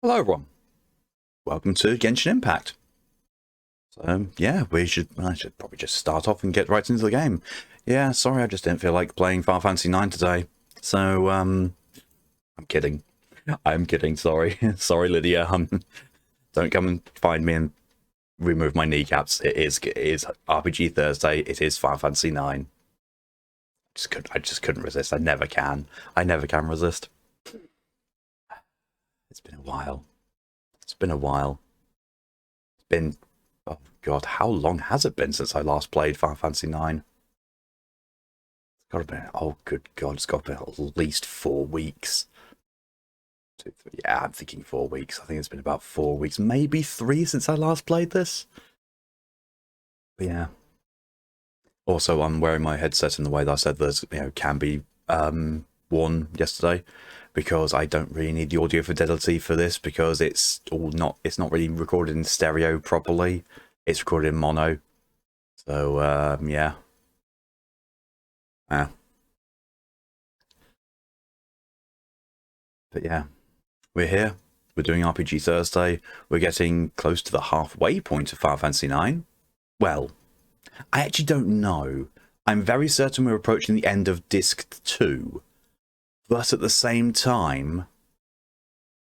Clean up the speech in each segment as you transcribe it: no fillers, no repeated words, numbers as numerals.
Hello everyone, welcome to Genshin Impact. So yeah, I should probably just start off and get right into the game. Yeah, sorry, I just didn't feel like playing Final Fantasy 9 today. So I'm kidding. I'm kidding, sorry. Sorry Lydia, don't come and find me and remove my kneecaps. It is RPG Thursday, it is Final Fantasy 9. I just couldn't resist. I never can. I never can resist. It's been a while. It's been a while. It's been, oh god, how long has it been since I last played Final Fantasy 9? It's got to be, oh good god, it's got to be at least 4 weeks. 2, 3, yeah, I'm thinking 4 weeks. I think it's been about 4 weeks, maybe 3 since I last played this. But yeah. Also, I'm wearing my headset in the way that I said there's, can be worn yesterday, because I don't really need the audio fidelity for this, because it's not really recorded in stereo properly. It's recorded in mono. So yeah. But yeah, we're here. We're doing RPG Thursday. We're getting close to the halfway point of Final Fantasy 9. Well, I actually don't know. I'm very certain we're approaching the end of Disc 2. But at the same time,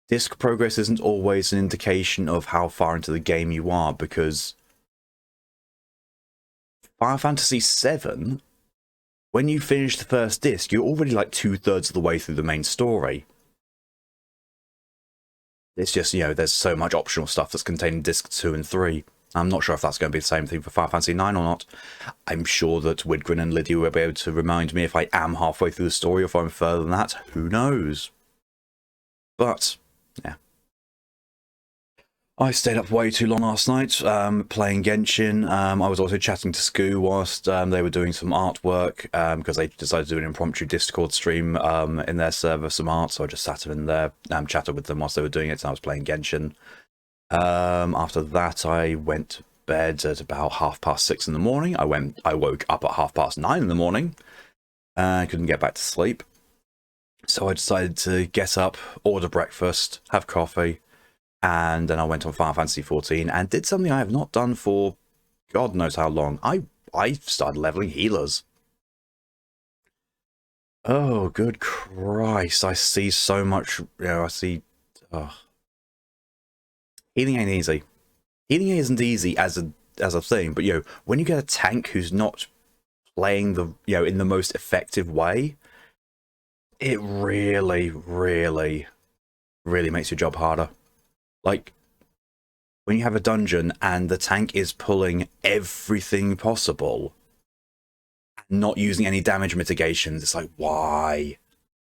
disc progress isn't always an indication of how far into the game you are, because Final Fantasy 7, when you finish the first disc, you're already like 2/3 of the way through the main story. It's just, there's so much optional stuff that's contained in disc 2 and 3. I'm not sure if that's going to be the same thing for Final Fantasy 9 or not. I'm sure that Widgren and Lydia will be able to remind me if I am halfway through the story or if I'm further than that. Who knows? But, yeah. I stayed up way too long last night playing Genshin. I was also chatting to Scoo whilst they were doing some artwork, because they decided to do an impromptu Discord stream in their server, some art. So I just sat in there, chatted with them whilst they were doing it, and I was playing Genshin. After that, I went to bed at about 6:30 in the morning. I woke up at 9:30 in the morning. I couldn't get back to sleep. So I decided to get up, order breakfast, have coffee, and then I went on Final Fantasy 14 and did something I have not done for God knows how long. I started leveling healers. Oh, good Christ. I see so much, I see... Healing ain't easy. Healing isn't easy as a thing, but, when you get a tank who's not playing the, in the most effective way, it really, really, really makes your job harder. Like, when you have a dungeon and the tank is pulling everything possible, not using any damage mitigations, it's like, why?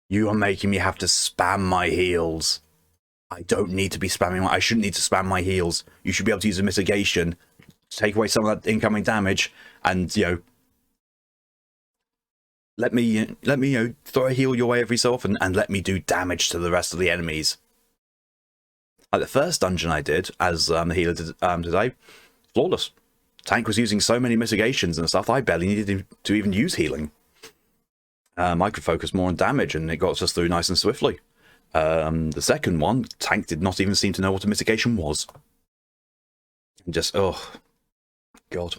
You are making me have to spam my heals. I don't need to be spamming I shouldn't need to spam my heals. You should be able to use a mitigation, take away some of that incoming damage, and, let me throw a heal your way every so often, and let me do damage to the rest of the enemies. Like the first dungeon I did as the healer today, flawless. Tank was using so many mitigations and stuff, I barely needed to even use healing. I could focus more on damage, and it got us through nice and swiftly. The second one, Tank did not even seem to know what a mitigation was. Just, oh, God.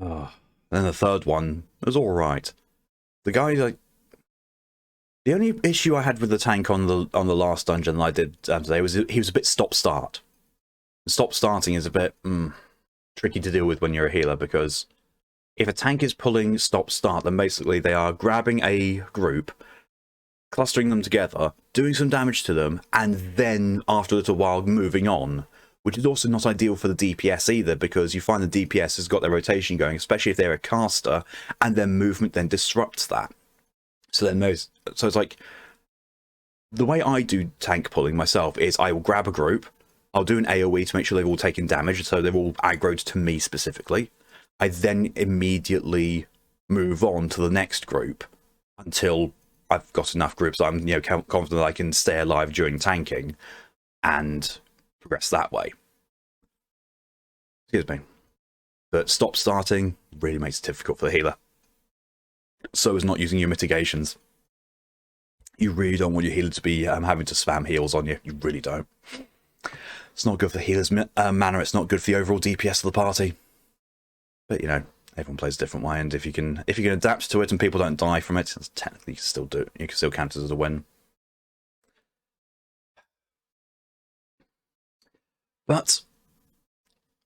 Oh. Then the third one was alright. The guy, like, the only issue I had with the tank on the last dungeon that I did today was he was a bit stop-start. Stop-starting is a bit tricky to deal with when you're a healer, because if a tank is pulling stop-start, then basically they are grabbing a group, clustering them together, doing some damage to them, and then after a little while moving on, which is also not ideal for the DPS either, because you find the DPS has got their rotation going, especially if they're a caster, and their movement then disrupts that. So it's like, the way I do tank pulling myself is I will grab a group, I'll do an AoE to make sure they've all taken damage, so they're all aggroed to me specifically. I then immediately move on to the next group until I've got enough groups that I'm confident that I can stay alive during tanking and progress that way. Excuse me. But stop starting really makes it difficult for the healer. So is not using your mitigations. You really don't want your healer to be having to spam heals on you. You really don't. It's not good for the healer's mana. It's not good for the overall DPS of the party. But, you know, everyone plays a different way, and if you can adapt to it and people don't die from it, technically you can still do it. You can still count it as a win. But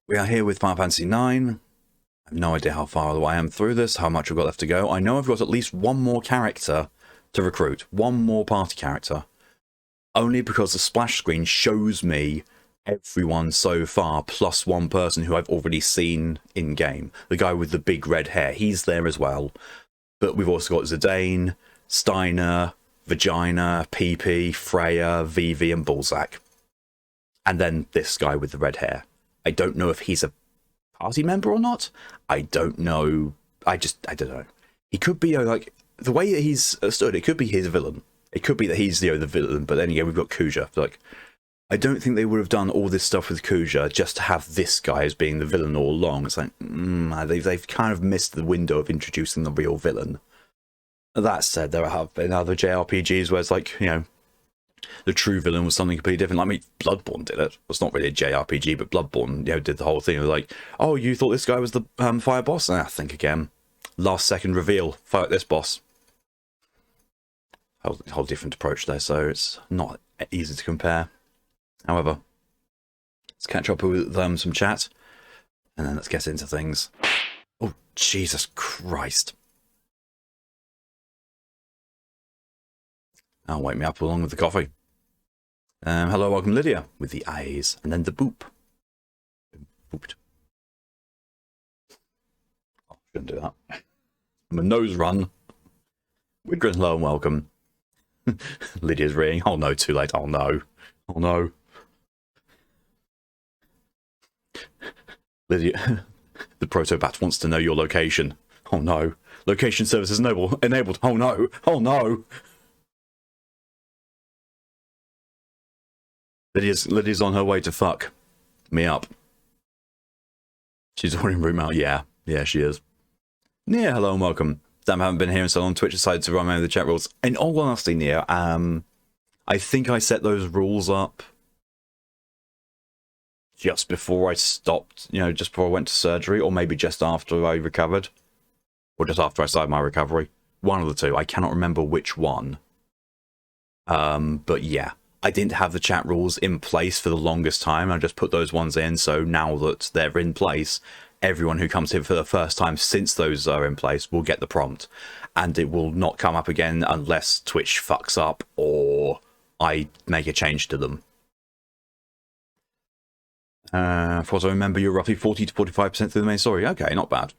we are here with Final Fantasy IX. I have no idea how far away I am through this, how much I've got left to go. I know I've got at least one more character to recruit, one more party character. Only because the splash screen shows me everyone so far, plus one person who I've already seen in-game. The guy with the big red hair, he's there as well. But we've also got Zidane, Steiner, VaChina, Peepee, Freya, Vivi, and Ballzak. And then this guy with the red hair. I don't know if he's a party member or not. I don't know. I don't know. He could be, like, the way that he's stood, it could be he's a villain. It could be that he's, the villain, but then again, we've got Kuja. Like, I don't think they would have done all this stuff with Kuja just to have this guy as being the villain all along. It's like, they've kind of missed the window of introducing the real villain. That said, there have been other JRPGs where it's like, you know, the true villain was something completely different. Like, I mean, Bloodborne did it. It's not really a JRPG, but Bloodborne, you know, did the whole thing of like, oh, you thought this guy was the fire boss? Think again. Last second reveal, fight this boss. Whole different approach there, so it's not easy to compare. However, let's catch up with some chat, and then let's get into things. Oh, Jesus Christ. I'll wake me up along with the coffee. Hello, welcome Lydia, with the A's, and then the boop. Booped. Oh, shouldn't do that. I'm a nose run. Widgren, hello and welcome. Lydia's ringing. Oh no, too late. Oh no. Oh no. Lydia, the Protobat wants to know your location. Oh no. Location services enabled. Oh no. Oh no. Lydia's on her way to fuck me up. She's already in room out. Yeah, she is. Nia, hello and welcome. Damn, I haven't been here and so on Twitch decided to run the chat rules. In all honesty, Nia, I think I set those rules up just before I stopped, you know, just before I went to surgery, or maybe just after I recovered, or just after I started my recovery. One of the two. I cannot remember which one. But yeah. I didn't have the chat rules in place for the longest time. I just put those ones in, so now that they're in place, everyone who comes here for the first time since those are in place will get the prompt. And it will not come up again unless Twitch fucks up or I make a change to them. For what I remember, you're roughly 40 to 45% through the main story. Okay, not bad.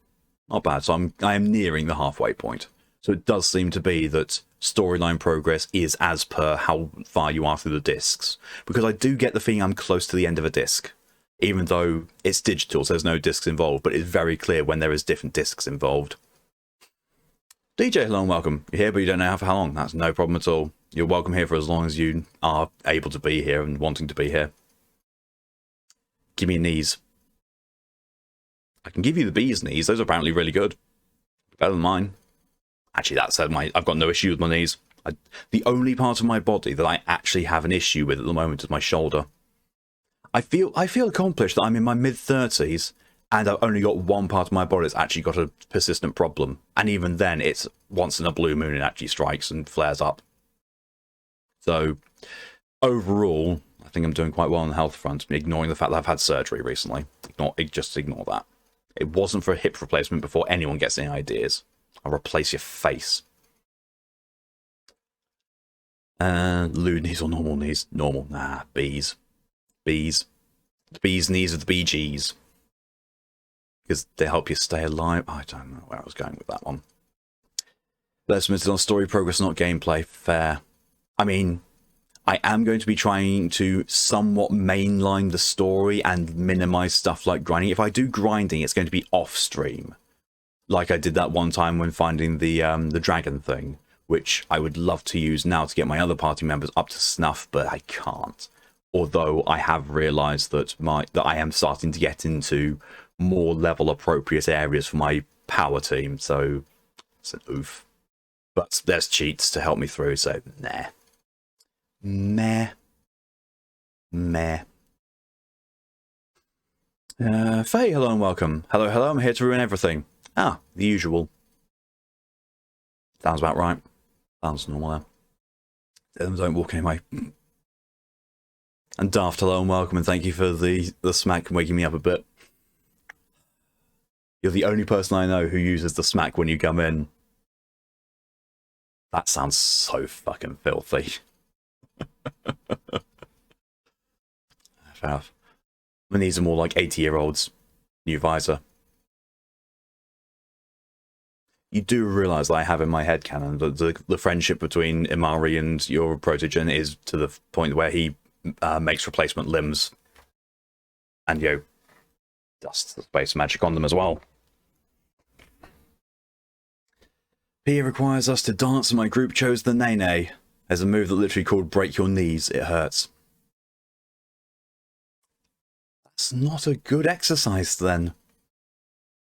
Not bad. So I am nearing the halfway point. So it does seem to be that storyline progress is as per how far you are through the discs. Because I do get the feeling I'm close to the end of a disc. Even though it's digital, so there's no discs involved. But it's very clear when there is different discs involved. DJ, hello and welcome. You're here, but you don't know for how long. That's no problem at all. You're welcome here for as long as you are able to be here and wanting to be here. Give me your knees. I can give you the bee's knees. Those are apparently really good. Better than mine. Actually, that said, I've got no issue with my knees. The only part of my body that I actually have an issue with at the moment is my shoulder. I feel accomplished that I'm in my mid-30s and I've only got one part of my body that's actually got a persistent problem. And even then, it's once in a blue moon it actually strikes and flares up. So, overall, I think I'm doing quite well on the health front, ignoring the fact that I've had surgery recently. Just ignore that. It wasn't for a hip replacement before anyone gets any ideas. I'll replace your face. Lewd knees or normal knees? Normal. Nah, bees. Bees. The bees' knees are the BGs. Because they help you stay alive. I don't know where I was going with that one. Let's move on story progress, not gameplay. Fair. I mean, I am going to be trying to somewhat mainline the story and minimize stuff like grinding. If I do grinding, it's going to be off-stream. Like I did that one time when finding the dragon thing, which I would love to use now to get my other party members up to snuff, but I can't. Although I have realised that I am starting to get into more level appropriate areas for my power team, so it's an oof. But there's cheats to help me through, so nah. Meh. Meh. Faye, hello and welcome. Hello, hello, I'm here to ruin everything. Ah, the usual. Sounds about right. Sounds normal there. Don't walk anyway. And Daft, hello and welcome, and thank you for the smack waking me up a bit. You're the only person I know who uses the smack when you come in. That sounds so fucking filthy. Fair enough. And these are more like 80-year-olds. New visor. You do realise that I have in my head canon that the friendship between Imari and your protogen is to the point where he makes replacement limbs. And, dusts the space magic on them as well. P requires us to dance, and my group chose the Nene as a move that literally called break your knees, it hurts. That's not a good exercise then.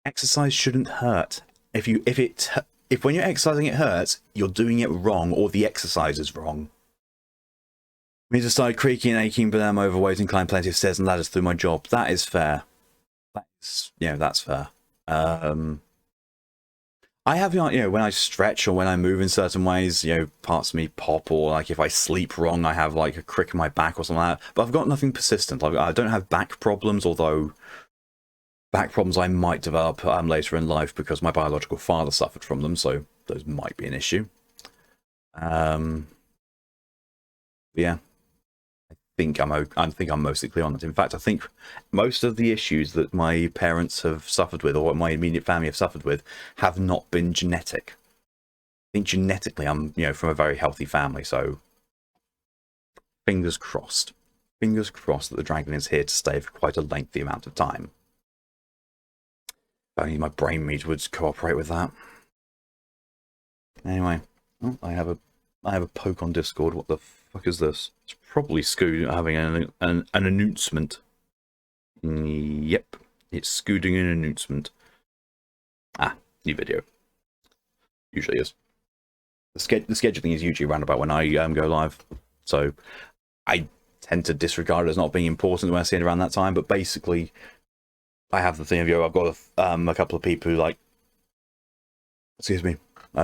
Exercise shouldn't hurt. If when you're exercising it hurts, you're doing it wrong, or the exercise is wrong. Me to start creaking and aching, but I'm overweight and climb plenty of stairs and ladders through my job. That is fair. That's fair. I have, when I stretch or when I move in certain ways, parts of me pop, or like if I sleep wrong, I have like a crick in my back or something like that. But I've got nothing persistent. Like, I don't have back problems, although back problems I might develop later in life because my biological father suffered from them, so those might be an issue. Yeah. I think I'm mostly clear on it. In fact, I think most of the issues that my parents have suffered with, or what my immediate family have suffered with, have not been genetic. I think genetically I'm, from a very healthy family, so fingers crossed. Fingers crossed that the dragon is here to stay for quite a lengthy amount of time. If only my brain meat would cooperate with that. Anyway, I have a poke on Discord. What the fuck is this? It's probably Scoot having an announcement. Yep, it's scooting an announcement. Ah, new video. Usually is. The scheduling is usually around about when I go live, so I tend to disregard it as not being important when I see it around that time. But basically, I have the thing of I've got a couple of people who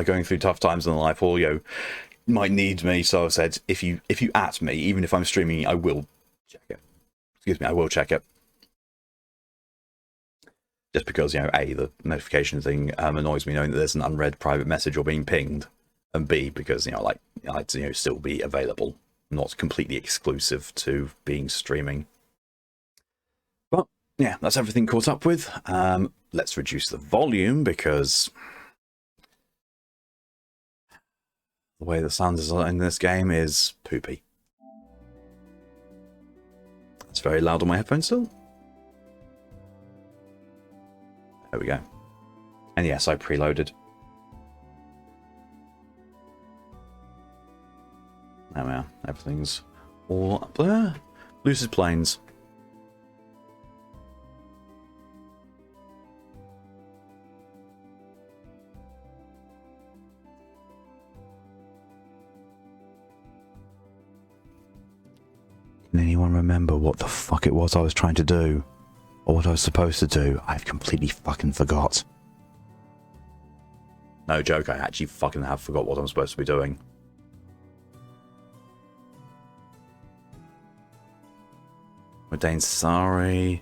going through tough times in life, or might need me, so I said, if you at me, even if I'm streaming, I will check it. I will check it. Just because, A, the notification thing annoys me knowing that there's an unread private message or being pinged, and B, because, I like to, still be available, not completely exclusive to being streaming. But, yeah, that's everything caught up with. Let's reduce the volume, because the way the sound is in this game is poopy. It's very loud on my headphones still. There we go. And yes, I preloaded. There we are. Everything's all up there. Lucid Plains. Can anyone remember what the fuck it was I was trying to do? Or what I was supposed to do? I've completely fucking forgot. No joke, I actually fucking have forgot what I'm supposed to be doing. Ordained Sari.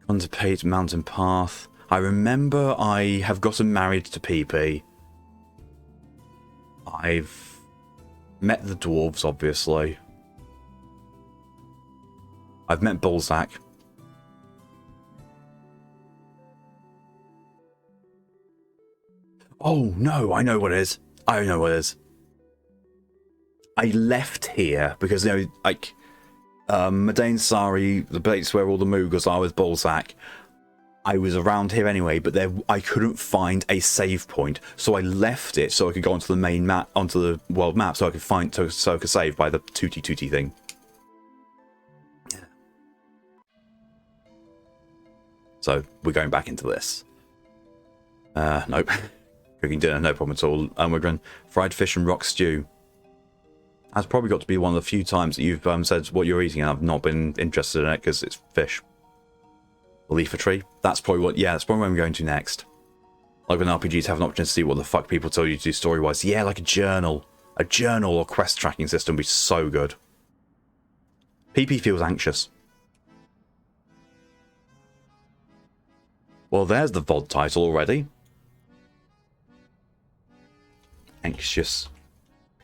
Contemplate Mountain Path. I remember I have gotten married to Peepee. I've met the dwarves, obviously. I've met Ballzak. Oh, no, I know what it is. I know what it is. I left here because, Madain Sari, the place where all the Moogles are with Ballzak, I was around here anyway, but I couldn't find a save point, so I left it so I could go onto the main map, onto the world map, so I could save by the tooty thing. So we're going back into this. Nope. cooking dinner, no problem at all. We're going fried fish and rock stew. That's probably got to be one of the few times that you've said what you're eating and I've not been interested in it because it's fish. Leaf a tree. That's probably what, yeah, that's probably where I'm going to next. Like when RPGs have an option to see what the fuck people tell you to do story-wise. Yeah, like a journal. A journal or quest tracking system would be so good. Peepee feels anxious. Well, there's the VOD title already. Anxious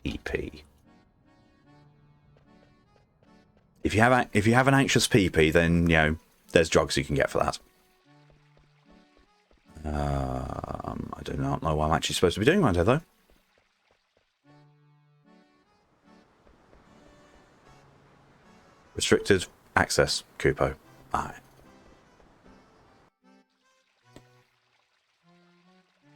Peepee. If you have an anxious Peepee, then you know there's drugs you can get for that. I do not know what I'm actually supposed to be doing right here, though. Restricted access, Kupo. Alright.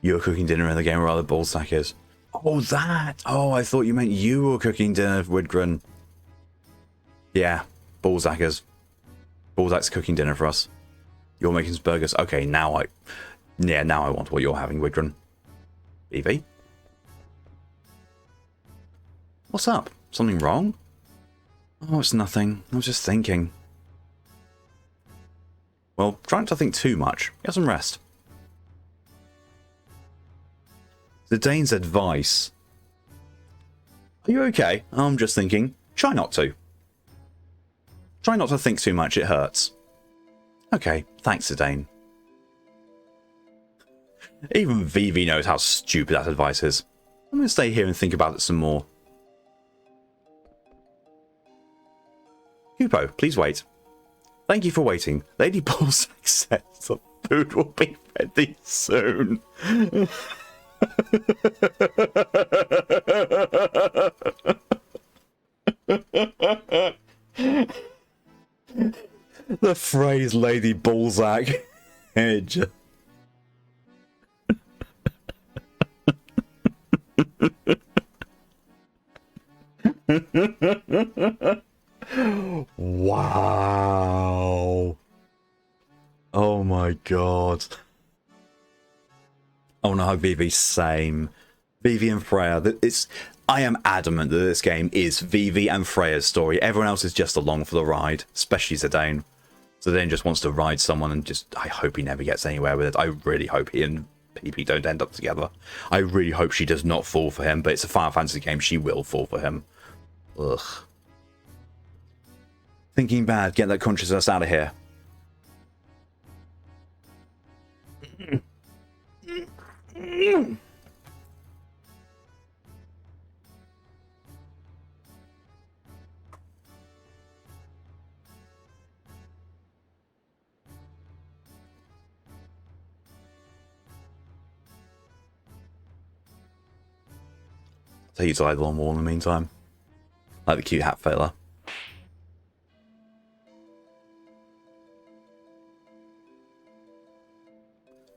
You're cooking dinner in the game where other Ballzak is. Oh, that! Oh, I thought you meant you were cooking dinner, Widgren. Yeah, Ballzakers. Ballzak's cooking dinner for us. You're making some burgers. Okay, now I want what you're having, Widgren. BV? What's up? Something wrong? Oh, it's nothing. I was just thinking. Well, try not to think too much. Get some rest. Zidane's advice. Are you okay? I'm just thinking. Try not to. Try not to think too much. It hurts. Okay, thanks, Zidane. Even Vivi knows how stupid that advice is. I'm going to stay here and think about it some more. Kupo, please wait. Thank you for waiting. Lady Ballzak says the food will be ready soon. The phrase Lady Ballzak. Edge. Wow. Oh my god. Oh no, Vivi, same. Vivi and Freya. I am adamant that this game is Vivi and Freya's story. Everyone else is just along for the ride, especially Zidane. Zidane just wants to ride someone and just, I hope he never gets anywhere with it. I really hope he and Peepee don't end up together. I really hope she does not fall for him, but it's a Final Fantasy game. She will fall for him. Ugh. Thinking bad. Get that consciousness out of here. Take you to the wall in the meantime. Like the cute hat fella.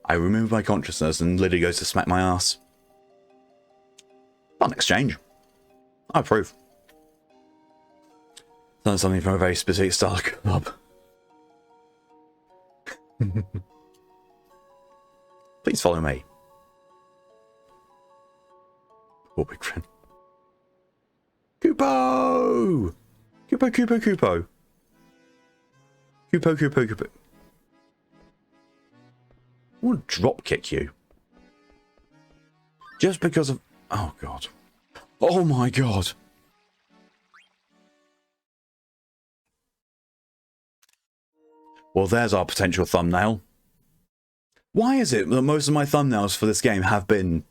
I remove my consciousness and Liddy goes to smack my ass. Fun exchange. I approve. Done something from a very specific style of club. Please follow me. Poor big friend. Kupo! Kupo, Kupo, Kupo. Kupo, Kupo, Kupo. I want to drop kick you. Just because of... Oh, God. Oh, my God. Well, there's our potential thumbnail. Why is it that most of my thumbnails for this game have been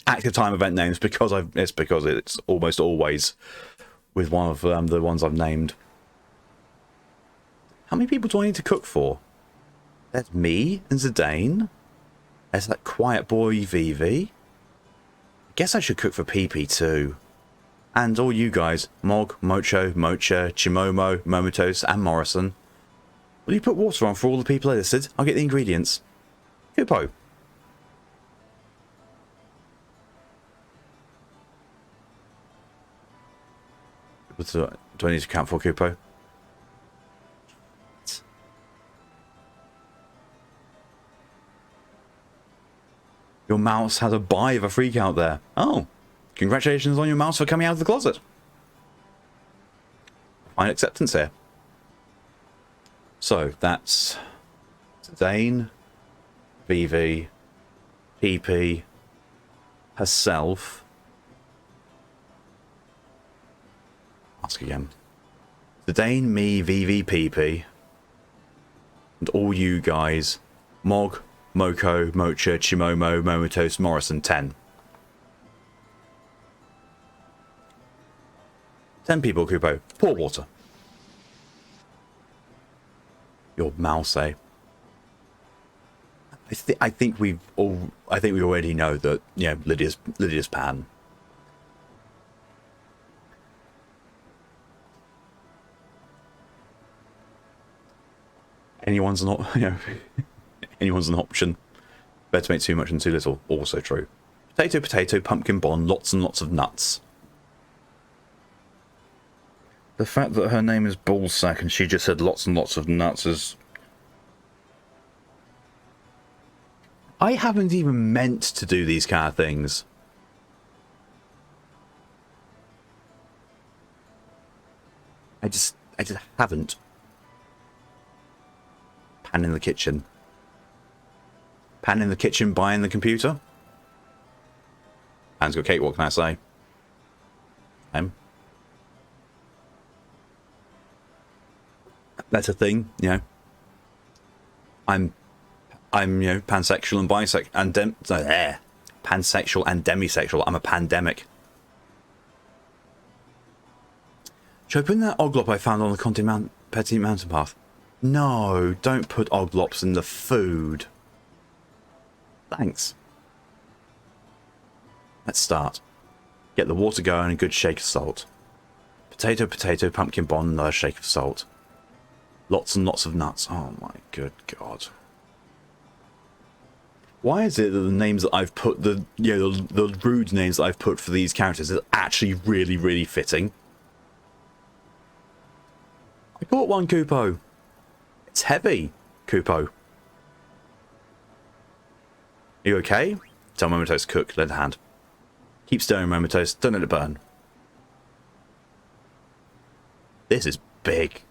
active time event names? It's because it's almost always with one of the ones I've named. How many people do I need to cook for? That's me and Zidane. There's that quiet boy Vivi. I guess I should cook for Peepee too. And all you guys, Mog, Mocho, Mocha, Chimomo, Momotos, and Morrison. Will you put water on for all the people I listed? I'll get the ingredients. Kupo. Do I need to count for Kupo? Your mouse had a buy of a freak out there. Oh, congratulations on your mouse for coming out of the closet. Fine acceptance here. So, that's Dane, VV, Peepee, herself. Ask again. Dane, me, VV, Peepee, and all you guys. Mog, Moko, Mocha, Chimomo, Momotos, Morrison, 10. 10 people, Kupo. Pour water. Your mouse, eh? I think we already know that, you know, Lydia's pan. Anyone's not, you know, anyone's an option. Better to make too much than too little. Also true. Potato, potato, pumpkin bond, lots and lots of nuts. The fact that her name is Ballzak and she just said lots and lots of nuts is... I haven't even meant to do these kind of things. I just haven't. Pan in the kitchen. Pan in the kitchen, buying the computer. Pan's got cake, what can I say? That's a thing, you know. I'm you know, pansexual and bisexual and pansexual and demisexual. I'm a pandemic. Should I put in that oglop I found on the Petit Mountain Path? No, don't put oglops in the food. Thanks. Let's start. Get the water going, a good shake of salt. Potato, potato, pumpkin bond, another shake of salt. Lots and lots of nuts. Oh my good god. Why is it that the names that I've put, the rude names that I've put for these characters is actually really, really fitting? I bought one, Kupo. It's heavy, Kupo. Are you okay? Tell Momotos to cook, lend a hand. Keep stirring, Momotos, don't let it burn. This is big.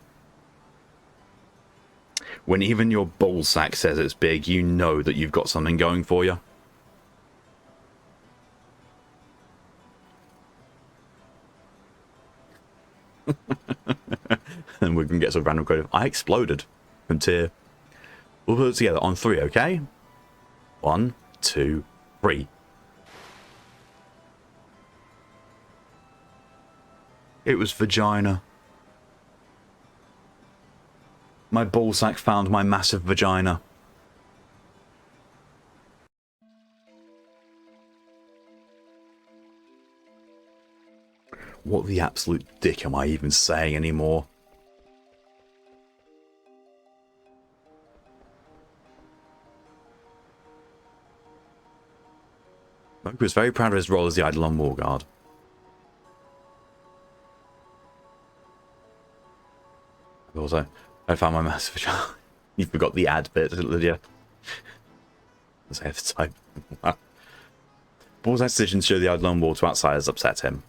When even your ballsack says it's big, you know that you've got something going for you. And we can get some random quote of, I exploded. From Tyr. We'll put it together on 3, okay? 1, 2, 3. It was vagina. My ballsack found my massive vagina. What the absolute dick am I even saying anymore? Moku was very proud of his role as the Eidolon War Guard. Also, I found my massive vagina. You forgot the ad bit, Lydia. As I have to type. Ballzak's decision to show the Eidolon War to outsiders upset him.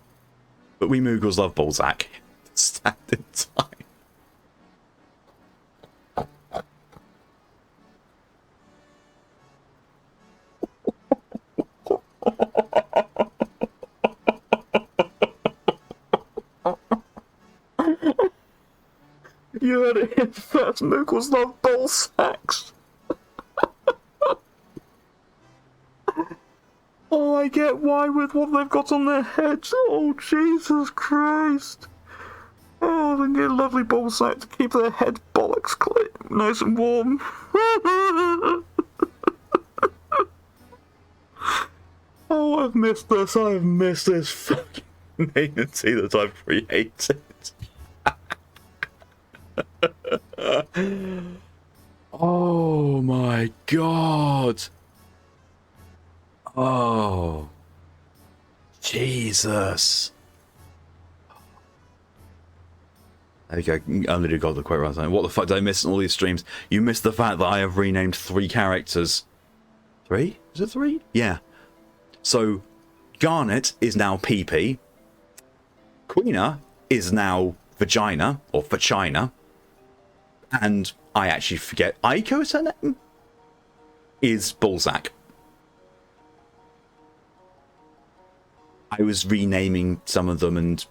But we Moogles love Ballzak. Stand in time. You heard it here first, Moogles love ballsacks. Oh, I get why with what they've got on their heads. Oh, Jesus Christ. Oh, they get a lovely ballsack to keep their head bollocks clean, nice and warm. Oh, I've missed this. I've missed this fucking humanity that I've created. Oh my god. Oh. Jesus. There you go. I literally got the quote right. What the fuck did I miss in all these streams? You missed the fact that I have renamed 3 characters. 3? Is it 3? Yeah. So, Garnet is now Peepee. Queena is now VaChina, or VaChina. And I actually forget, Aiko is her name? Is Ballzak. I was renaming some of them and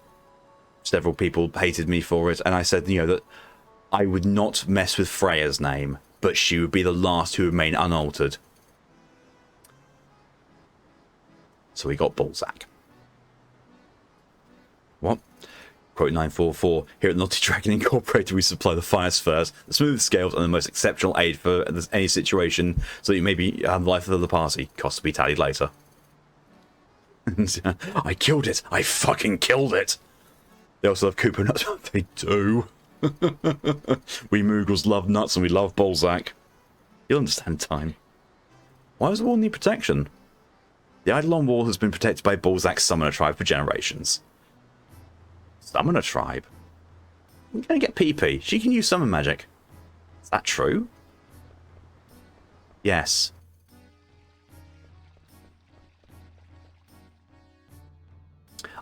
several people hated me for it. And I said, you know, that I would not mess with Freya's name, but she would be the last who remain unaltered. So we got Ballzak. What? Quote 944, here at Naughty Dragon Incorporated we supply the finest furs, the smooth scales and the most exceptional aid for any situation, so that you may be the life of the party. Costs to be tallied later. I killed it! I fucking killed it! They also love Cooper nuts. They do. We Moogles love nuts and we love Ballzak. You'll understand time. Why does the wall need protection? The Eidolon Wall has been protected by Ballzak's summoner tribe for generations. Summoner tribe? We're gonna get Peepee. She can use summon magic. Is that true? Yes.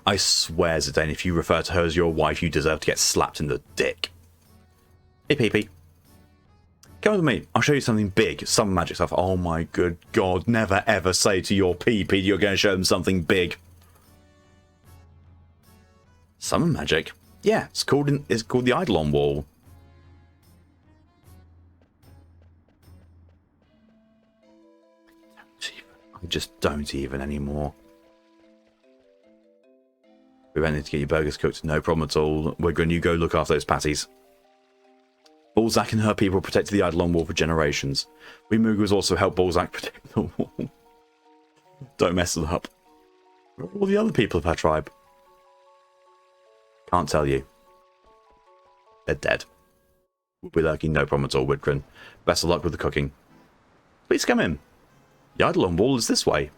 I swear, Zidane, if you refer to her as your wife, you deserve to get slapped in the dick. Hey, Peepee. Come with me. I'll show you something big. Some magic stuff. Oh my good god. Never ever say to your Peepee you're going to show them something big. Summon magic? Yeah, it's called the Eidolon Wall. I just don't even anymore. We went in to get your burgers cooked. No problem at all. We're going to go look after those patties. Ballzak and her people protected the Eidolon Wall for generations. We Moogles also help Ballzak protect the wall. Don't mess it up. Where are all the other people of her tribe? Can't tell you. They're dead. We'll be lurking, no problem at all, Whitgren. Best of luck with the cooking. Please come in. The Eidolon Wall is this way.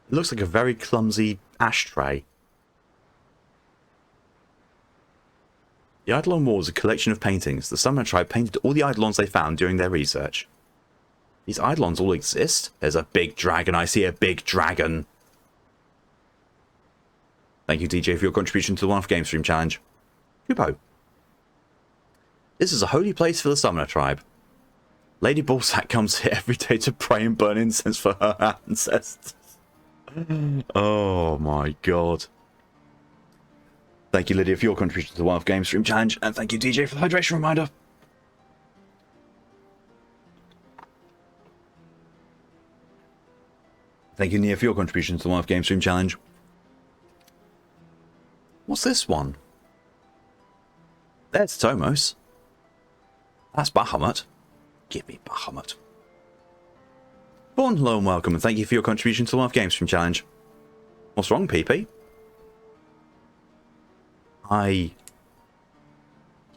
It looks like a very clumsy ashtray. The Eidolon Wall is a collection of paintings. The Summoner tribe painted all the Eidolons they found during their research. These Eidolons all exist? There's a big dragon. I see a big dragon. Thank you, DJ, for your contribution to the one-off game stream challenge. Kupo. This is a holy place for the Summoner tribe. Lady Ballzak comes here every day to pray and burn incense for her ancestors. Oh my god. Thank you, Lydia, for your contribution to the one-off game stream challenge, and thank you, DJ, for the hydration reminder. Thank you, Nia, for your contribution to the one-off game stream challenge. What's this one? There's Tomos. That's Bahamut. Give me Bahamut. Born, hello and welcome, and thank you for your contribution to the one-off game stream challenge. What's wrong, Peepee?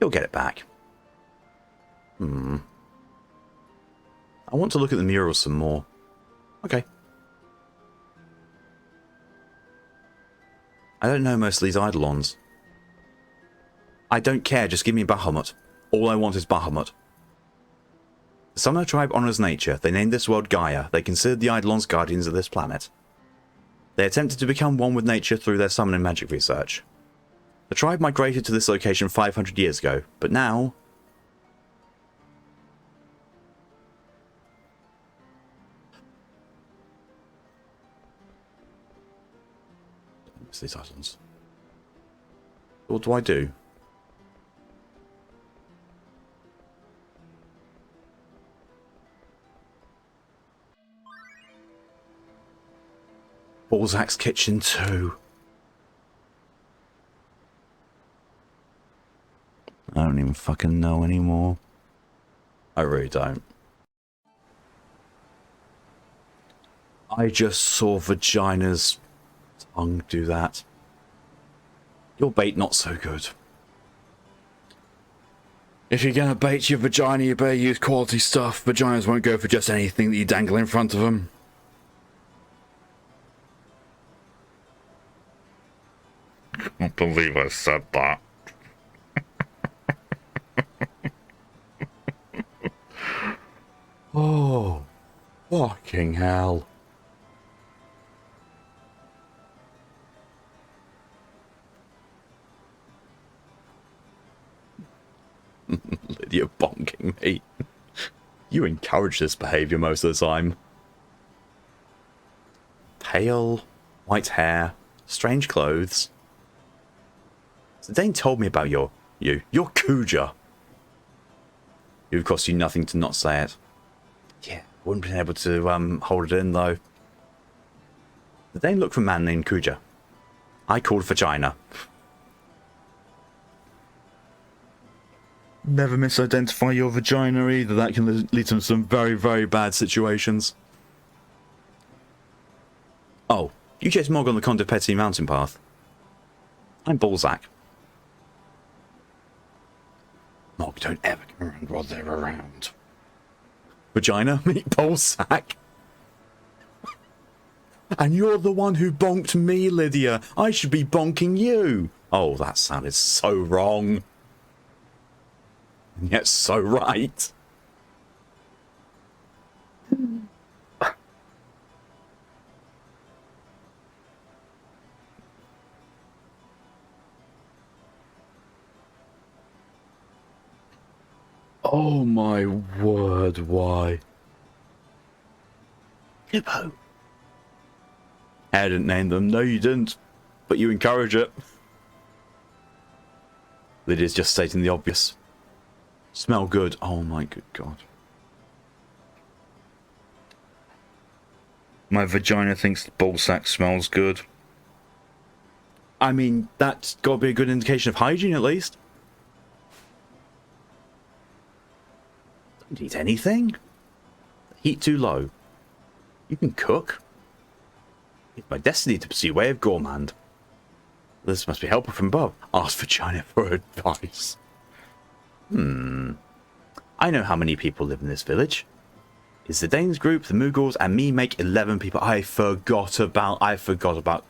You'll get it back. I want to look at the mural some more. Okay. I don't know most of these Eidolons. I don't care, just give me Bahamut. All I want is Bahamut. The Summoner tribe honours nature. They named this world Gaia. They considered the Eidolons guardians of this planet. They attempted to become one with nature through their summoning magic research. The tribe migrated to this location 500 years ago, but now... What's these Eidolons? What do I do? Ballzak's kitchen too. I don't even fucking know anymore. I really don't. I just saw Vagina's tongue do that. Your bait not so good. If you're gonna bait your vagina, you better use quality stuff. Vaginas won't go for just anything that you dangle in front of them. I can't believe I said that. fucking hell. Lydia bonking me. You encourage this behaviour most of the time. Pale, white hair, strange clothes. So Dane told me about your Kuja. It would cost you nothing to not say it. Yeah, wouldn't have been able to hold it in though. The Dane looked for a man named Kuja. I called VaChina. Never misidentify your vagina either. That can lead to some very, very bad situations. Oh, you chased Mog on the Condopeti mountain path. I'm Ballzak. Mog don't ever come around while they're around. Vagina, meet Ballzak. And you're the one who bonked me, Lydia. I should be bonking you. Oh, that sounded so wrong. And yet so right. Oh my word, why? Hippo. I didn't name them. No, you didn't. But you encourage it. Lydia's just stating the obvious. Smell good. Oh my good god. My vagina thinks the ballsack smells good. I mean, that's got to be a good indication of hygiene at least. Don't eat anything. Heat too low. You can cook. It's my destiny to pursue way of gourmand. This must be helpful from above. Ask vagina for advice. I know how many people live in this village. It's the Danes group, the Mughals, and me make 11 people. I forgot about vagina.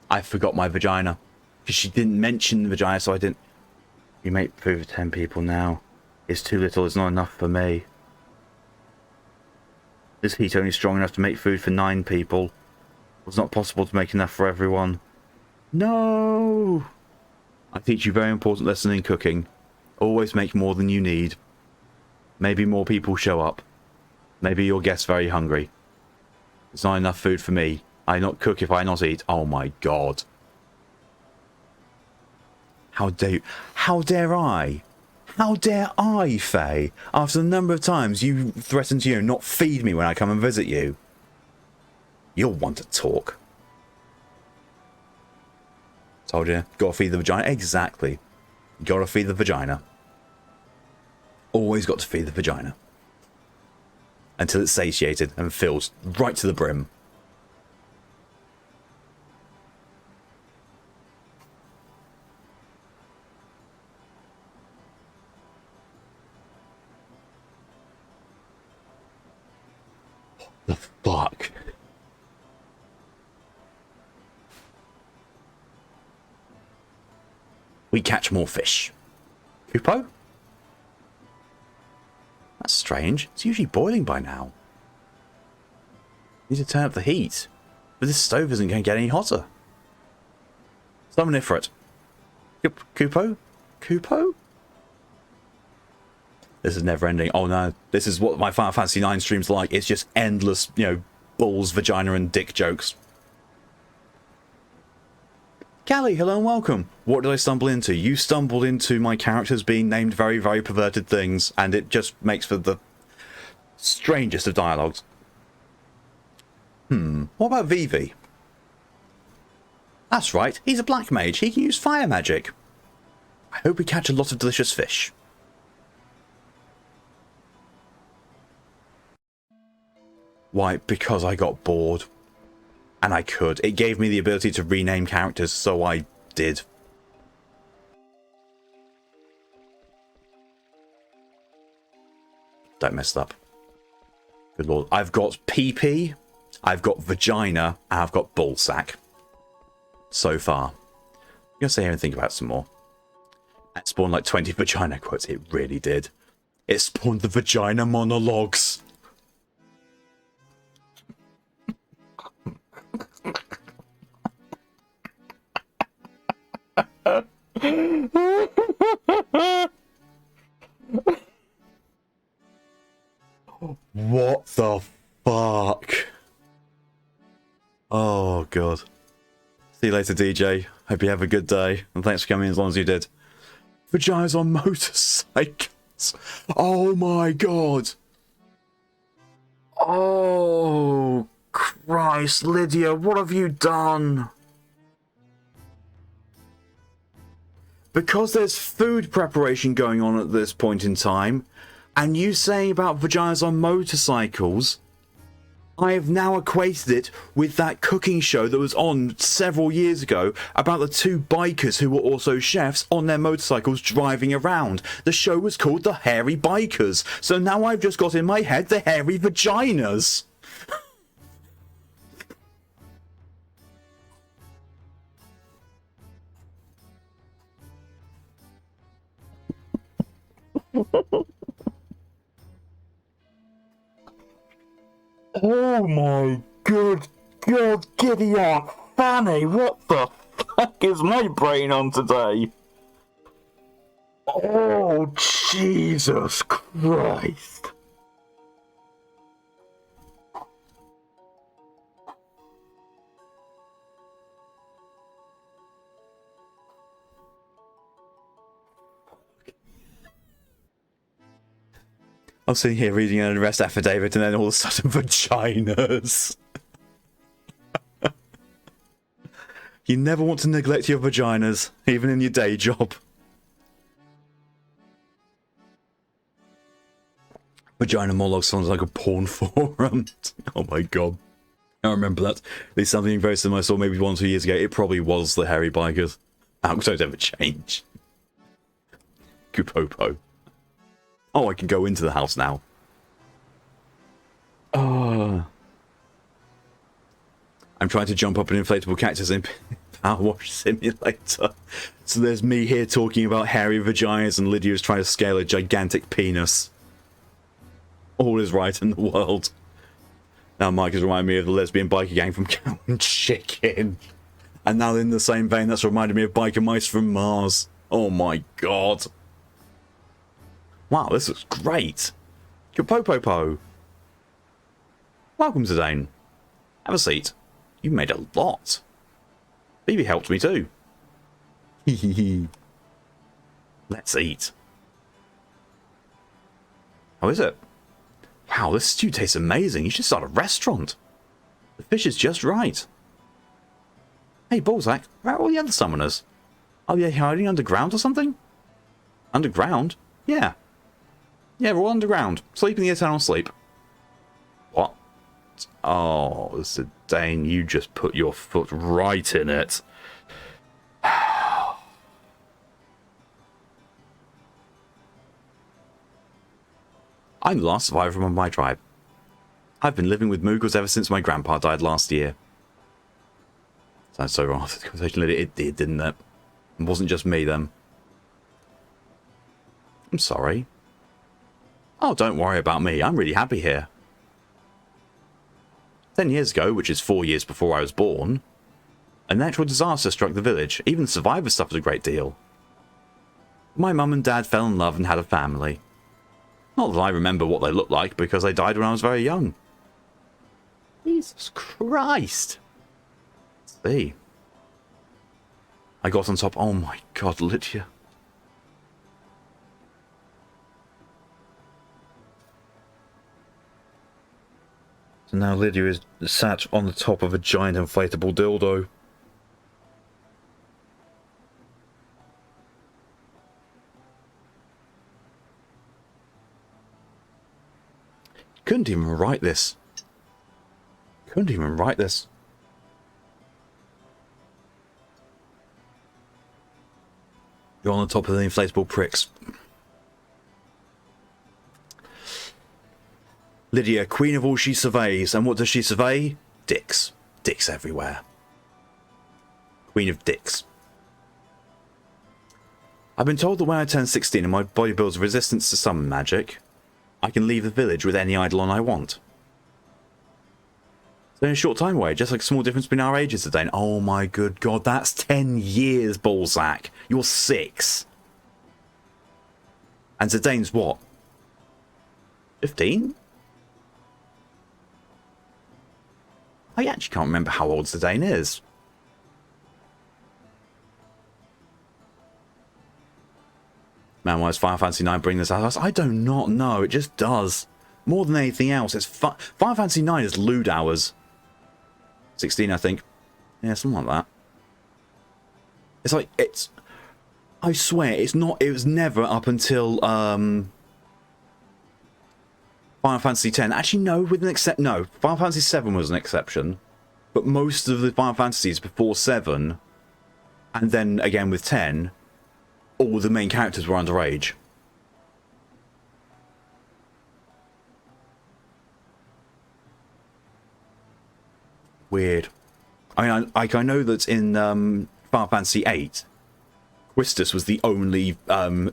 I forgot my vagina. Because she didn't mention the vagina, so I didn't. We make food for 10 people now. It's too little, it's not enough for me. This heat only strong enough to make food for 9 people. It's not possible to make enough for everyone. No! I teach you a very important lesson in cooking. Always make more than you need. Maybe more people show up. Maybe your guest's very hungry. It's not enough food for me. I not cook if I not eat. Oh my god. How dare I? How dare I, Faye? After the number of times you threatened to not feed me when I come and visit you. You'll want to talk. Told you, gotta feed the vagina. Exactly. Gotta feed the vagina. Always got to feed the vagina. Until it's satiated and filled right to the brim. The fuck? We catch more fish. Kupo? That's strange. It's usually boiling by now. Need to turn up the heat. But this stove isn't going to get any hotter. Summon Ifrit. Kupo? Kupo? This is never ending. Oh no, this is what my Final Fantasy IX stream's like. It's just endless, balls, vagina and dick jokes. Callie, hello and welcome. What did I stumble into? You stumbled into my characters being named very, very perverted things, and it just makes for the strangest of dialogues. What about Vivi? That's right, he's a black mage. He can use fire magic. I hope we catch a lot of delicious fish. Why? Because I got bored. And I could. It gave me the ability to rename characters, so I did. Don't mess it up. Good lord. I've got Peepee, I've got vagina, and I've got ballsack. So far. I'm going to sit here and think about some more. It spawned like 20 vagina quotes. It really did. It spawned the vagina monologues. What the fuck? Oh, God. See you later, DJ. Hope you have a good day. And thanks for coming as long as you did. Vaginas on motorcycles. Oh, my God. Oh, Christ, Lydia, what have you done? Because there's food preparation going on at this point in time, and you saying about vaginas on motorcycles, I have now equated it with that cooking show that was on several years ago about the two bikers who were also chefs on their motorcycles driving around. The show was called The Hairy Bikers, so now I've just got in my head the hairy vaginas. Oh my good God, giddy up, Fanny, what the fuck is my brain on today? Oh, Jesus Christ. I'm sitting here reading an arrest affidavit and then all of a sudden vaginas. You never want to neglect your vaginas, even in your day job. Vagina monologue sounds like a porn forum. Oh my God. I remember that. There's something very similar I saw maybe 1 or 2 years ago. It probably was the hairy bikers. Outs don't ever change. Kupopo. Oh, I can go into the house now. Oh. I'm trying to jump up an inflatable cactus in Power Wash Simulator. So there's me here talking about hairy vaginas and Lydia's trying to scale a gigantic penis. All is right in the world. Now Mike has reminded me of the lesbian biker gang from Cow and Chicken. And now in the same vein, that's reminded me of biker mice from Mars. Oh my God. Wow, this looks great. Kupopopo. Welcome to Dane. Have a seat. You made a lot. Peepee helped me too. Hehehe. Let's eat. How is it? Wow, this stew tastes amazing. You should start a restaurant. The fish is just right. Hey, Ballzak, where are all the other summoners? Are they hiding underground or something? Underground? Yeah. Yeah, we're all underground. Sleeping the eternal sleep. What? Oh, Zidane, you just put your foot right in it. I'm the last survivor from my tribe. I've been living with Moogles ever since my grandpa died last year. Sounds so wrong. It did, didn't it? It wasn't just me then. I'm sorry. Oh, don't worry about me. I'm really happy here. 10 years ago, which is 4 years before I was born, a natural disaster struck the village. Even the survivors suffered a great deal. My mum and dad fell in love and had a family. Not that I remember what they looked like, because they died when I was very young. Jesus Christ. Let's see. I got on top. Oh my God, Lydia. So now Lydia is sat on the top of a giant inflatable dildo. Couldn't even write this. Couldn't even write this. You're on the top of the inflatable pricks. Lydia, queen of all she surveys. And what does she survey? Dicks. Dicks everywhere. Queen of dicks. I've been told that when I turn 16 and my body builds resistance to summon magic, I can leave the village with any eidolon I want. It's only a short time away, just like a small difference between our ages today. Oh my good God, that's 10 years, Ballzak. You're 6. And Zidane's what? 15? I actually can't remember how old Zidane is. Man, why does Final Fantasy 9 bring this out? I do not know. It just does. More than anything else, it's Final Fantasy 9 is lewd hours. 16, I think. Yeah, something like that. It's like, it's... I swear, it's not... It was never up until, Final Fantasy 10. Actually, no, with an except... No, Final Fantasy 7 was an exception. But most of the Final Fantasies before 7, and then again with 10, all the main characters were underage. Weird. I mean, I know that in Final Fantasy 8, Quistis was the only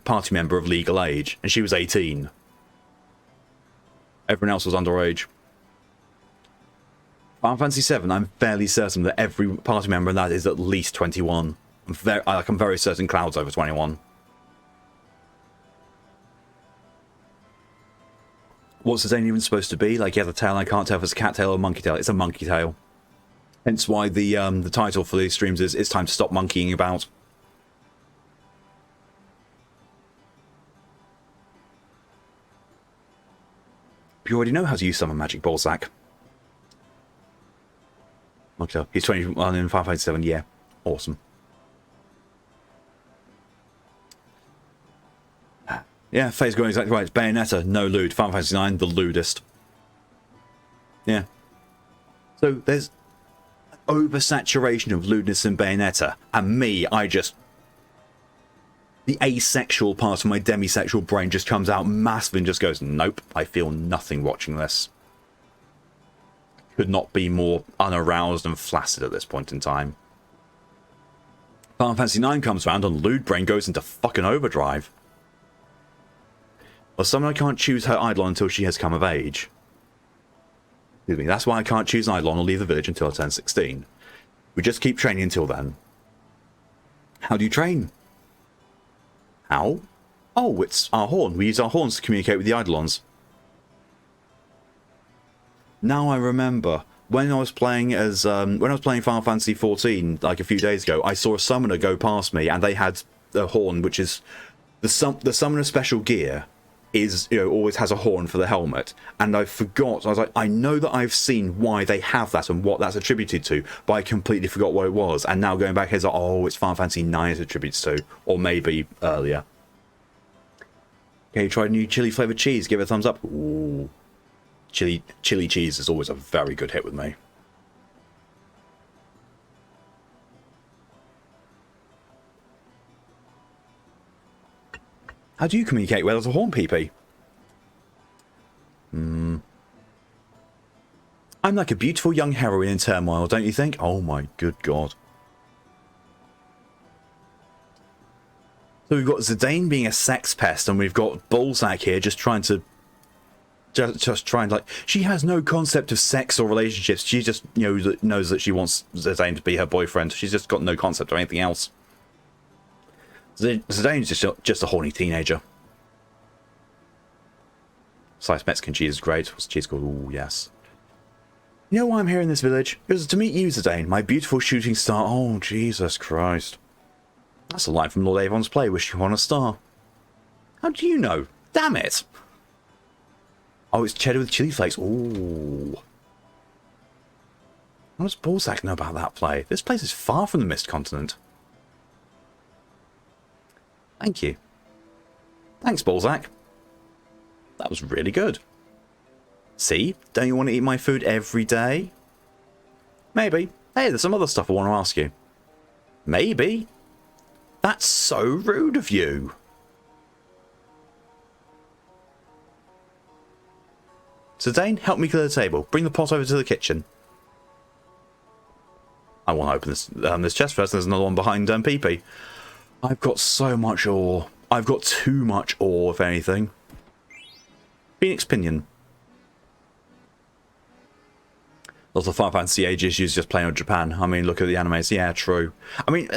party member of legal age, and she was 18. Everyone else was underage. Final Fantasy 7, I'm fairly certain that every party member in that is at least 21. I'm very certain Cloud's over 21. What's Zidane even supposed to be? Like, he has a tail, I can't tell if it's a cat tail or a monkey tail. It's a monkey tail. Hence why the title for these streams is It's Time to Stop Monkeying About. You already know how to use Summon Magic Ballzak. Monkey tail. He's 21 in 557, yeah. Awesome. Yeah, Faye's going exactly right. It's Bayonetta, no lewd. Final Fantasy 9, the lewdest. Yeah. So there's oversaturation of lewdness in Bayonetta, and me, I just... The asexual part of my demisexual brain just comes out massive and just goes, nope, I feel nothing watching this. Could not be more unaroused and flaccid at this point in time. Final Fantasy 9 comes around and lewd brain goes into fucking overdrive. Or someone I can't choose her Eidolon until she has come of age. Excuse me, that's why I can't choose an Eidolon or leave the village until I turn 16. We just keep training until then. How do you train? How? Oh, it's our horn. We use our horns to communicate with the Eidolons. Now I remember. When I was playing as Final Fantasy 14 like a few days ago, I saw a summoner go past me and they had a horn, which is the summoner special gear is, you know, always has a horn for the helmet, and I forgot. I was like, I know that I've seen why they have that and what that's attributed to, but I completely forgot what it was. And now going back, it's like, oh, it's Final Fantasy 9 it attributes to, or maybe earlier. Okay, try new chili flavored cheese. Give it a thumbs up. Ooh, chili cheese is always a very good hit with me. How do you communicate without a horn, Peepee? I'm like a beautiful young heroine in turmoil, don't you think? Oh my good god. So we've got Zidane being a sex pest, and we've got Ballzak here just trying to... Just trying, like... She has no concept of sex or relationships. She just, you know, knows that she wants Zidane to be her boyfriend. She's just got no concept of anything else. Zidane's just a horny teenager. Sliced Mexican cheese is great. What's the cheese called? Ooh, yes. You know why I'm here in this village? It was to meet you, Zidane, my beautiful shooting star. Oh, Jesus Christ. That's a line from Lord Avon's play, Wish You On a Star. How do you know? Damn it! Oh, it's cheddar with chili flakes. Ooh. What does Ballzak know about that play? This place is far from the Mist Continent. Thank you. Thanks, Ballzak. That was really good. See? Don't you want to eat my food every day? Maybe. Hey, there's some other stuff I want to ask you. Maybe. That's so rude of you. Zidane, help me clear the table. Bring the pot over to the kitchen. I want to open this chest first. There's another one behind Peepee. I've got so much ore. I've got too much ore, if anything. Phoenix Pinion. Lots of Final Fantasy age issues just playing with Japan. I mean, look at the animes. Yeah, true. I mean,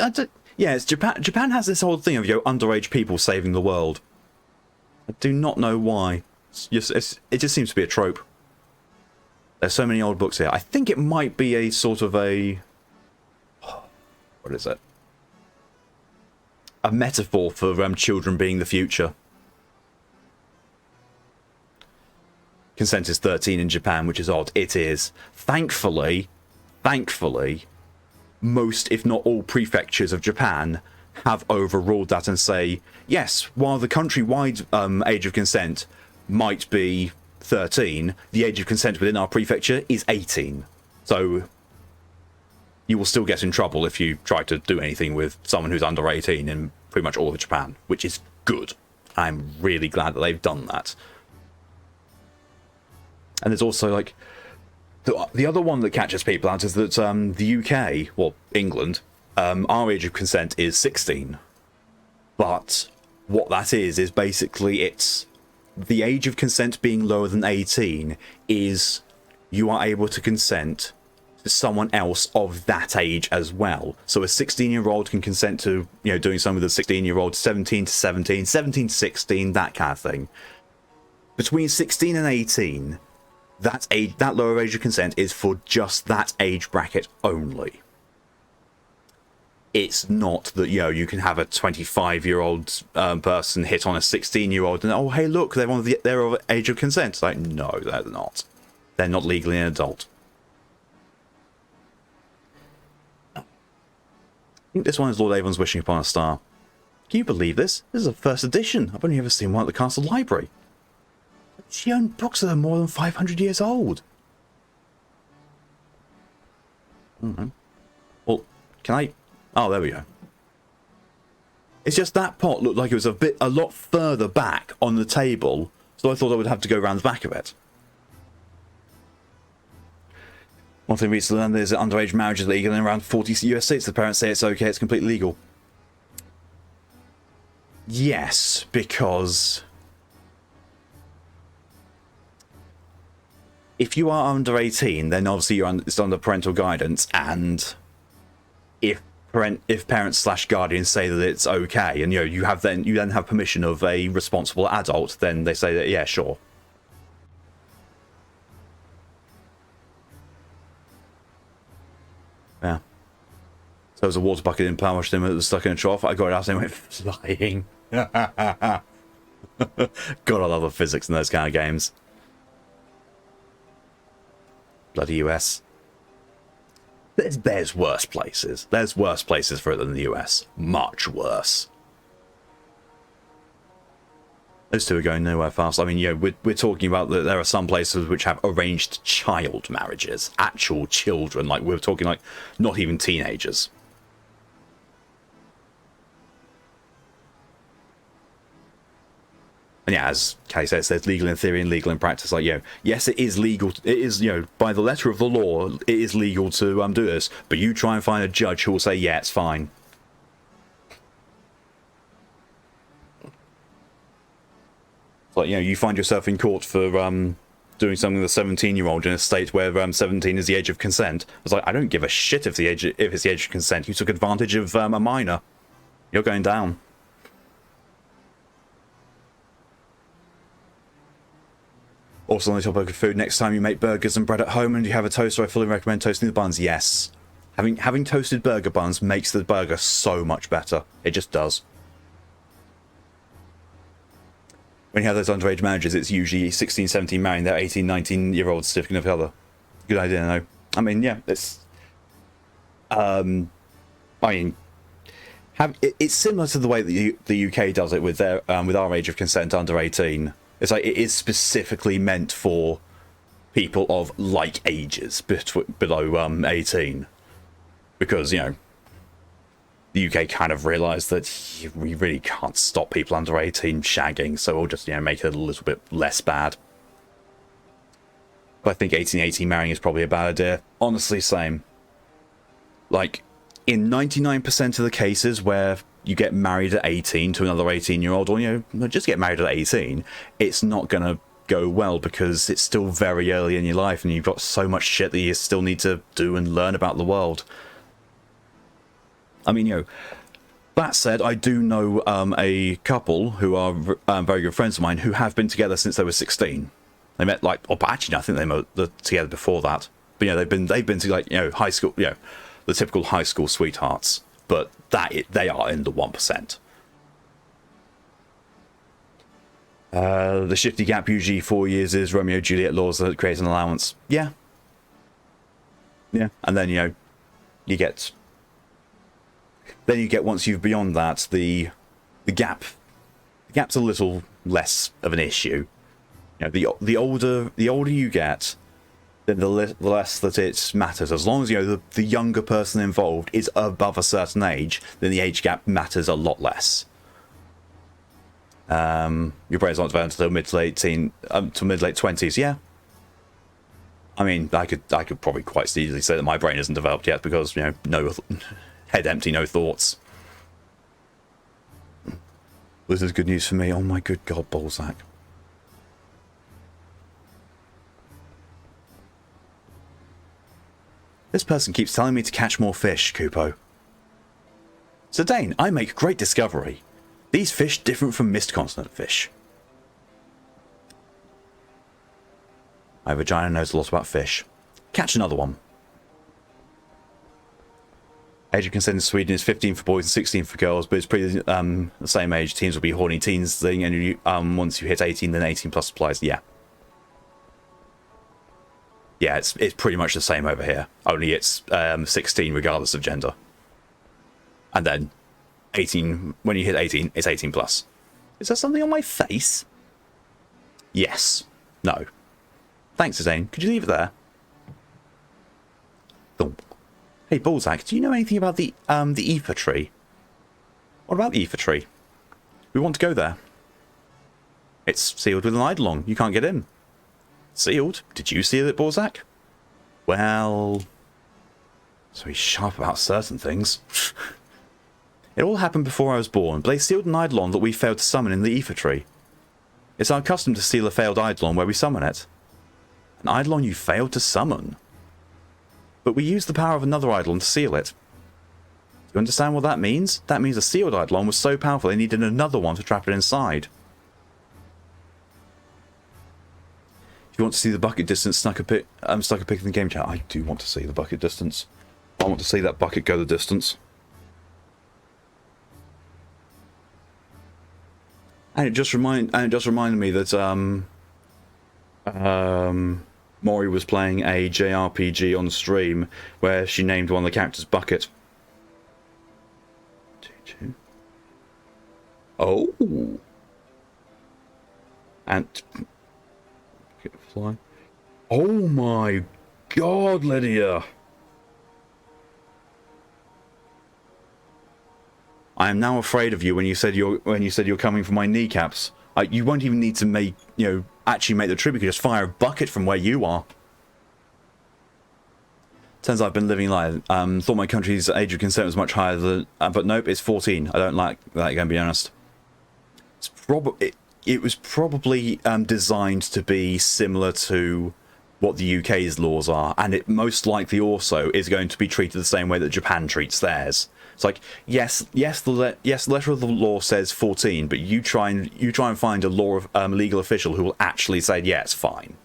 Yeah, it's Japan. Japan has this whole thing of underage people saving the world. I do not know why. It just seems to be a trope. There's so many old books here. I think it might be a sort of a... What is it? A metaphor for children being the future. Consent is 13 in Japan, which is odd. It is. Thankfully, most, if not all, prefectures of Japan have overruled that and say, yes, while the countrywide age of consent might be 13, the age of consent within our prefecture is 18. So you will still get in trouble if you try to do anything with someone who's under 18 in pretty much all of Japan, which is good. I'm really glad that they've done that. And there's also, like, the other one that catches people out is that the UK, well, England, our age of consent is 16. But what that is basically it's the age of consent being lower than 18 is you are able to consent to someone else of that age as well. So a 16-year-old can consent to, doing something with a 16-year-old, 17 to 17, 17 to 16, that kind of thing. Between 16 and 18... that lower age of consent is for just that age bracket only. It's not that, you can have a 25-year-old person hit on a 16-year-old and, oh, hey, look, they're of age of consent. It's like, no, they're not. They're not legally an adult. I think this one is Lord Avon's Wishing Upon a Star. Can you believe this? This is a first edition. I've only ever seen one at the Castle Library. She owned books that are more than 500 years old. Well, can I... Oh, there we go. It's just that pot looked like it was a lot further back on the table, so I thought I would have to go around the back of it. One thing we need to learn is that underage marriage is legal in around 40 US states. The parents say it's okay, it's completely legal. Yes, because... if you are under 18, then obviously it's under parental guidance, and if parents/guardians say that it's okay, and you then have permission of a responsible adult, then they say that, yeah, sure. Yeah. So there's a water bucket in Plough, him that was stuck in a trough. I got it out and it went flying. God, I love the physics in those kind of games. Bloody US. There's worse places. There's worse places for it than the US. Much worse. Those two are going nowhere fast. I mean, we're talking about that there are some places which have arranged child marriages. Actual children. Like, we're talking, like, not even teenagers. And yeah, as Kay says, there's legal in theory and legal in practice. Like, yes, it is legal. It is, by the letter of the law, it is legal to do this. But you try and find a judge who will say, yeah, it's fine. It's like, you find yourself in court for doing something with a 17-year-old in a state where 17 is the age of consent. It's like, I don't give a shit if it's the age of consent. You took advantage of a minor. You're going down. Also on the topic of food, next time you make burgers and bread at home and you have a toaster, I fully recommend toasting the buns. Yes. Having toasted burger buns makes the burger so much better. It just does. When you have those underage marriages, it's usually 16, 17 marrying their 18, 19-year-old significant of the other. Good idea, no? I mean, yeah, it's... it's similar to the way that the UK does it with our age of consent under 18. It's like it is specifically meant for people of like ages below 18, because the UK kind of realised that we really can't stop people under 18 shagging, so we'll just make it a little bit less bad. But I think 18 marrying is probably a bad idea. Honestly, same. Like, in 99% of the cases where you get married at 18 to another 18-year-old, or just get married at 18, it's not going to go well because it's still very early in your life and you've got so much shit that you still need to do and learn about the world. I mean, That said, I do know a couple who are very good friends of mine who have been together since they were 16. They met like, or actually, I think they were together before that. But they've been to like high school, the typical high school sweethearts. But they are in the 1%. The shifty gap usually 4 years is Romeo Juliet laws that create an allowance. Yeah. And then you get. Then you get, once you've beyond that, the gap's a little less of an issue. The older you get, then the less that it matters. As long as the younger person involved is above a certain age, then the age gap matters a lot less. Your brain's not developed until mid to late 20s. Yeah. I mean, I could probably quite easily say that my brain isn't developed yet because no. Head empty, no thoughts. This is good news for me. Oh my good god, Ballzak. This person keeps telling me to catch more fish, Kupo. So Dane, I make great discovery. These fish different from mist continent fish. My vagina knows a lot about fish. Catch another one. Age of consent in Sweden is 15 for boys and 16 for girls, but it's pretty the same age. Teens will be horny teens thing, and once you hit 18, then 18 plus applies. Yeah, it's pretty much the same over here. Only it's 16 regardless of gender, and then 18 when you hit 18, it's 18 plus. Is there something on my face? Yes. No. Thanks, Zane. Could you leave it there? Thump. Hey, Ballzak, do you know anything about the ether tree? What about the ether tree? We want to go there. It's sealed with an eidolon. You can't get in. Sealed? Did you seal it, Ballzak? Well... So he's sharp about certain things. It all happened before I was born, but they sealed an eidolon that we failed to summon in the ether tree. It's our custom to seal a failed eidolon where we summon it. An eidolon you failed to summon? But we used the power of another eidolon to seal it. Do you understand what that means? That means a sealed eidolon was so powerful they needed another one to trap it inside. If you want to see the bucket distance, stuck a pic in the game chat. I do want to see the bucket distance. I want to see that bucket go the distance. And it just reminded me that Mori was playing a JRPG on stream where she named one of the characters Bucket. Oh. And fly. Oh my god, Lydia. I am now afraid of you when you said you're coming for my kneecaps. You won't even need to make, actually make the trip. You can just fire a bucket from where you are. Turns out I've been living life. Thought my country's age of consent was much higher than, but nope, it's 14. I don't like that, going to be honest. It was probably designed to be similar to what the UK's laws are, and it most likely also is going to be treated the same way that Japan treats theirs. It's like, yes, the letter of the law says 14, but you try and find a legal official who will actually say, yeah, it's fine.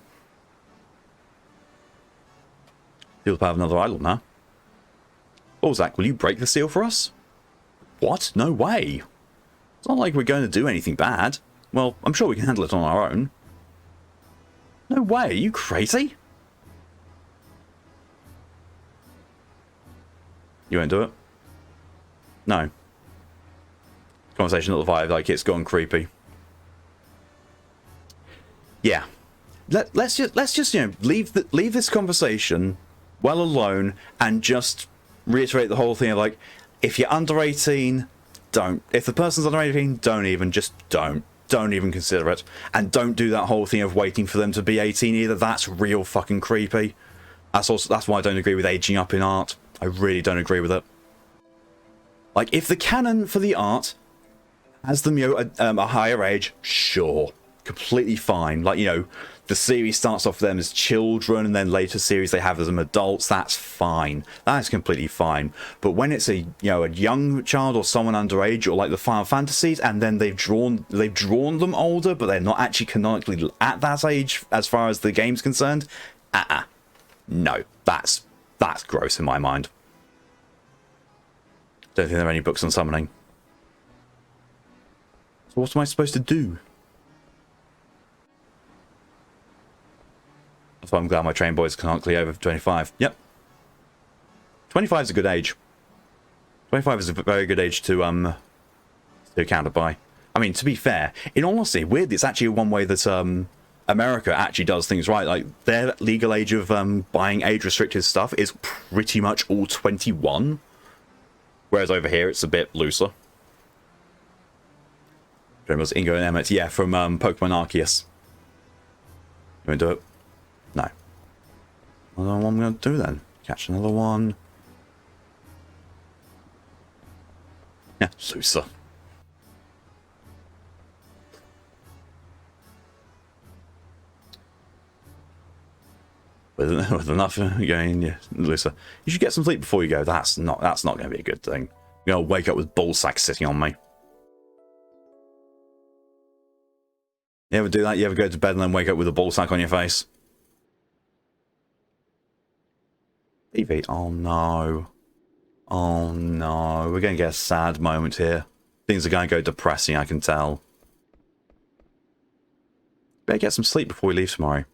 Feel the power of another idol now. Ballzak, will you break the seal for us? What? No way. It's not like we're going to do anything bad. Well, I'm sure we can handle it on our own. No way, are you crazy? You won't do it? No. Conversation at the vibe, like it's gone creepy. Yeah. Let's just leave this conversation well alone and just reiterate the whole thing of like, if you're under 18, don't. If the person's under 18, don't even. Just don't. Don't even consider it. And don't do that whole thing of waiting for them to be 18 either. That's real fucking creepy. That's why I don't agree with aging up in art. I really don't agree with it. Like, if the canon for the art has them a higher age, sure, completely fine. Like, you know, the series starts off with them as children, and then later series they have them adults. That's fine. That's completely fine. But when it's a, you know, a young child or someone underage, or like the Final Fantasies, and then they've drawn them older, but they're not actually canonically at that age as far as the game's concerned. No, that's gross in my mind. Don't think there are any books on summoning. So what am I supposed to do? That's why I'm glad my train boys are canonically over 25. Yep. 25 is a good age. 25 is a very good age to counter by. I mean, to be fair, in all honesty, weirdly, it's actually one way that America actually does things right. Like, their legal age of buying age-restricted stuff is pretty much all 21. Whereas over here, it's a bit looser. Was Ingo and Emmett, yeah, from Pokemon Arceus. You want to do it? No. I don't know what I'm going to do then. Catch another one. Yeah, looser. With enough going, yeah, looser. You should get some sleep before you go. That's not going to be a good thing. You're going to wake up with Ballzak sitting on me. You ever do that? You ever go to bed and then wake up with a Ballzak on your face? Peepee. Oh no. Oh no. We're going to get a sad moment here. Things are going to go depressing, I can tell. Better get some sleep before we leave tomorrow.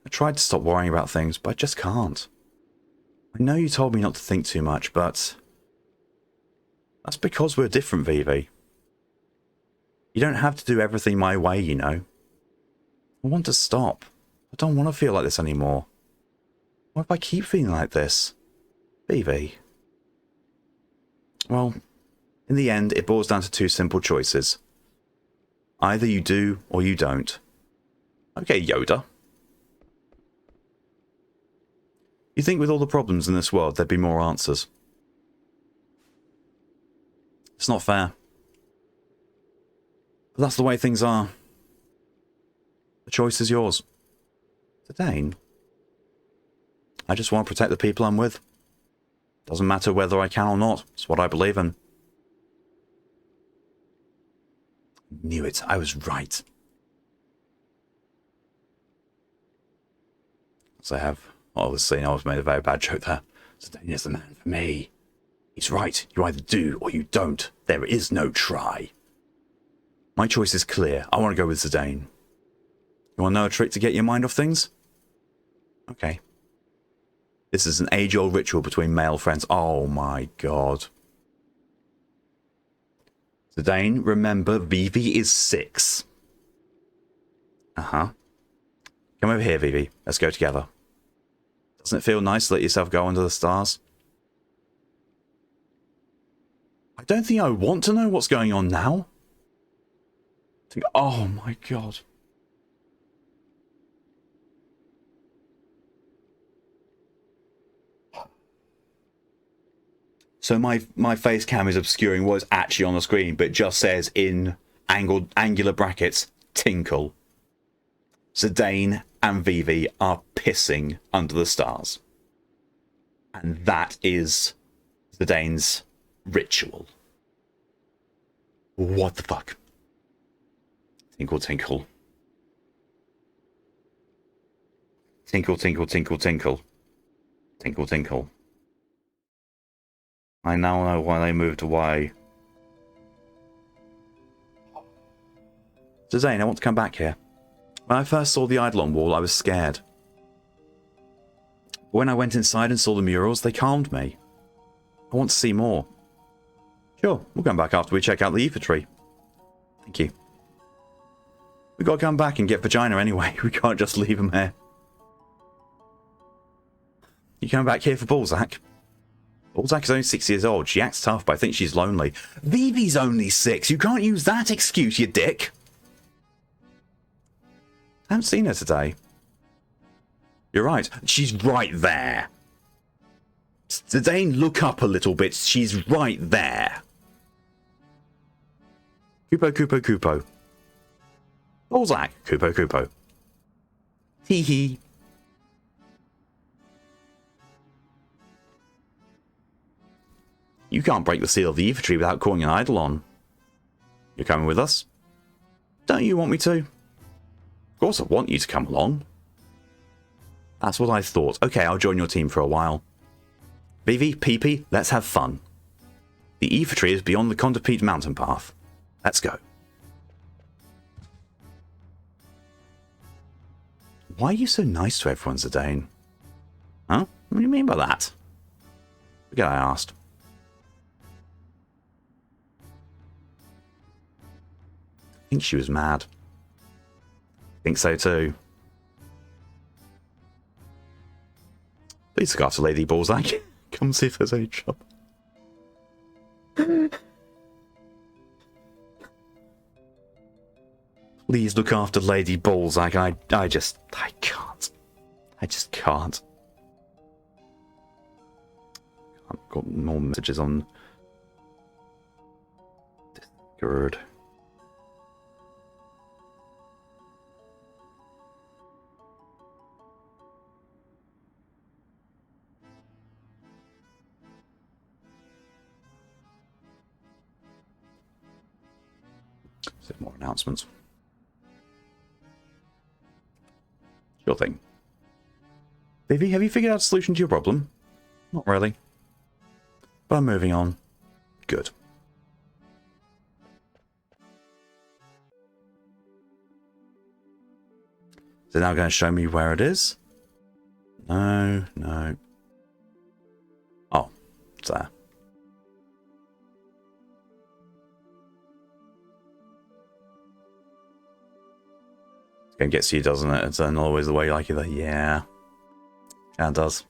I tried to stop worrying about things, but I just can't. I know you told me not to think too much, but that's because we're different, Vivi. You don't have to do everything my way, you know. I want to stop. I don't want to feel like this anymore. What if I keep feeling like this? Vivi. Well, in the end, it boils down to two simple choices. Either you do, or you don't. Okay, Yoda. You think with all the problems in this world, there'd be more answers? It's not fair. But that's the way things are. The choice is yours. Dane. I just want to protect the people I'm with. Doesn't matter whether I can or not. It's what I believe in. Knew it. I was right. So I have... Obviously, I was made a very bad joke there. Zidane is the man for me. He's right. You either do or you don't. There is no try. My choice is clear. I want to go with Zidane. You want to know a trick to get your mind off things? Okay. This is an age-old ritual between male friends. Oh my god. Zidane, remember, Vivi is 6. Uh-huh. Come over here, Vivi. Let's go together. Doesn't it feel nice to let yourself go under the stars? I don't think I want to know what's going on now. Oh my god. So my face cam is obscuring what is actually on the screen, but it just says in angular brackets, Tinkle. Zidane and Vivi are pissing under the stars. And that is Zidane's ritual. What the fuck? Tinkle, tinkle. Tinkle, tinkle, tinkle, tinkle. Tinkle, tinkle. I now know why they moved away. Zidane, I want to come back here. When I first saw the Eidolon wall, I was scared. But when I went inside and saw the murals, they calmed me. I want to see more. Sure, we'll come back after we check out the ether tree. Thank you. We've got to come back and get VaChina anyway. We can't just leave him here. You coming back here for Ballzak? Ballzak is only 6 years old. She acts tough, but I think she's lonely. Vivi's only 6. You can't use that excuse, you dick. I haven't seen her today. You're right. She's right there. Zidane, look up a little bit. She's right there. Kupo, Kupo, Kupo. Ballzak, Kupo, Kupo. Hee hee. You can't break the seal of the infantry without calling an eidolon. You're coming with us? Don't you want me to? Of course I want you to come along. That's what I thought. Okay, I'll join your team for a while. Vivi, Peepee, let's have fun. The infantry is beyond the Condapete mountain path. Let's go. Why are you so nice to everyone, Zidane? Huh? What do you mean by that? Forget I asked. I think she was mad. Think so too. Please look after Lady Ballzak. Come see if there's any trouble. Please look after Lady Ballzak. I can't. I just can't. I've got more messages on Discord. More announcements. Sure thing. Vivi, have you figured out a solution to your problem? Not really. But I'm moving on. Good. Is it now going to show me where it is? No, no. Oh, it's there. It gets you, doesn't it? It's not always the way you like it. Yeah. Yeah, it does.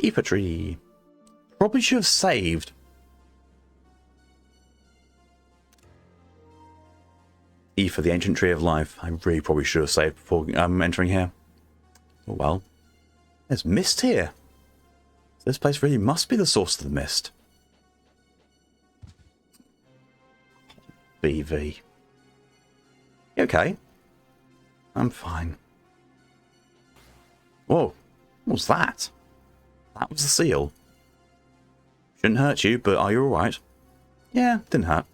Infantry. Probably should have saved. E for the ancient tree of life. I really probably should have saved before entering here. Oh well. There's mist here. This place really must be the source of the mist. BV. You okay? I'm fine. Whoa. What was that? That was the seal. Shouldn't hurt you, but are you alright? Yeah, didn't hurt.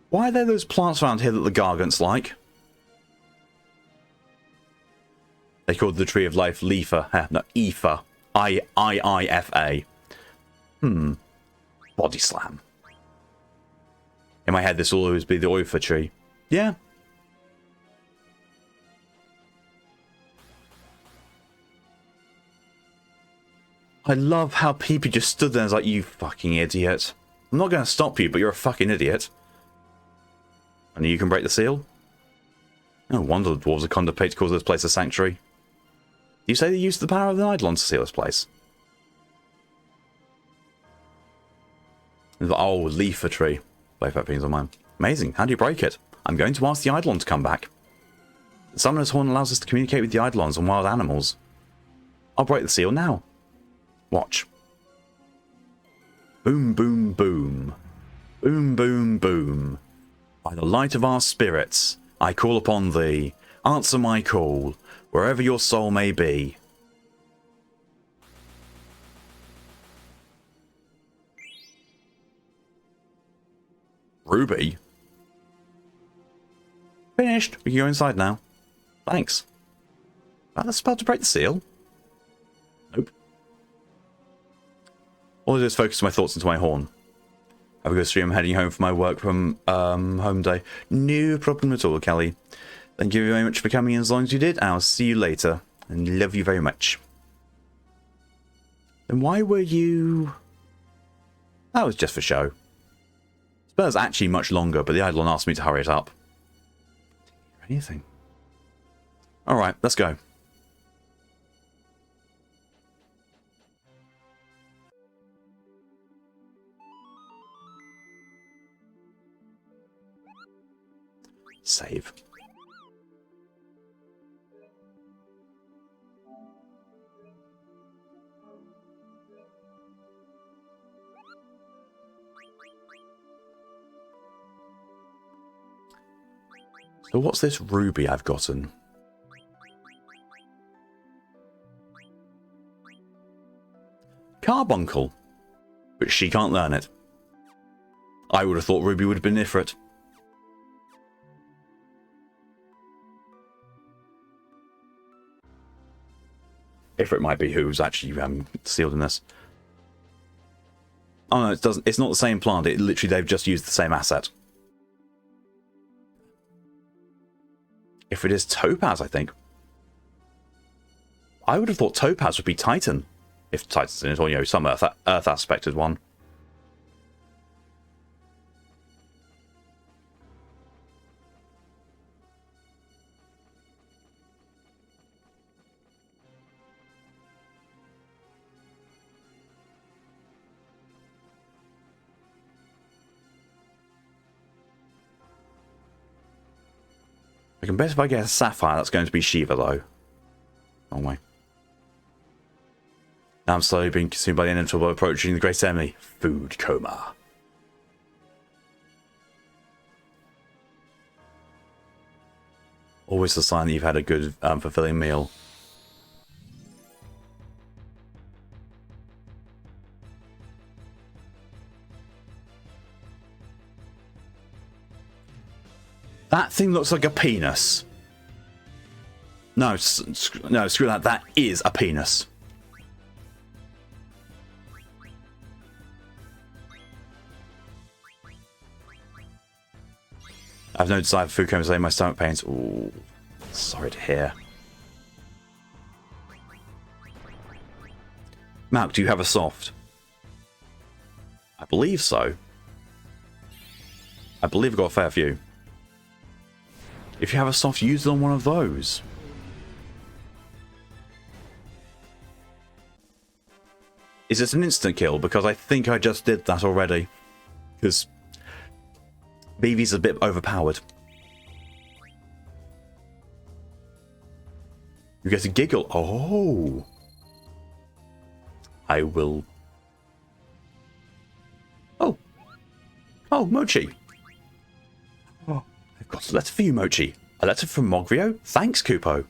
Why are there those plants around here that the Gargants like? They called the Tree of Life Leafa. No, Ifa. I-I-I-F-A. Body slam. In my head, this will always be the Oifa tree. Yeah. I love how Peepee just stood there and was like, you fucking idiot. I'm not going to stop you, but you're a fucking idiot. And you can break the seal? No wonder the dwarves of Condapete call this place a sanctuary. You say they used the power of the Eidolon to seal this place? Oh, leaf a tree. Both opinions on mine. Amazing. How do you break it? I'm going to ask the Eidolon to come back. The Summoner's Horn allows us to communicate with the Eidolons and wild animals. I'll break the seal now. Watch. Boom, boom, boom. Boom, boom, boom. By the light of our spirits, I call upon thee. Answer my call, wherever your soul may be. Ruby? Finished. We can go inside now. Thanks. Is that the spell to break the seal? Nope. All I do is focus my thoughts into my horn. Have a good stream. I'm heading home for my work from home day. No problem at all, Kelly. Thank you very much for coming in as long as you did. I'll see you later. And love you very much. Then why were you... That was just for show. Spur's actually much longer, but the Eidolon asked me to hurry it up. Anything. Alright, let's go. Save. So what's this ruby I've gotten? Carbuncle. But she can't learn it. I would have thought Ruby would have been Ifrit. Ifrit might be who's actually sealed in this. Oh no, it doesn't. It's not the same plant. It literally, they've just used the same asset. If it is Topaz, I think. I would have thought Topaz would be Titan. If Titan's in it, or, you know, some Earth aspected one. I can bet if I get a Sapphire, that's going to be Shiva, though. Wrong way. Now I'm slowly being consumed by the inevitable approaching the great enemy. Food coma. Always a sign that you've had a good, fulfilling meal. That thing looks like a penis. No, no, screw that. That is a penis. I've no desire for food comas, my stomach pains. Ooh, sorry to hear. Malk, do you have a soft? I believe so. I believe I've got a fair few. If you have a soft, use it on one of those. Is it an instant kill? Because I think I just did that already. Because BV's a bit overpowered. You get a giggle. Oh. I will. Oh. Oh, Mochi. Oh, I've got a letter for you, Mochi. A letter from Mogrio? Thanks, Kupo.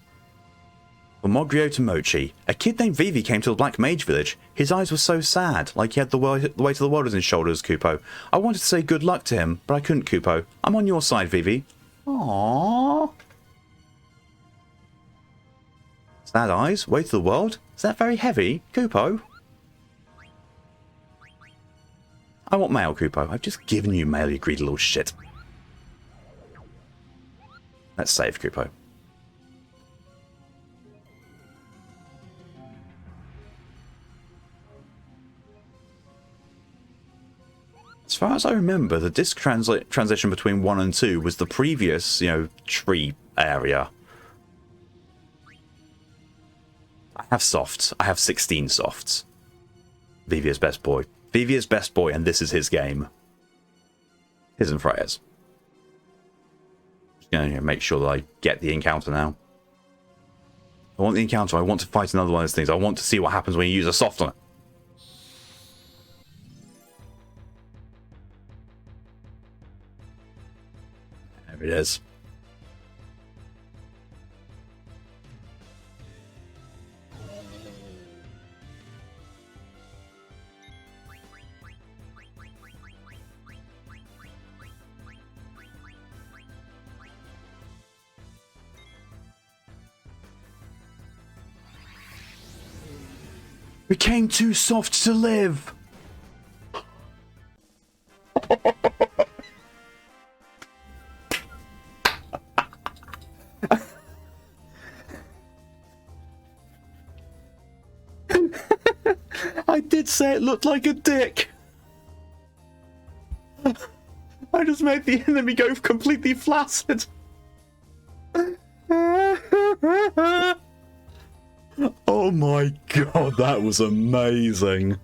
From Mogrio to Mochi. A kid named Vivi came to the Black Mage Village. His eyes were so sad, like he had the weight of the world on his shoulders, Kupo. I wanted to say good luck to him, but I couldn't, Kupo. I'm on your side, Vivi. Aww. Sad eyes? Weight of the world? Is that very heavy, Kupo? I want mail, Kupo. I've just given you mail, you greedy little shit. Let's save, Kupo. As far as I remember, the disc transition between 1 and 2 was the previous, you know, tree area. I have softs. I have 16 softs. Vivi is best boy. Vivi is best boy, and this is his game. His and Freya's. Just gonna make sure that I get the encounter now. I want the encounter. I want to fight another one of those things. I want to see what happens when you use a soft on it. There it is. Became too soft to live. I did say it looked like a dick. I just made the enemy go completely flaccid. Oh my god, that was amazing.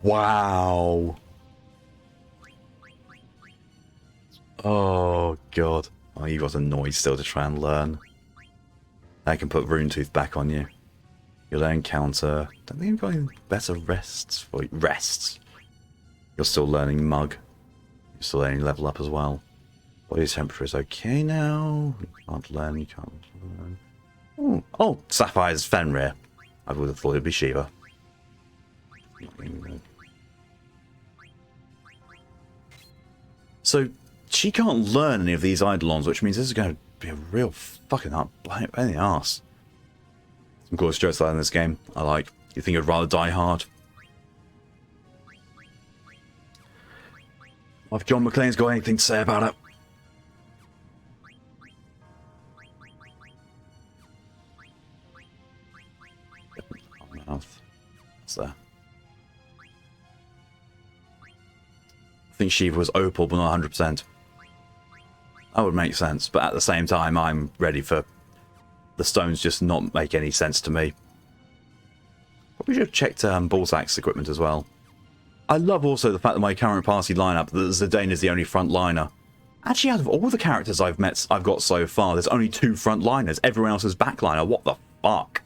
Wow. Oh god. Oh, you got a noise still to try and learn. I can put Rune Tooth back on you. You'll learn counter. Don't think you've got any better rests for you. Rests. You're still learning mug. You're still learning level up as well. Body temperature is okay now. You can't learn, you can't learn. Ooh. Oh, Sapphire's Fenrir. I would have thought it'd be Shiva. So, she can't learn any of these Eidolons, which means this is going to be a real fucking pain in the arse. Some cool jokes like in this game. I like. You think you'd rather die hard? If John McClane's got anything to say about it. Mouth. What's there? I think Shiva was Opal, but not 100%. That would make sense, but at the same time, I'm ready for the stones just not make any sense to me. Probably should have checked Ballzak's equipment as well. I love also the fact that my current party lineup, that Zidane is the only frontliner. Actually, out of all the characters I've got so far, there's only 2 frontliners. Everyone else is backliner. What the fuck?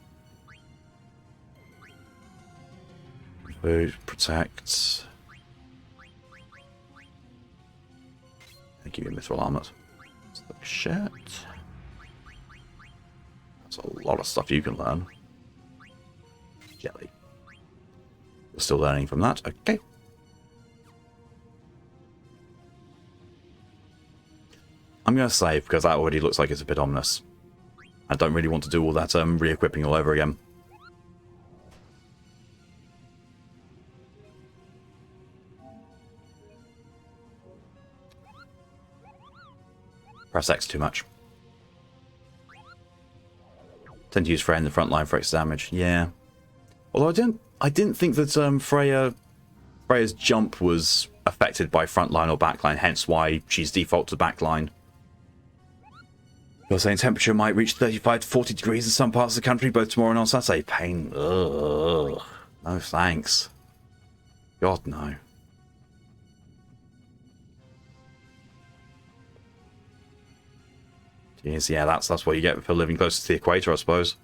Protect. Thank you, Mithril Armor. Shit. That's a lot of stuff you can learn. Jelly. We're still learning from that. Okay. I'm going to save because that already looks like it's a bit ominous. I don't really want to do all that re-equipping all over again. Press X too much. Tend to use Freya in the front line for extra damage. Yeah. Although I didn't think that Freya's jump was affected by frontline or backline, hence why she's default to backline. You're saying temperature might reach 35 to 40 degrees in some parts of the country both tomorrow and on Saturday. Pain. Ugh. No thanks. God no. Jeez, yeah, that's what you get for living close to the equator, I suppose.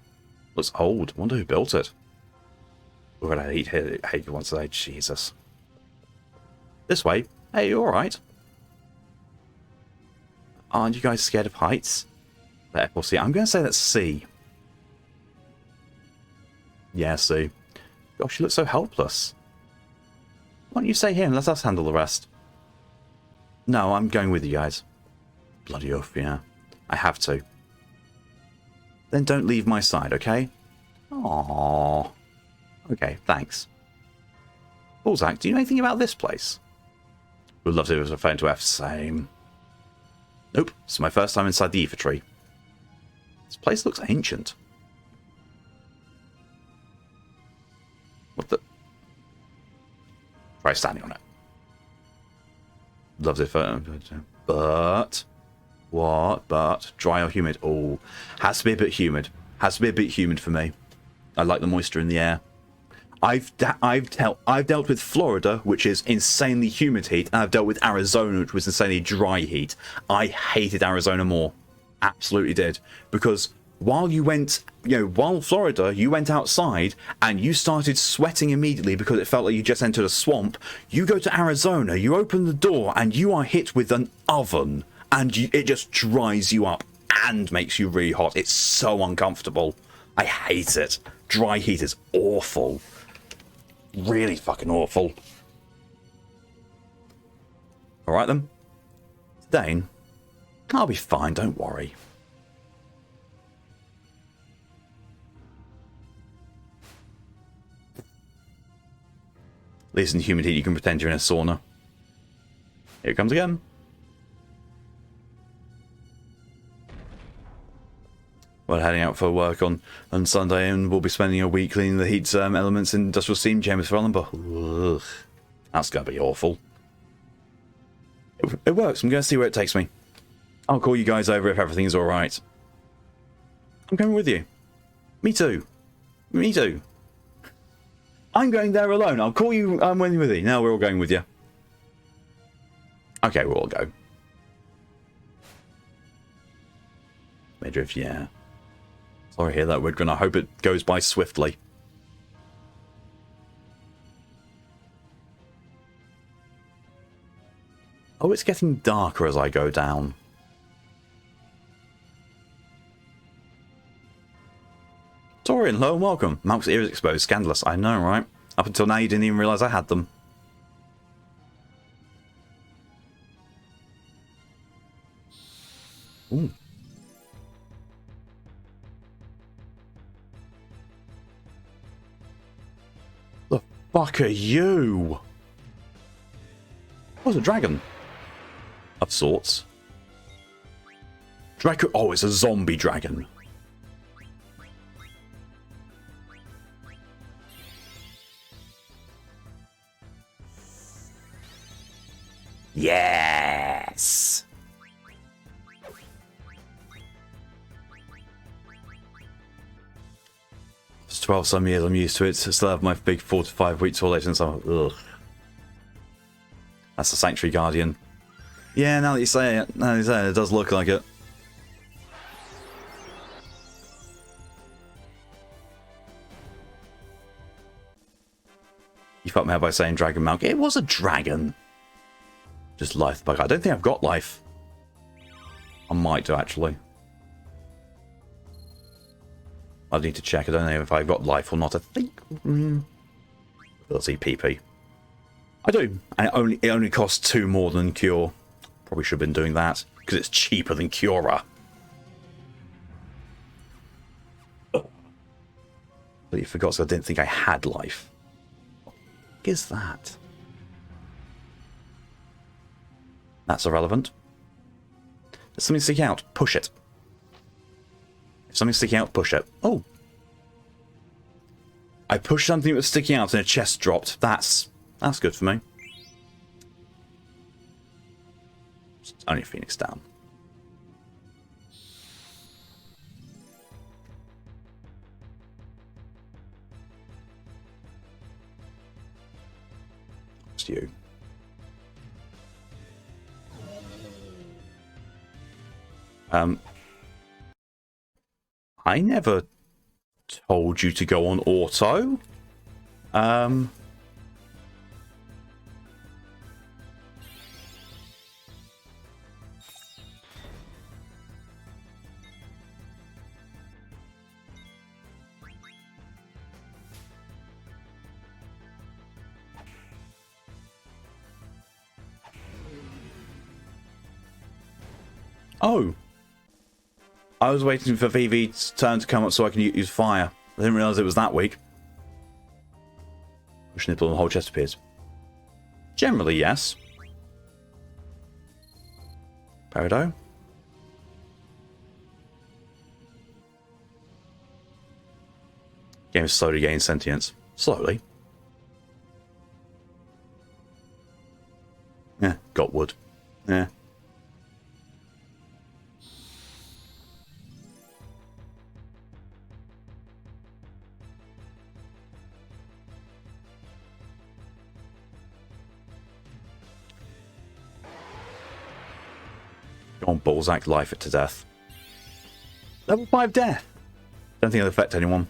Looks old. Wonder who built it. We're gonna hate once a day. Jesus. This way. Hey, you alright? Aren't you guys scared of heights? Let F or C. I'm gonna say that's C. Yeah, C. Gosh, you look so helpless. Why don't you stay here and let us handle the rest? No, I'm going with you guys. Bloody oath, yeah. I have to. Then don't leave my side, okay? Aww. Okay, thanks. Ballzak, do you know anything about this place? Would love to if it was referring to F. Same. Nope, it's my first time inside the Ether Tree. This place looks ancient. What the? Try standing on it. Loves it, but... What? But dry or humid? Oh, has to be a bit humid. Has to be a bit humid for me. I like the moisture in the air. I've dealt with Florida, which is insanely humid heat, and I've dealt with Arizona, which was insanely dry heat. I hated Arizona more. Absolutely did. Because while you went, while Florida, you went outside and you started sweating immediately because it felt like you just entered a swamp. You go to Arizona, you open the door, and you are hit with an oven. And it just dries you up and makes you really hot. It's so uncomfortable. I hate it. Dry heat is awful. Really fucking awful. Alright then. Dane, I'll be fine, don't worry. At least in humid heat you can pretend you're in a sauna. Here it comes again. We're heading out for work on Sunday, and we'll be spending a week cleaning the heat elements in industrial steam chambers for Allenby. Ugh. That's going to be awful. It works. I'm going to see where it takes me. I'll call you guys over if everything's alright. I'm coming with you. Me too. Me too. I'm going there alone. I'll call you when you're with you. No, we're all going with you. Okay, we'll all go. Midriff, yeah. Sorry to hear that, Widgren. I hope it goes by swiftly. Oh, it's getting darker as I go down. Torian, hello and welcome. Malk's ears exposed. Scandalous. I know, right? Up until now, you didn't even realise I had them. Ooh. The fuck are you? Oh, it's a dragon. Of sorts. Draco. Oh, it's a zombie dragon. Yes. It's 12 some years. I'm used to it. I still have my big 4 to 5 weeks holiday since I'm. Ugh. That's the Sanctuary Guardian. Yeah, now that you say it, it does look like it. You fucked me up by saying Dragon Milk. It was a dragon. Just life bug. I don't think I've got life. I might do, actually. I need to check. I don't know if I've got life or not. I think... Let's see, Peepee. I do. And it only costs 2 more than Cure. Probably should have been doing that. Because it's cheaper than Cura. But you forgot, so I didn't think I had life. What is that? That's irrelevant. There's something sticking out. Push it. If something's sticking out, push it. Oh. I pushed something that was sticking out and a chest dropped. That's good for me. It's only a Phoenix down. It's you. I never told you to go on auto. Oh. I was waiting for VV's turn to come up so I can use fire. I didn't realise it was that weak. Push nipple and the whole chest appears. Generally, yes. Peridot. Game is slowly gaining sentience. Slowly. Yeah, got wood. Yeah. Go on, Ballzak, life it to death. Level 5 death. Don't think it'll affect anyone.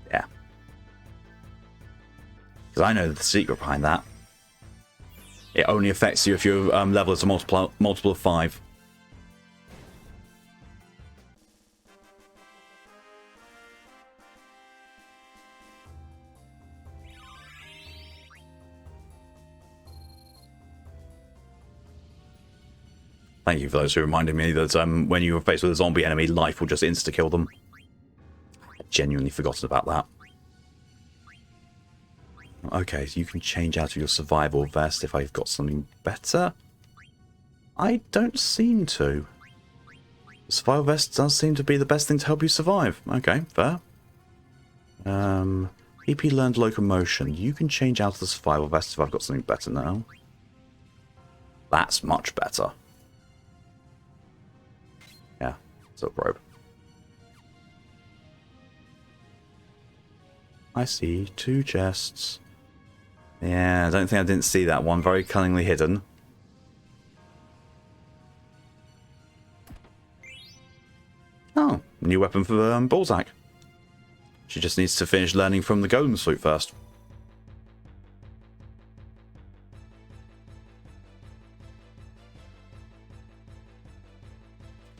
Yeah. Because I know the secret behind that. It only affects you if your level is a multiple of 5. Thank you for those who reminded me that when you were faced with a zombie enemy, life will just insta-kill them. I'd genuinely forgotten about that. Okay, so you can change out of your survival vest if I've got something better. I don't seem to. The survival vest does seem to be the best thing to help you survive. Okay, fair. Peepee learned locomotion. You can change out of the survival vest if I've got something better now. That's much better. Yeah, silk robe. I see 2 chests. Yeah, I don't think I didn't see that one. Very cunningly hidden. Oh, new weapon for Ballzak. She just needs to finish learning from the golem suit first.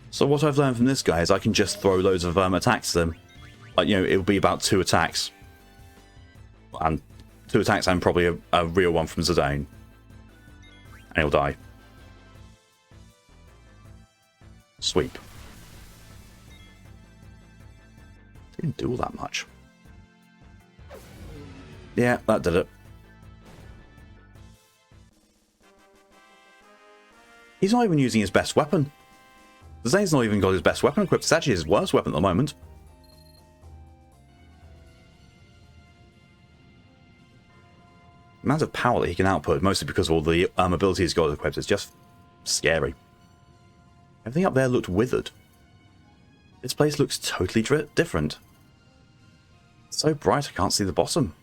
So what I've learned from this guy is I can just throw loads of attacks at him. Like, you know, it'll be about 2 attacks. And 2 attacks and probably a real one from Zidane. And he'll die. Sweep. Didn't do all that much. Yeah, that did it. He's not even using his best weapon. Zidane's not even got his best weapon equipped. It's actually his worst weapon at the moment. The amount of power that he can output, mostly because of all the abilities he's got equipped, is just scary. Everything up there looked withered. This place looks totally different. It's so bright I can't see the bottom.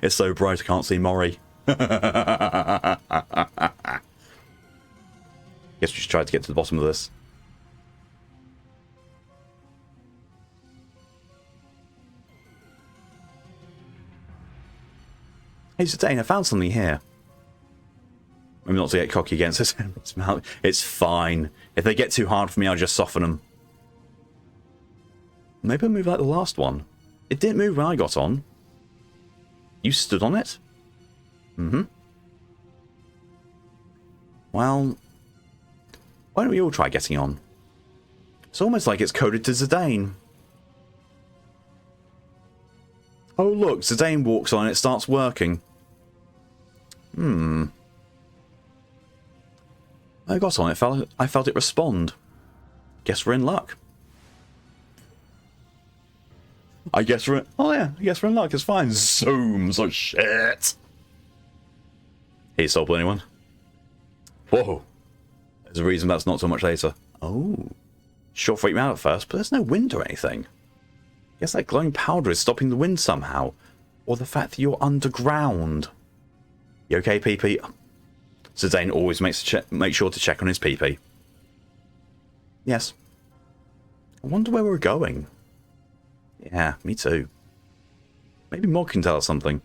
It's so bright I can't see Mori. Guess we should try to get to the bottom of this. Hey Zidane, I found something here. Maybe not to get cocky against this. It's fine. If they get too hard for me, I'll just soften them. Maybe I'll move like the last one. It didn't move when I got on. You stood on it? Mm-hmm. Well, why don't we all try getting on? It's almost like it's coded to Zidane. Oh look, Zidane walks on and it starts working. I got on it, I felt it respond. Guess we're in luck. I guess we're in luck, it's fine. Zooms, oh shit. Hey, Soul, anyone? Whoa. There's a reason that's not so much later. Oh. Sure freaked me out at first, but there's no wind or anything. Guess that glowing powder is stopping the wind somehow. Or the fact that you're underground. You okay, Peepee? Zidane always make sure to check on his Peepee. Yes. I wonder where we're going. Yeah, me too. Maybe Mog can tell us something.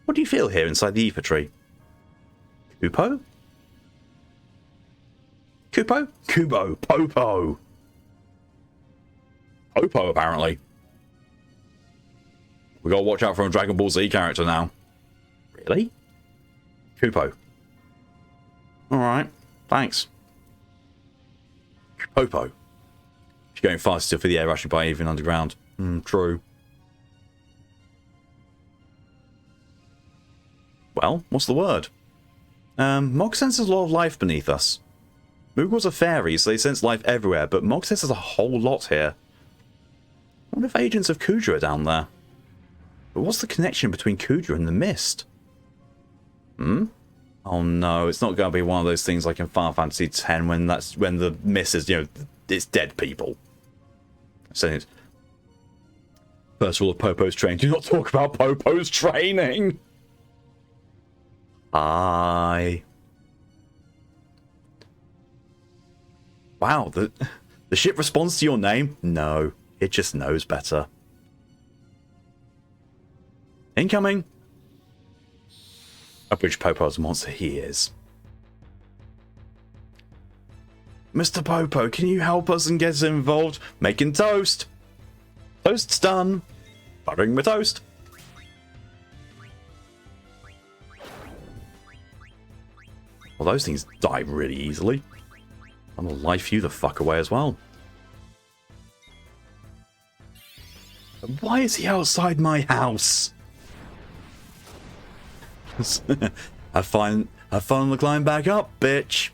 What do you feel here inside the ether tree? Kupo? Kupo? Kubo. Popo. Popo, apparently. We gotta watch out for a Dragon Ball Z character now. Really? Kupo. Alright, thanks. Popo. If you're going faster for the air rushing by even underground. True. Well, what's the word? Mog senses a lot of life beneath us. Moogles are fairies, so they sense life everywhere, but Mog senses a whole lot here. I wonder if agents of Kudra are down there. But what's the connection between Kudra and the mist? Oh no, it's not going to be one of those things like in Final Fantasy X when the mist is, you know, it's dead people. So first rule of Popo's training: do not talk about Popo's training. Wow, the ship responds to your name? No, it just knows better. Incoming! Of which Popo's a monster he is. Mr. Popo, can you help us and get involved? Making toast! Toast's done! Buttering my toast! Well, those things die really easily. I'm gonna life you the fuck away as well. Why is he outside my house? Have fun on the climb back up, bitch.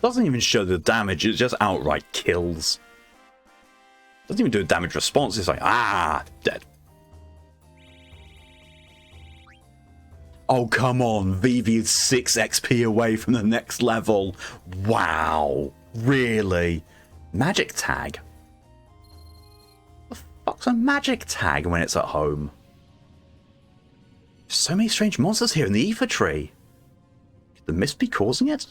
Doesn't even show the damage, it's just outright kills. Doesn't even do a damage response, it's like, ah, dead. Oh, come on, Vivi is 6 XP away from the next level. Wow, really? Magic tag? What the fuck's a magic tag when it's at home? So many strange monsters here in the ether tree. Could the mist be causing it?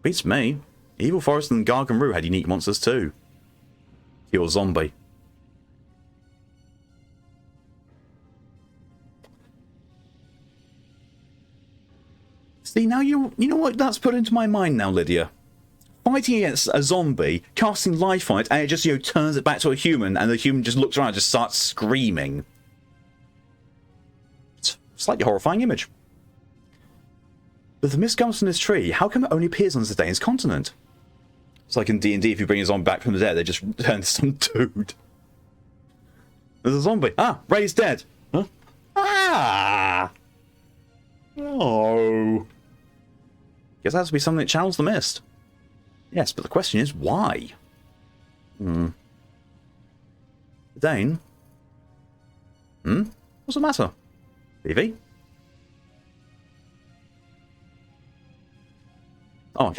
Beats me. Evil Forest and Garganroo had unique monsters too. Kill zombie. See, now you know what that's put into my mind now, Lydia. Fighting against a zombie, casting life on it, and it just, you know, turns it back to a human, and the human just looks around and just starts screaming. It's a slightly horrifying image. But the mist comes from this tree. How come it only appears on Zidane's continent? It's like in D&D, if you bring a zombie back from the dead, they just turn to some dude. There's a zombie. Ah, Ray's dead. Huh? Ah! Oh. Guess that has to be something that channels the mist. Yes, but the question is, why? Zidane? What's the matter? Vivi? Oh,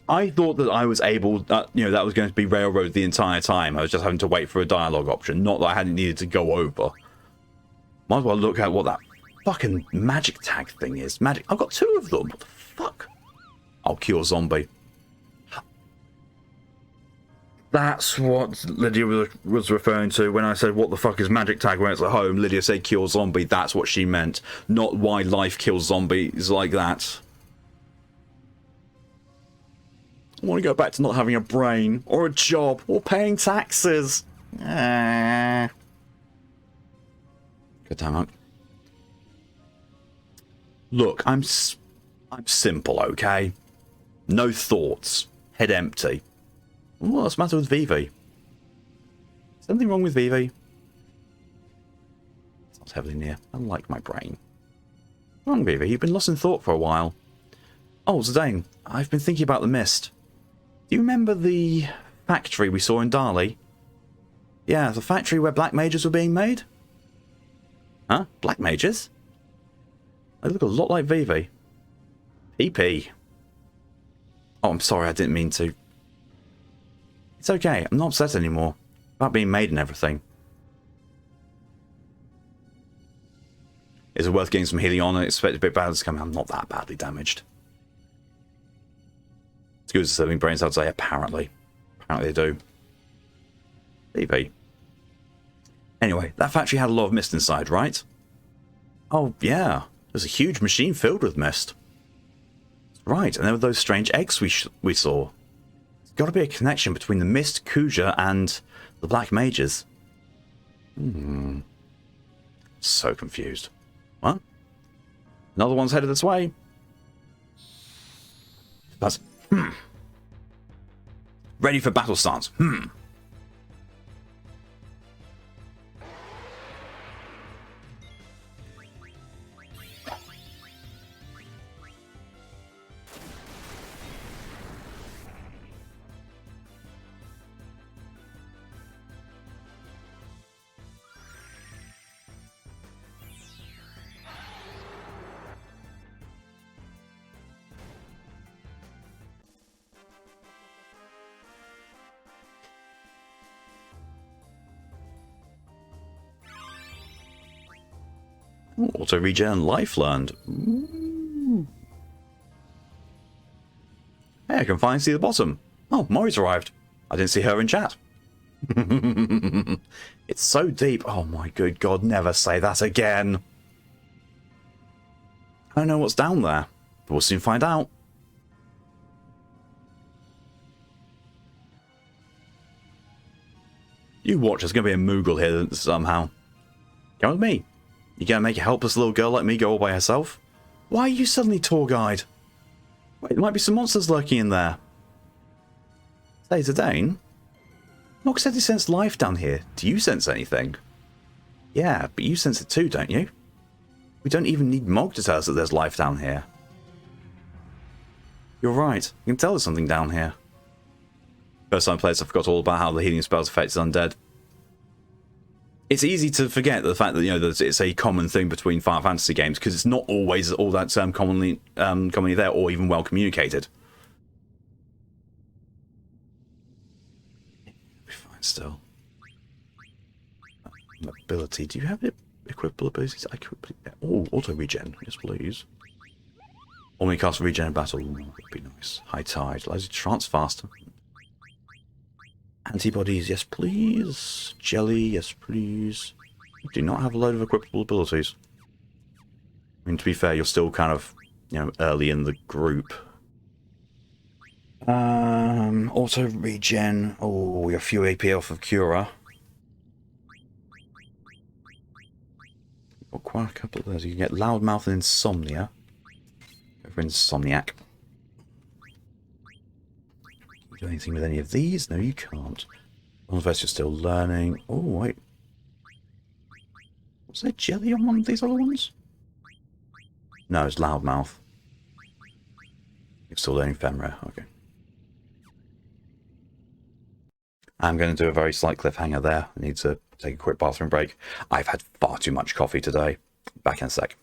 I thought that I was able, you know, that was going to be railroad the entire time. I was just having to wait for a dialogue option, not that I hadn't needed to go over. Might as well look at what that fucking magic tag thing is. Magic. I've got 2 of them. What the fuck? I'll cure zombie. That's what Lydia was referring to when I said, what the fuck is magic tag when it's at home? Lydia said cure zombie. That's what she meant. Not why life kills zombies like that. I want to go back to not having a brain, or a job, or paying taxes. Good time up. Look, I'm simple, okay? No thoughts. Head empty. What's the matter with Vivi? Is something wrong with Vivi? It's not heavily near. I like my brain. What's wrong, Vivi? You've been lost in thought for a while. Oh, Zidane, I've been thinking about the mist. Do you remember the factory we saw in Dali? Yeah, the factory where black mages were being made? Huh? Black mages? They look a lot like Vivi. Peepee. Oh, I'm sorry, I didn't mean to. It's okay, I'm not upset anymore. About being made and everything. Is it worth getting some healing on and expect a bit bad to come out? I'm not that badly damaged. It's good as serving brains, I'd say, apparently. Apparently they do. Peepee. Anyway, that factory had a lot of mist inside, right? Oh, yeah. There's a huge machine filled with mist. Right, and there were those strange eggs we saw. There's got to be a connection between the mist, Kuja, and the black mages. So confused. What? Another one's headed this way. That's... Ready for battle stance. Auto regen life learned. Ooh. Hey, I can finally see the bottom. Oh, Mori's arrived. I didn't see her in chat. It's so deep. Oh my good god, never say that again. I don't know what's down there, but we'll soon find out. You watch, there's going to be a Moogle here somehow. Come with me. You gonna make a helpless little girl like me go all by herself? Why are you suddenly tour guide? Wait, there might be some monsters lurking in there. Say, Zidane? Nog said he sensed life down here. Do you sense anything? Yeah, but you sense it too, don't you? We don't even need Mog to tell us that there's life down here. You're right. You can tell there's something down here. First time I played, I forgot all about how the healing spells affects undead. It's easy to forget the fact that, you know, that it's a common thing between Final Fantasy games, because it's not always all that commonly there or even well communicated. Be fine still. Mobility. Do you have it? Equipable abilities? Oh, auto regen. Yes, please. Only cast regen in battle. Ooh, that'd be nice. High tide. Allows you to trance faster. Antibodies, yes please. Jelly, yes please. Do not have a load of equipable abilities. I mean, to be fair, you're still kind of, you know, early in the group. Auto regen. Oh, you're a few AP off of Cura. Got quite a couple of those. You can get Loudmouth and Insomnia. Go for Insomniac. Can you do anything with any of these? No, you can't. Unless you're still learning. Oh, wait. Was there jelly on one of these other ones? No, it's Loudmouth. You're still learning Femra. Okay. I'm going to do a very slight cliffhanger there. I need to take a quick bathroom break. I've had far too much coffee today. Back in a sec.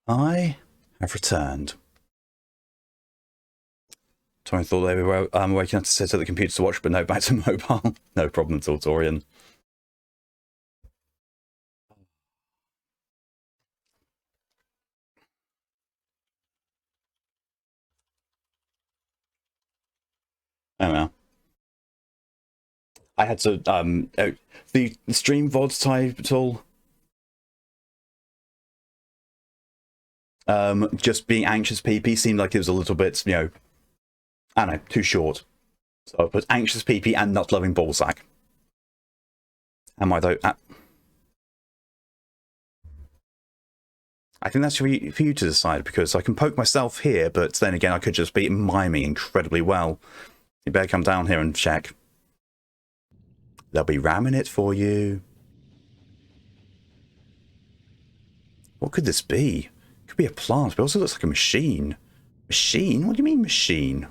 I have returned. Torian thought they were waking up to sit at the computer to watch, but no, back to mobile. No problem at all, Torian. Oh well. I had to the stream VOD title. Just being anxious Peepee seemed like it was a little bit, you know, I don't know, too short. So I put anxious Peepee and not loving Ballzak. Am I though? I think that's for you to decide, because I can poke myself here, but then again I could just be miming incredibly well. You better come down here and check. They'll be ramming it for you. What could this be? It could be a plant, but it also looks like a machine. Machine? What do you mean machine?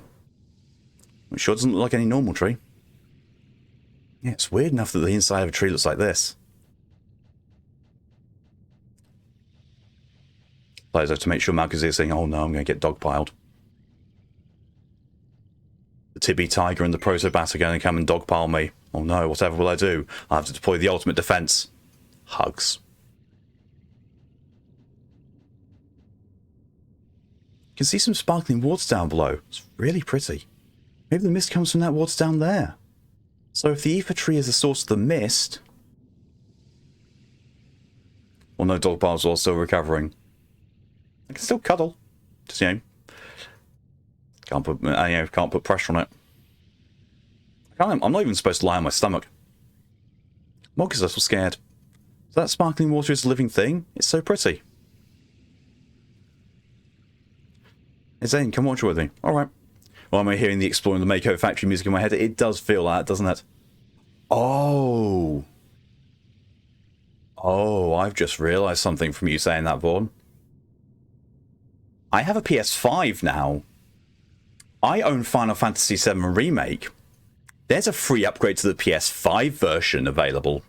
It sure doesn't look like any normal tree. Yeah, it's weird enough that the inside of a tree looks like this. I have to make sure Malchus is saying, oh no, I'm going to get dogpiled. The Tibby Tiger and the Protobat are going to come and dogpile me. Oh no, whatever will I do? I have to deploy the ultimate defense. Hugs. You can see some sparkling water down below. It's really pretty. Maybe the mist comes from that water down there. So if the ether tree is the source of the mist... Well, no, dogpiles are still recovering. I can still cuddle. Just, you know, can't put pressure on it. I'm not even supposed to lie on my stomach. Moggy's a little scared. So that sparkling water is a living thing? It's so pretty. Hey Zane, come watch it with me. Alright. Well, am I hearing the Exploring the Mako factory music in my head? It does feel like that, doesn't it? Oh. Oh, I've just realised something from you saying that, Vaughn. I have a PS5 now. I own Final Fantasy VII Remake. There's a free upgrade to the PS5 version available.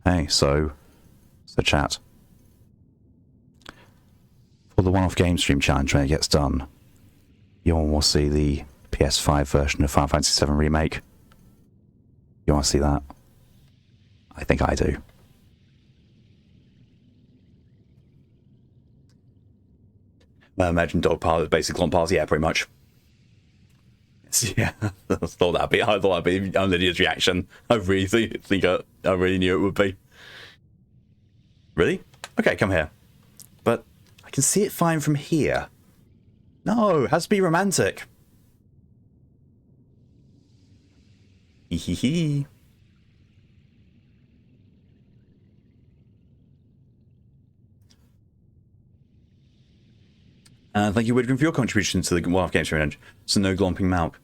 Hey, so chat. For the one-off game stream challenge, when it gets done, you all will see the PS5 version of Final Fantasy VII Remake. You want to see that? I think I do. Imagine Dogpile is basically Clonpiles, yeah, pretty much. Yeah, I thought that'd be Lydia's reaction. I really think I really knew it would be. Really? Okay, come here. But I can see it fine from here. No, it has to be romantic. Hee hee hee. Thank you, Widgren, for your contribution to the One-Off Games Challenge. So no glomping milk.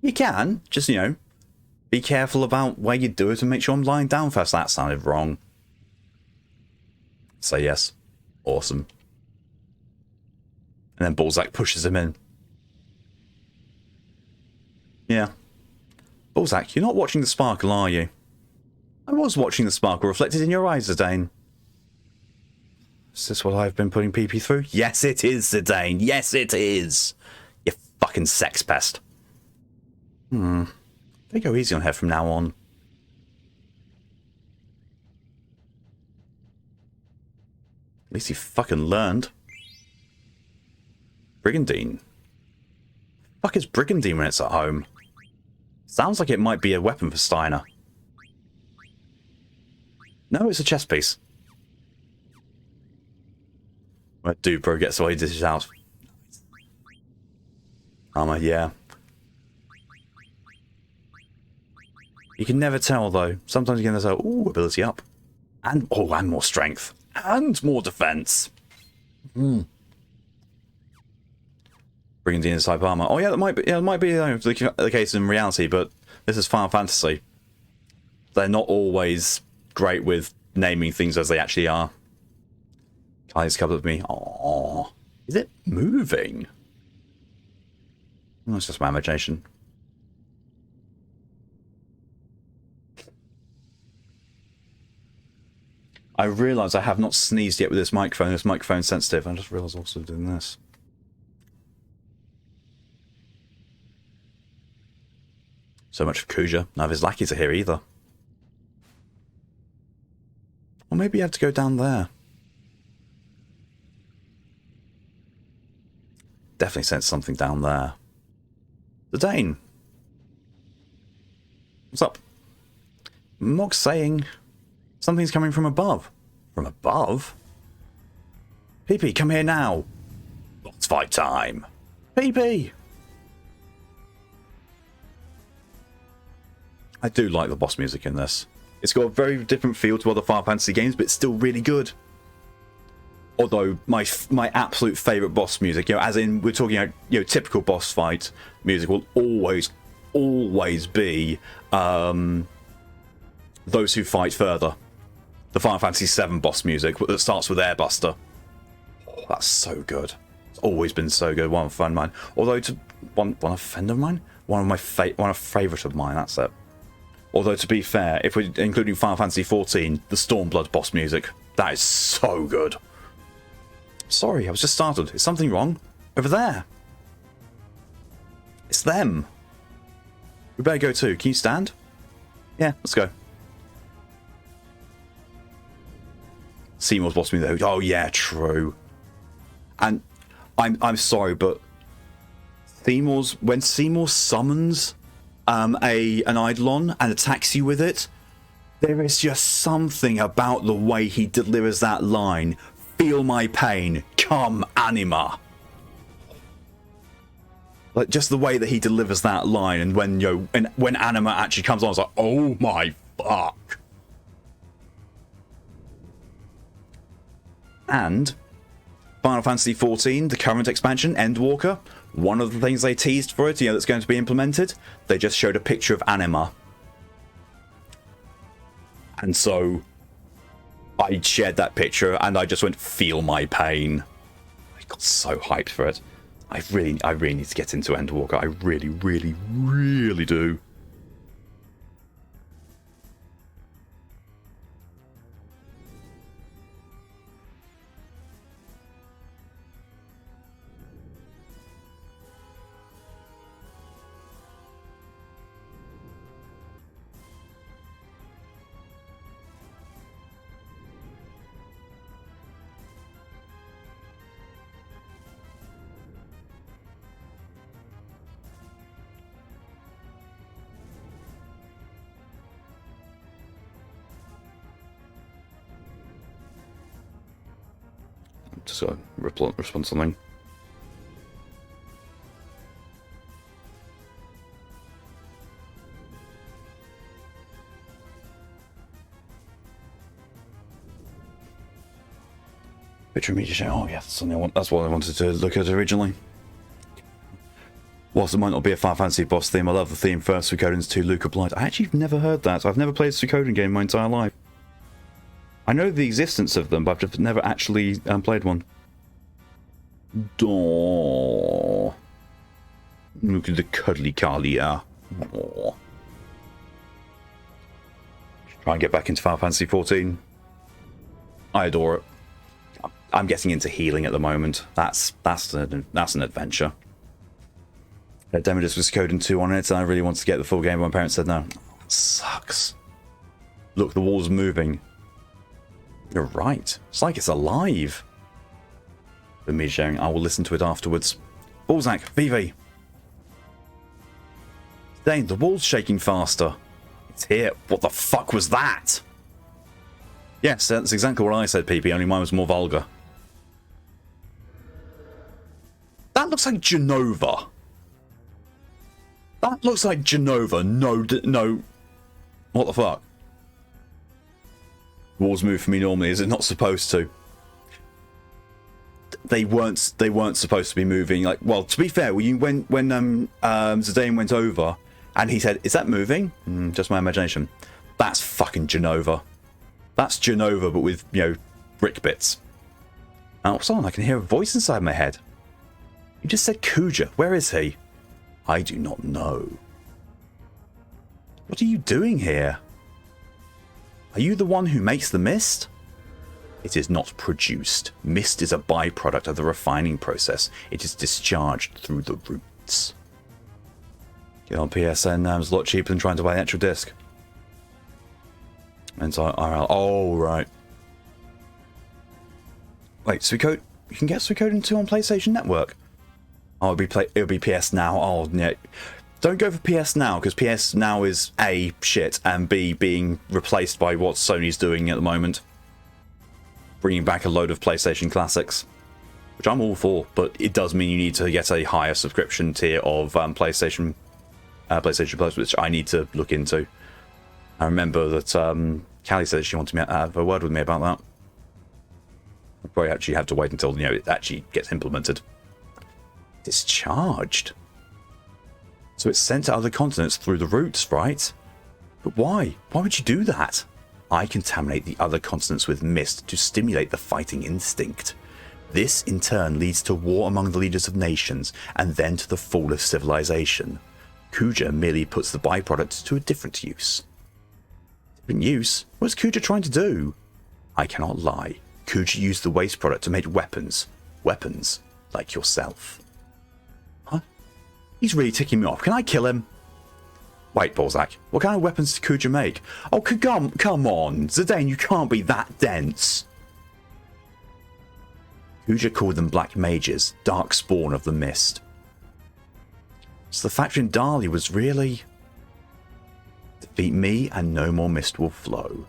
You can, just, you know, be careful about where you do it and make sure I'm lying down first. That sounded wrong. Say yes. Awesome. And then Ballzak pushes him in. Yeah. Ballzak, you're not watching the sparkle, are you? I was watching the sparkle reflected in your eyes, Zidane. Is this what I've been putting Peepee through? Yes, it is, Zidane. Yes, it is. You fucking sex pest. They go easy on her from now on. At least he fucking learned. Brigandine. Fuck is Brigandine when it's at home? Sounds like it might be a weapon for Steiner. No, it's a chess piece. Where Dupro gets away dishes out. Armor, yeah. You can never tell though. Sometimes you can tell, ooh, ability up. And and more strength. And more defense. Bringing in type armor. Oh yeah, that might be the case in reality, but this is Final Fantasy. They're not always great with naming things as they actually are. Kylie's covered with me. Aww. Is it moving? Oh, it's just my imagination. I realise I have not sneezed yet with this microphone. This microphone's sensitive. I just realised also doing this. So much for Kuja. None of his lackeys are here either. Or maybe you have to go down there. Definitely sense something down there. The Dane. What's up? Mog's saying something's coming from above. From above? Peepee, come here now. It's fight time. Peepee! I do like the boss music in this. It's got a very different feel to other Final Fantasy games, but it's still really good. Although my absolute favourite boss music, you know, as in we're talking about, you know, typical boss fight music, will always be Those Who Fight Further. The Final Fantasy VII boss music that starts with Airbuster. Oh, that's so good. It's always been so good. One of a friend of mine. Although one of a friend of mine, one of favourite of mine. That's it. Although to be fair, if we're including Final Fantasy XIV, the Stormblood boss music, that is so good. Sorry, I was just startled. Is something wrong? Over there. It's them. We better go too. Can you stand? Yeah, let's go. Seymour's boss music. Oh yeah, true. And I'm sorry, but when Seymour summons an Eidolon and attacks you with it, there is just something about the way he delivers that line. Feel my pain, come anima. Like just the way that he delivers that line, and when anima actually comes on, it's like, oh my fuck. And Final Fantasy XIV, the current expansion, Endwalker, one of the things they teased for it, you know, that's going to be implemented, they just showed a picture of anima. And so I shared that picture and I just went, feel my pain. I got so hyped for it. I really need to get into Endwalker. I really do. Just gotta respond to something. Picture of me just oh yeah, that's something that's what I wanted to look at originally. Whilst it might not be a Final Fantasy boss theme, I love the theme for Suikoden's 2 Luke applied. I actually have never heard that. I've never played a Suikoden game in my entire life. I know the existence of them, but I've just never actually played one. Aww. Look at the cuddly Kalia. Aww. Try and get back into Final Fantasy XIV. I adore it. I'm getting into healing at the moment. That's an adventure. Demo disc was Suikoden 2 on it, and I really wanted to get the full game, but my parents said no. That sucks. Look, the wall's moving. You're right. It's like it's alive. The me sharing. I will listen to it afterwards. Ballzak, VV. Dane, the wall's shaking faster. It's here. What the fuck was that? Yes, that's exactly what I said, Peepee, only mine was more vulgar. That looks like Genova. That looks like Genova. No. What the fuck? Walls move for me normally. Is it not supposed to? They weren't supposed to be moving. Like, well, to be fair, when Zidane went over and he said, "Is that moving?" Just my imagination. That's fucking Genova. That's Genova, but with, you know, brick bits. Oh, what's on? I can hear a voice inside my head. You just said Kuja. Where is he? I do not know. What are you doing here? Are you the one who makes the mist? It is not produced. Mist is a byproduct of the refining process. It is discharged through the roots. Get on PSN, it's a lot cheaper than trying to buy the actual disc. And so, oh, right. Wait, Suikoden? You can get Suikoden 2 on PlayStation Network? Oh, it'll be PS Now. Oh, no. Don't go for PS Now, because PS Now is A, shit, and B, being replaced by what Sony's doing at the moment. Bringing back a load of PlayStation classics. Which I'm all for, but it does mean you need to get a higher subscription tier of PlayStation Plus, which I need to look into. I remember that Callie said she wanted me to have a word with me about that. I'll probably actually have to wait until it actually gets implemented. Discharged. So it's sent to other continents through the roots, right? But why? Why would you do that? I contaminate the other continents with mist to stimulate the fighting instinct. This, in turn, leads to war among the leaders of nations, and then to the fall of civilization. Kuja merely puts the byproduct to a different use. Different use? What's Kuja trying to do? I cannot lie. Kuja used the waste product to make weapons. Weapons like yourself. Huh? He's really ticking me off. Can I kill him? Wait, Ballzak, what kind of weapons did Kuja make? Oh, come on. Zidane, you can't be that dense. Kuja called them black mages, dark spawn of the mist. So the factory in Dali was really... Defeat me and no more mist will flow.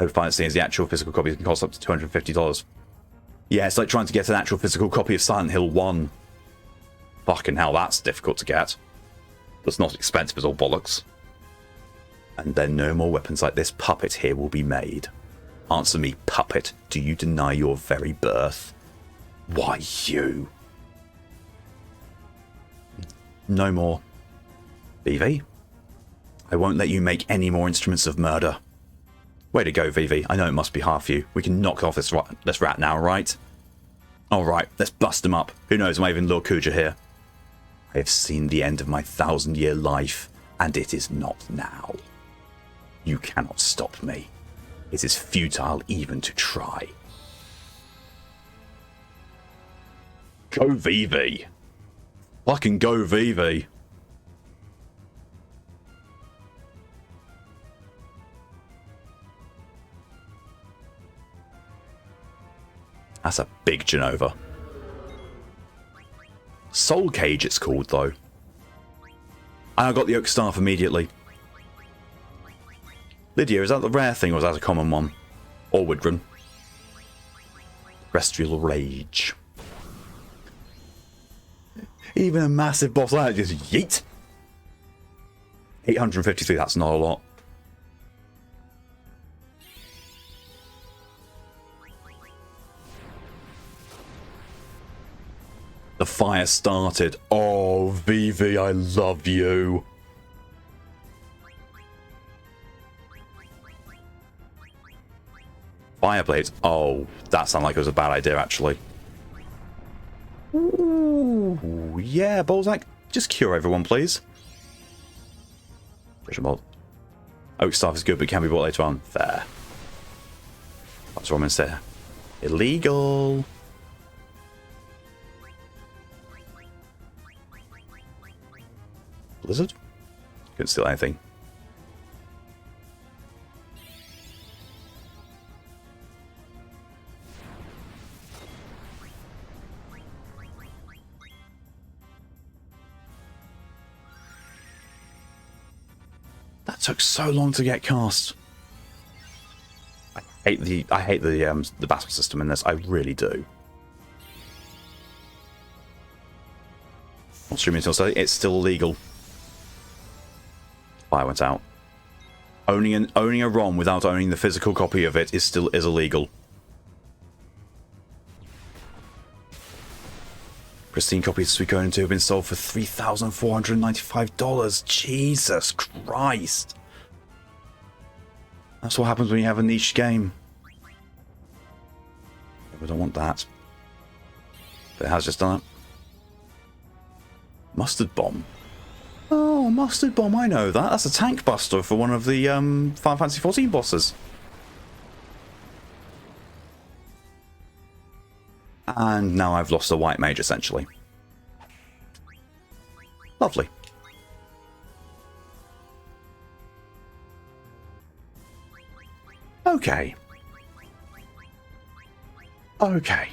Hope financing is the actual physical copy can cost up to $250. Yeah, it's like trying to get an actual physical copy of Silent Hill 1. Fucking hell, that's difficult to get. That's not expensive as all bollocks. And then no more weapons like this puppet here will be made. Answer me, puppet, do you deny your very birth? Why you? No more. Vivi? I won't let you make any more instruments of murder. Way to go, Vivi. I know it must be hard for you. We can knock off this rat now, right? Alright, let's bust him up. Who knows, I might even lure Kuja here. I have seen the end of my 1,000-year life, and it is not now. You cannot stop me. It is futile even to try. Go Vivi. Fucking go Vivi. That's a big Genova. Soul Cage it's called though. And I got the Oak Staff immediately. Lydia, is that the rare thing or is that a common one? Or Widgren? Terrestrial Rage. Even a massive boss like that just yeet. 853, that's not a lot. The fire started. Oh, Vivi, I love you. Fireblades. Oh, that sounded like it was a bad idea, actually. Ooh, yeah, Ballzak. Just cure everyone, please. Treasure mod. Oak Staff is good, but can be bought later on. Fair. That's what I'm going to say. Illegal. Blizzard? Couldn't steal anything. That took so long to get cast. I hate the battle system in this. I really do. Not streaming until Saturday. It's still illegal. Fire went out. Owning a ROM without owning the physical copy of it is illegal. Pristine copies of Suikoden 2 have been sold for $3,495. Jesus Christ. That's what happens when you have a niche game. We don't want that. But it has just done it. Mustard Bomb. Oh, Mustard Bomb, I know that. That's a tank buster for one of the Final Fantasy XIV bosses. And now I've lost a white mage, essentially. Lovely. Okay. Okay.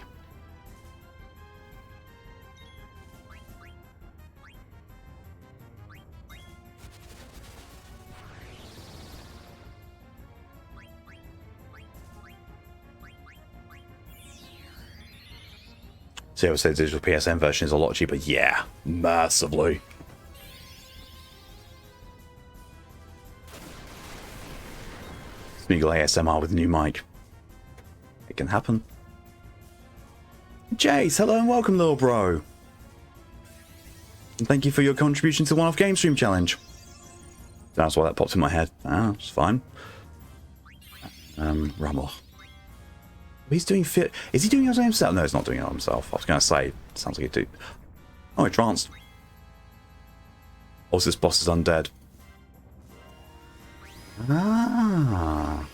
See, I would say the digital PSN version is a lot cheaper. Yeah, massively. Smeagol ASMR with a new mic. It can happen. Jace, hello and welcome, little bro. And thank you for your contribution to the one-off game stream challenge. That's why that popped in my head. Ah, it's fine. Ramos. He's doing fit. Is he doing it on himself? No, he's not doing it on himself. I was going to say, sounds like he do. Oh, advanced. Also, this boss is undead. Ah.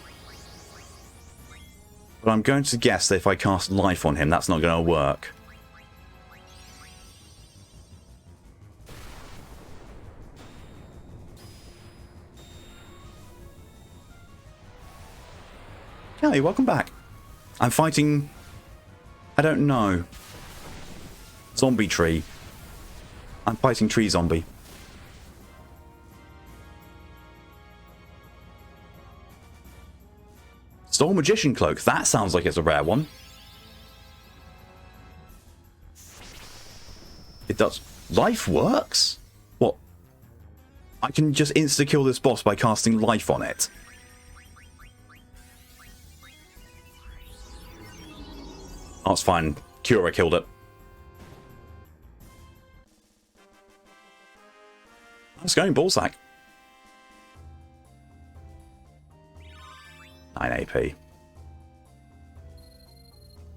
But I'm going to guess that if I cast life on him, that's not going to work. Kelly, welcome back. I'm fighting... I don't know. Zombie tree. I'm fighting tree zombie. Stole magician cloak. That sounds like it's a rare one. It does. Life works? What? I can just insta-kill this boss by casting life on it. Oh, it's fine. Cura killed it. Let's go, Ballzak. 9 AP.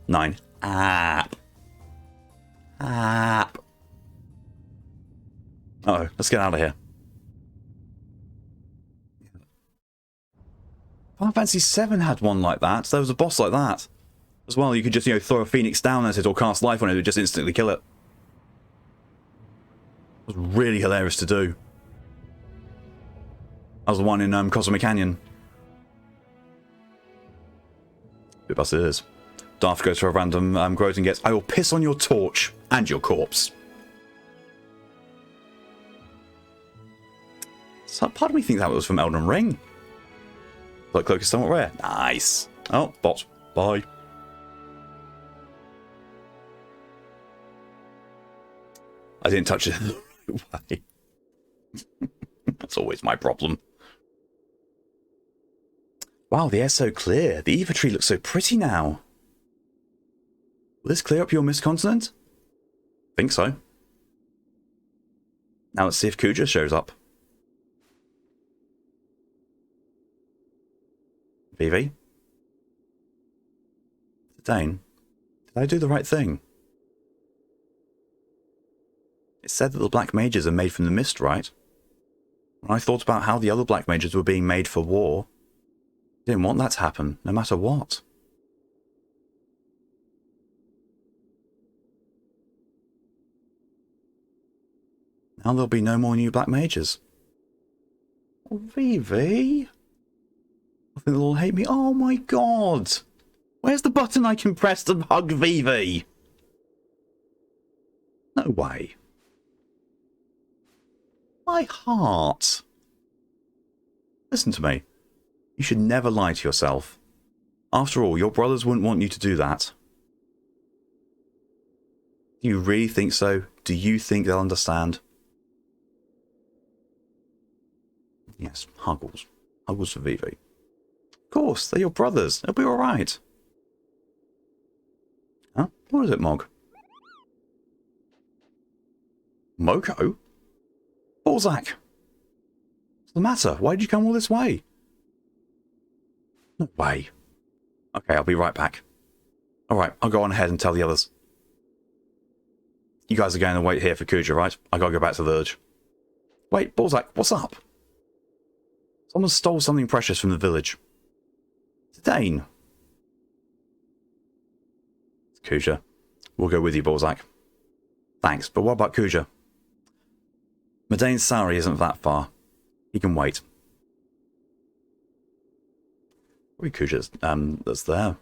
9. App. App. Uh-oh, let's get out of here. Final Fantasy 7 had one like that. There was a boss like that. As well, you could just, throw a phoenix down at it or cast life on it, it would just instantly kill it. It was really hilarious to do. That was the one in Cosmic Canyon. Bit bus it is. Darth goes for a random growth and gets, I will piss on your torch and your corpse. So part of me thinks that was from Elden Ring. Like cloak is somewhat rare. Nice. Oh, bots. Bye. I didn't touch it in the right way. That's always my problem. Wow, the air's so clear. The Eva tree looks so pretty now. Will this clear up your mist continent? Think so. Now let's see if Kuja shows up. Vivi? Dane? Did I do the right thing? It said that the black mages are made from the mist, right? When I thought about how the other black mages were being made for war, I didn't want that to happen, no matter what. Now there'll be no more new black mages. Oh, Vivi? I think they'll all hate me. Oh my god! Where's the button I can press to hug Vivi? No way. My heart. Listen to me. You should never lie to yourself. After all, your brothers wouldn't want you to do that. Do you really think so? Do you think they'll understand? Yes, Huggles. Huggles for Vivi. Of course, they're your brothers. They'll be alright. Huh? What is it, Mog? Moko? Ballzak! What's the matter? Why did you come all this way? No way. Okay, I'll be right back. Alright, I'll go on ahead and tell the others. You guys are going to wait here for Kuja, right? I gotta go back to the village. Wait, Ballzak, what's up? Someone stole something precious from the village. It's Dane. It's Kuja. We'll go with you, Ballzak. Thanks, but what about Kuja? Medane's salary isn't that far. He can wait. Probably Kuja's, that's there.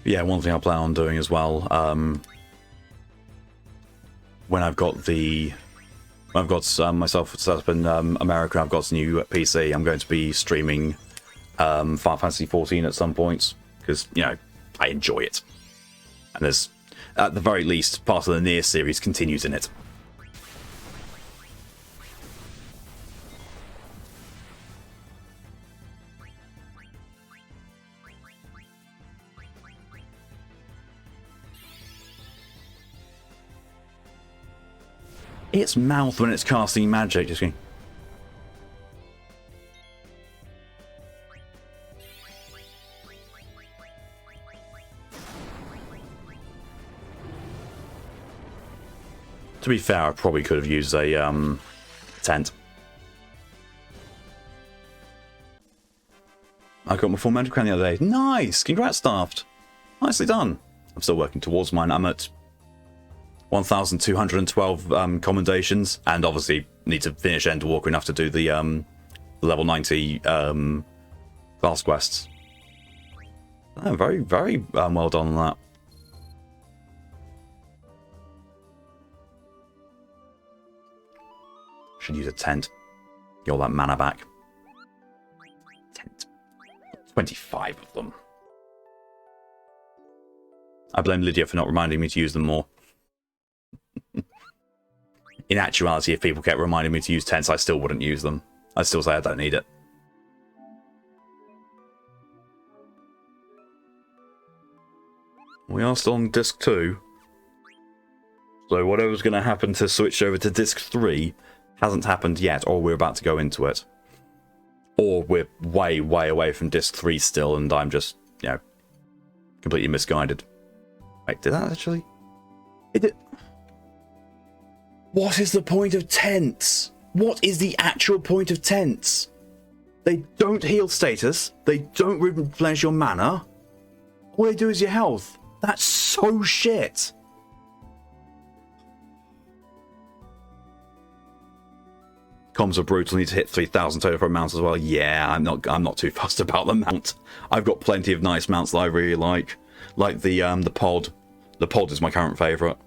Yeah, one thing I plan on doing as well, when I've got myself set up in America, I've got a new PC, I'm going to be streaming Final Fantasy 14 at some point, because, you know, I enjoy it. And there's, at the very least, part of the Nier series continues in it. Its mouth when it's casting magic just going. To be fair, I probably could have used a tent. I got my full magic crown the other day. Nice! Congrats, Staffed. Nicely done. I'm still working towards mine. I'm at 1,212 commendations, and obviously need to finish Endwalker enough to do the level 90 class quests. Oh, very, very well done on that. Should use a tent. Get all that mana back. Tent. 25 of them. I blame Lydia for not reminding me to use them more. In actuality, if people kept reminding me to use tents, I still wouldn't use them. I'd still say I don't need it. We are still on disc 2. So whatever's going to happen to switch over to disc 3 hasn't happened yet, or we're about to go into it. Or we're way, way away from disc 3 still, and I'm just, you know, completely misguided. Wait, did that actually? It did. What is the point of tents? What is the actual point of tents? They don't heal status. They don't replenish your mana. All they do is your health. That's so shit. Comms are brutal. Need to hit 3,000 total for a mount as well. Yeah, I'm not too fussed about the mount. I've got plenty of nice mounts that I really like the pod. The pod is my current favourite.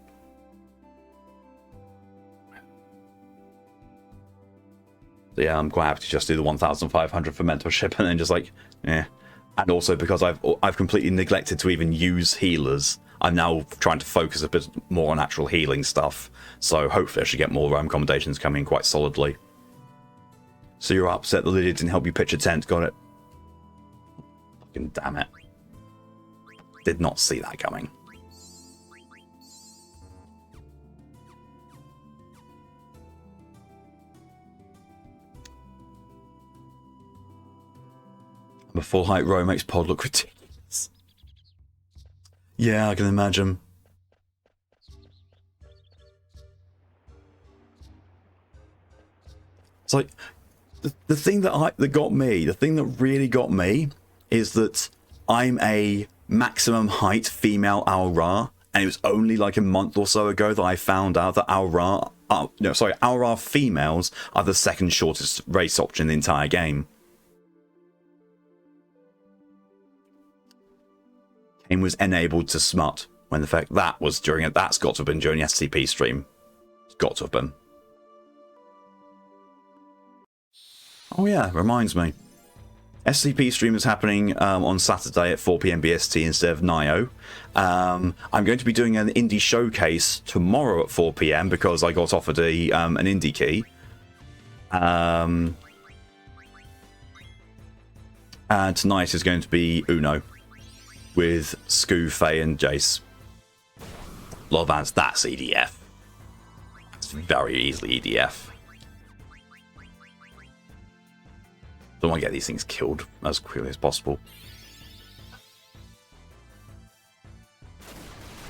So yeah, I'm quite happy to just do the 1,500 for mentorship and then just like, eh. And also because I've completely neglected to even use healers, I'm now trying to focus a bit more on actual healing stuff. So hopefully I should get more accommodations coming in quite solidly. So you're upset that Lydia didn't help you pitch a tent, got it? Fucking damn it. Did not see that coming. A full height row makes pod look ridiculous. Yeah, I can imagine. It's like the thing that got me, the thing that really got me, is that I'm a maximum height female Aura, and it was only like a month or so ago that I found out that Aura females are the second shortest race option in the entire game. Game was enabled to smut when the fact that was during it. That's got to have been during the SCP stream. It's got to have been. Oh yeah, reminds me. SCP stream is happening on Saturday at 4 PM BST instead of NIO. I'm going to be doing an indie showcase tomorrow at 4 PM because I got offered an indie key. And tonight is going to be Uno with Scoo, Faye and Jace. lot of bands, that's EDF. It's very easily EDF. Don't want to get these things killed as quickly as possible.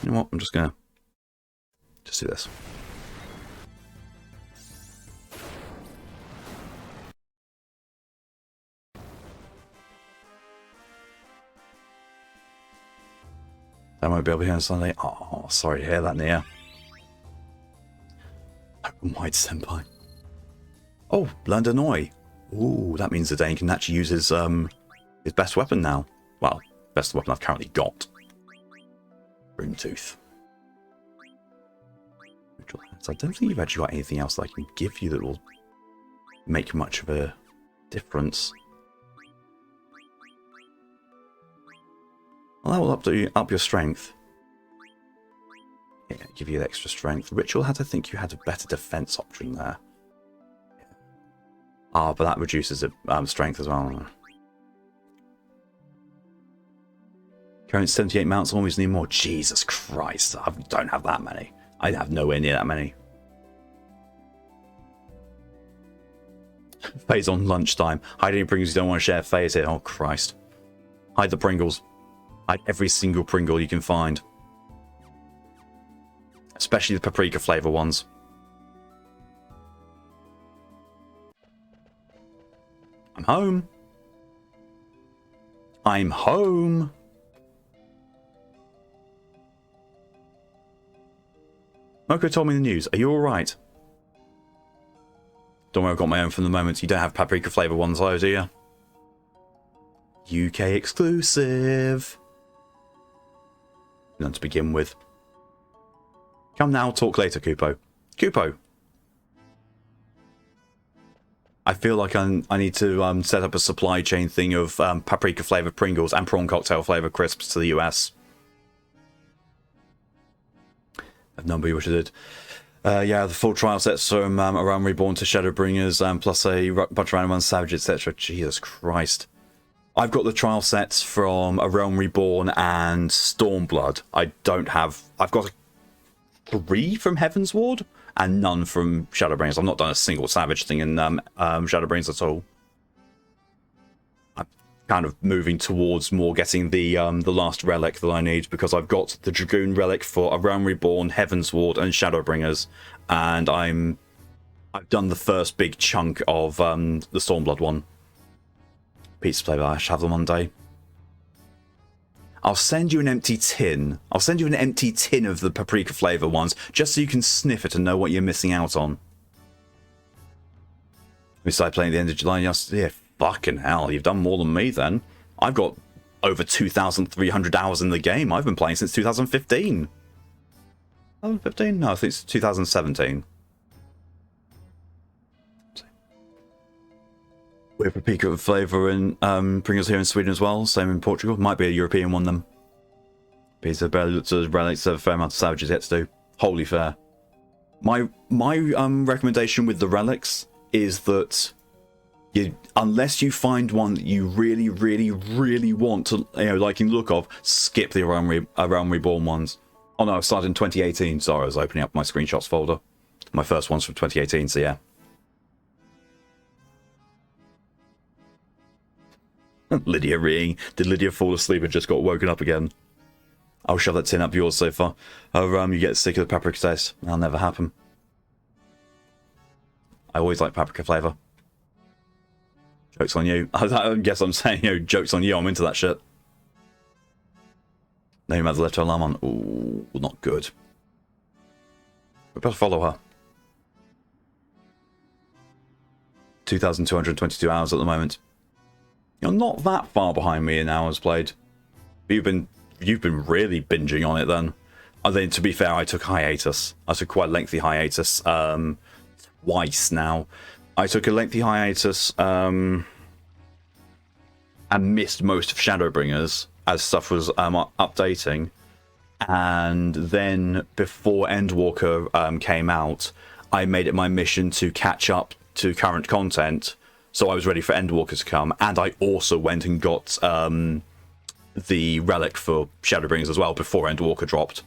You know what? I'm just gonna do this. I won't be able to hear on Sunday. Oh, sorry to hear that, Nia. Open wide senpai. Oh, learned Annoy. Ooh, that means the Dane can actually use his best weapon now. Well, best weapon I've currently got. Broomtooth. So I don't think you've actually got anything else that I can give you that will make much of a difference. Well, that will up your strength. Yeah, give you extra strength. Ritual had, I think you had a better defense option there. Ah, but that reduces the strength as well. Current 78 mounts, always need more. Jesus Christ, I don't have that many. I have nowhere near that many. Phase on lunchtime. Hide any Pringles you don't want to share. Phase here. Oh, Christ. Hide the Pringles. Hide every single Pringle you can find. Especially the paprika flavour ones. I'm home. I'm home. Moko told me the news. Are you alright? Don't worry, I've got my own from the moment. You don't have paprika flavour ones though, do you? UK exclusive. None to begin with. Come now, talk later, Kupo. Kupo. I feel like I need to set up a supply chain thing of paprika flavoured Pringles and prawn cocktail flavoured crisps to the US. I've no idea what I did. Yeah, the full trial sets from Around Reborn to Shadowbringers, plus a bunch of random ones, Savage, etc. Jesus Christ. I've got the trial sets from A Realm Reborn and Stormblood. I don't have... I've got 3 from Heaven's Ward and none from Shadowbringers. I've not done a single Savage thing in Shadowbringers at all. I'm kind of moving towards more getting the last relic that I need, because I've got the Dragoon relic for A Realm Reborn, Heaven's Ward and Shadowbringers, and I've done the first big chunk of the Stormblood one. Pizza flavor, I should have them one day. I'll send you an empty tin. I'll send you an empty tin of the paprika flavour ones, just so you can sniff it and know what you're missing out on. We started playing at the end of July yesterday. Yeah, fucking hell, you've done more than me then. I've got over 2,300 hours in the game. I've been playing since 2015. 2015? No, I think it's 2017. We have paprika flavour and Pringles here in Sweden as well. Same in Portugal. Might be a European one then. Pizza relics have a fair amount of savages yet to do. Wholly fair. My recommendation with the relics is that unless you find one that you really, really, really want to, like in the look of, skip the Around Reborn ones. Oh no, I started in 2018. Sorry, I was opening up my screenshots folder. My first one's from 2018, so yeah. Lydia reeing. Did Lydia fall asleep and just got woken up again? I'll shove that tin up yours so far. Oh, you get sick of the paprika taste. That'll never happen. I always like paprika flavour. Joke's on you. I guess I'm saying, joke's on you. I'm into that shit. Now you have the left alarm on. Ooh, not good. We better follow her. 2,222 hours at the moment. You're not that far behind me in hours played. You've been really binging on it then. And then, to be fair, I took hiatus. I took quite a lengthy hiatus. Twice now. I took a lengthy hiatus and missed most of Shadowbringers as stuff was updating. And then before Endwalker came out, I made it my mission to catch up to current content. So I was ready for Endwalker to come, and I also went and got the relic for Shadowbringers as well before Endwalker dropped.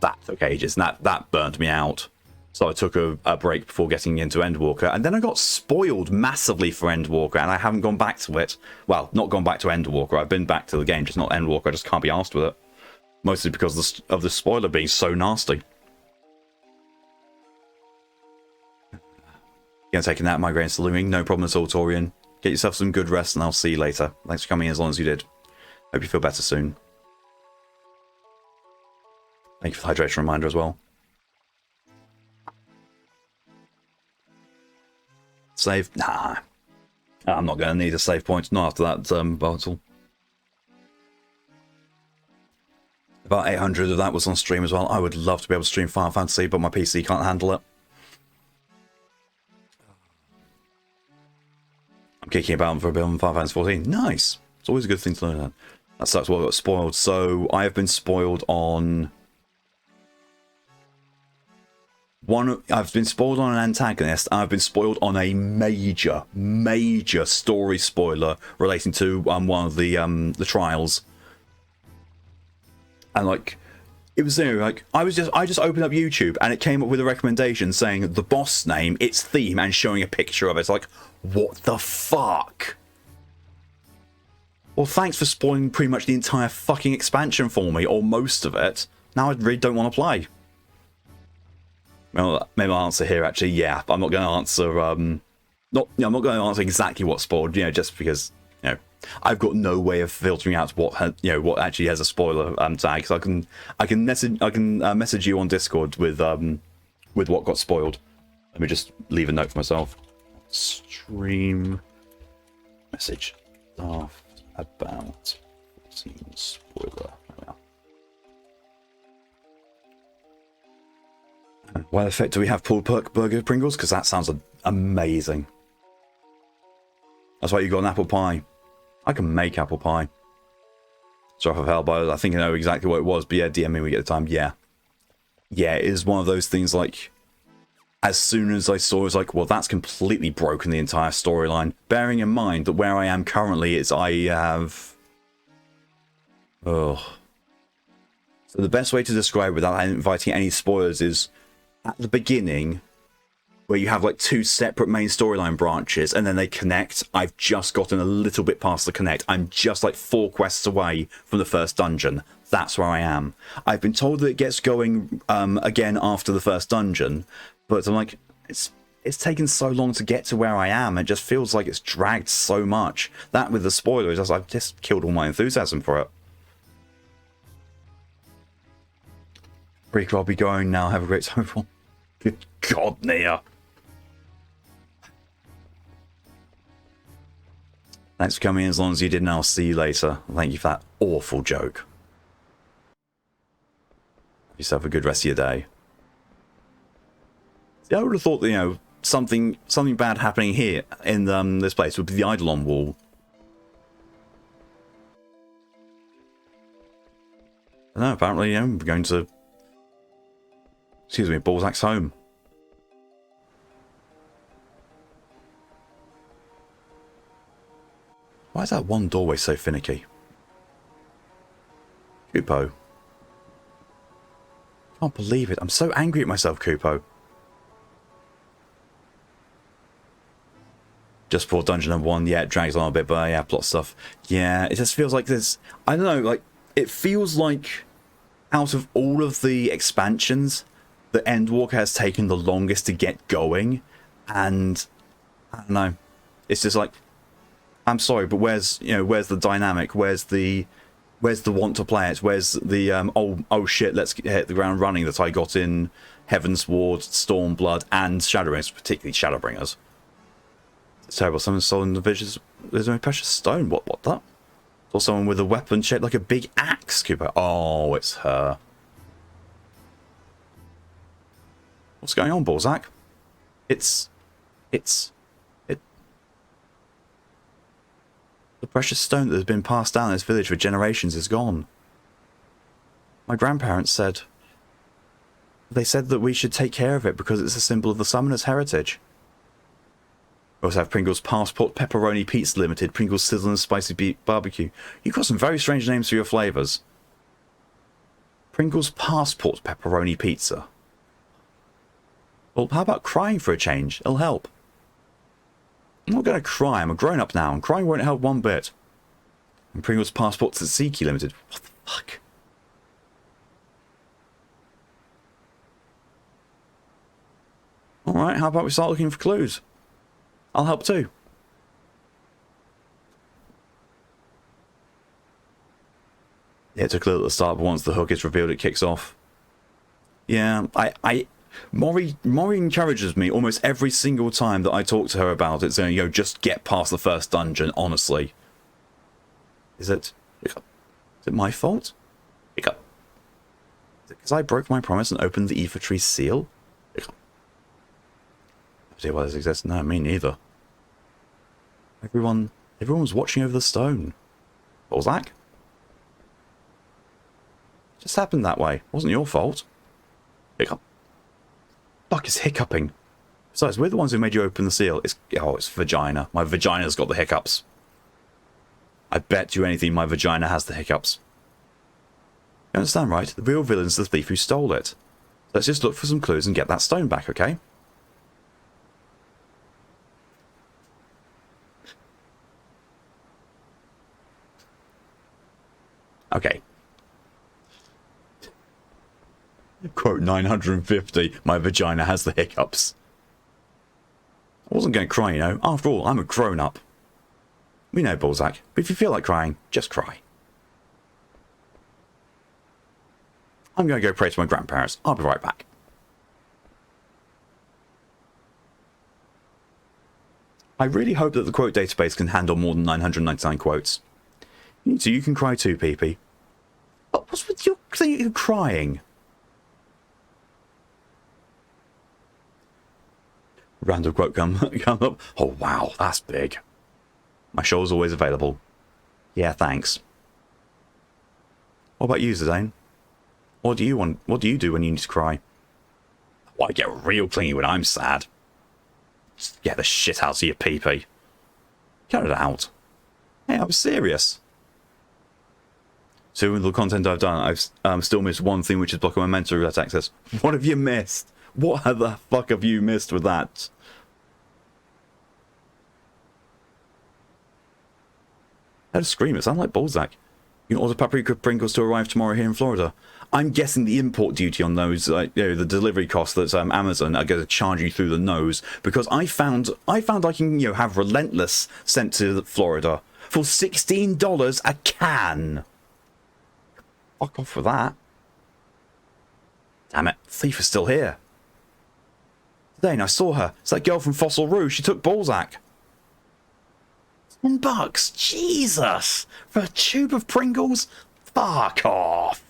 that took ages, and that burnt me out. So I took a break before getting into Endwalker, and then I got spoiled massively for Endwalker, and I haven't gone back to it. Well, not gone back to Endwalker. I've been back to the game, just not Endwalker. I just can't be arsed with it. Mostly because of the spoiler being so nasty. Gonna take a nap, migraine salooming. No problem at all, Torian. Get yourself some good rest, and I'll see you later. Thanks for coming in as long as you did. Hope you feel better soon. Thank you for the hydration reminder as well. Save? Nah. I'm not going to need a save point. Not after that battle. About 800 of that was on stream as well. I would love to be able to stream Final Fantasy, but my PC can't handle it. I'm kicking about for a bit on Final Fantasy 14. Nice. It's always a good thing to learn that. That sucks. Well, I got spoiled. So I have been spoiled on... I've been spoiled on an antagonist. I've been spoiled on a major story spoiler relating to one of the trials. And like, it was there. Like, I just opened up YouTube and it came up with a recommendation saying the boss name, its theme, and showing a picture of it. It's like, what the fuck? Well, thanks for spoiling pretty much the entire fucking expansion for me, or most of it. Now I really don't want to play. Well, maybe I'll answer here actually. Yeah, I'm not going to answer. I'm not going to answer exactly what spoiled. Just because I've got no way of filtering out what what actually has a spoiler tag. So I can message you on Discord with what got spoiled. Let me just leave a note for myself. Stream message stuff about 14 spoiler. Why the fuck do we have pulled pork burger Pringles? Because that sounds amazing. That's why you got an apple pie. I can make apple pie. Sorry if I fell, but I think I know exactly what it was. But yeah, DM me when we get the time. Yeah. Yeah, it is one of those things like... As soon as I saw it, was like, well, that's completely broken the entire storyline. Bearing in mind that where I am currently is I have... Oh. So the best way to describe it without inviting any spoilers is... At the beginning, where you have like two separate main storyline branches and then they connect, I've just gotten a little bit past the connect. I'm just like 4 quests away from the first dungeon. That's where I am. I've been told that it gets going again after the first dungeon, but I'm like, it's taken so long to get to where I am. It just feels like it's dragged so much. That with the spoilers, I've just killed all my enthusiasm for it. Pretty cool, I'll be going now. Have a great time, everyone. Good God, Nia. Thanks for coming in as long as you did, and I'll see you later. Thank you for that awful joke. Have yourself a good rest of your day. See, I would have thought that, something bad happening here in this place would be the Eidolon wall. No, apparently, we're going to... Excuse me, Ballzak's home. Why is that one doorway so finicky? Kupo. Can't believe it. I'm so angry at myself, Kupo. Just before dungeon number 1, yeah, it drags on a bit, but yeah, plot stuff. Yeah, it just feels like there's... I don't know, like, it feels like out of all of the expansions... The Endwalker has taken the longest to get going, and I don't know. It's just like, I'm sorry, but where's the dynamic? Where's the want to play it? Where's the oh shit, let's hit the ground running that I got in Heaven's Ward, Stormblood, and Shadowbringers, particularly Shadowbringers. It's terrible. Someone stolen the visions. There's no precious stone. What that? Or someone with a weapon shaped like a big axe. Cooper. Oh, it's her. What's going on, Ballzak? It. The precious stone that has been passed down in this village for generations is gone. My grandparents said... They said that we should take care of it because it's a symbol of the Summoner's heritage. We also have Pringles Passport, Pepperoni Pizza Limited, Pringles Sizzle and Spicy Beef Barbecue. You've got some very strange names for your flavours. Pringles passport pepperoni pizza. Well, how about crying for a change? It'll help. I'm not going to cry. I'm a grown-up now, and crying won't help one bit. And Pringles passport Tzatziki Limited. What the fuck? Alright, how about we start looking for clues? I'll help too. Yeah, it took a little at the start, but once the hook is revealed, it kicks off. Yeah, Mori encourages me almost every single time that I talk to her about it, saying, yo, just get past the first dungeon, honestly. Is it my fault? Is it because I broke my promise and opened the Ether Tree seal? I see why this exists. No, me neither. Everyone was watching over the stone. Ballzak? Just happened that way. Wasn't your fault. Hiccup. Fuck is hiccuping? Besides, we're the ones who made you open the seal. It's vagina. My vagina's got the hiccups. I bet you anything my vagina has the hiccups. You understand, right? The real villain's the thief who stole it. Let's just look for some clues and get that stone back, okay? Okay. Quote 950, my vagina has the hiccups. I wasn't going to cry, you know. After all, I'm a grown-up. We know, Ballzak, but if you feel like crying, just cry. I'm going to go pray to my grandparents. I'll be right back. I really hope that the quote database can handle more than 999 quotes. So you can cry too, Peepee. What's with your thing? You're crying? Random quote come up. Oh wow, that's big. My show's always available. Yeah, thanks. What about you, Zidane? What do you want? What do you do when you need to cry? Well, I get real clingy when I'm sad. Just get the shit out of your Peepee. Cut it out. Hey, I was serious. So with the content I've done, I've still missed one thing, which is blocking my mental roulette access. What have you missed? What the fuck have you missed with that? I had a scream. It sounded like Ballzak. You can order paprika Pringles to arrive tomorrow here in Florida. I'm guessing the import duty on those, you know, the delivery cost that Amazon are going to charge you through the nose, because I found I can, you know, have Relentless sent to Florida for $16 a can. Fuck off with that. Damn it, the thief is still here. Then I saw her. It's that girl from Fossil Rouge. She took Ballzak. $10? Jesus! For a tube of Pringles? Fuck off!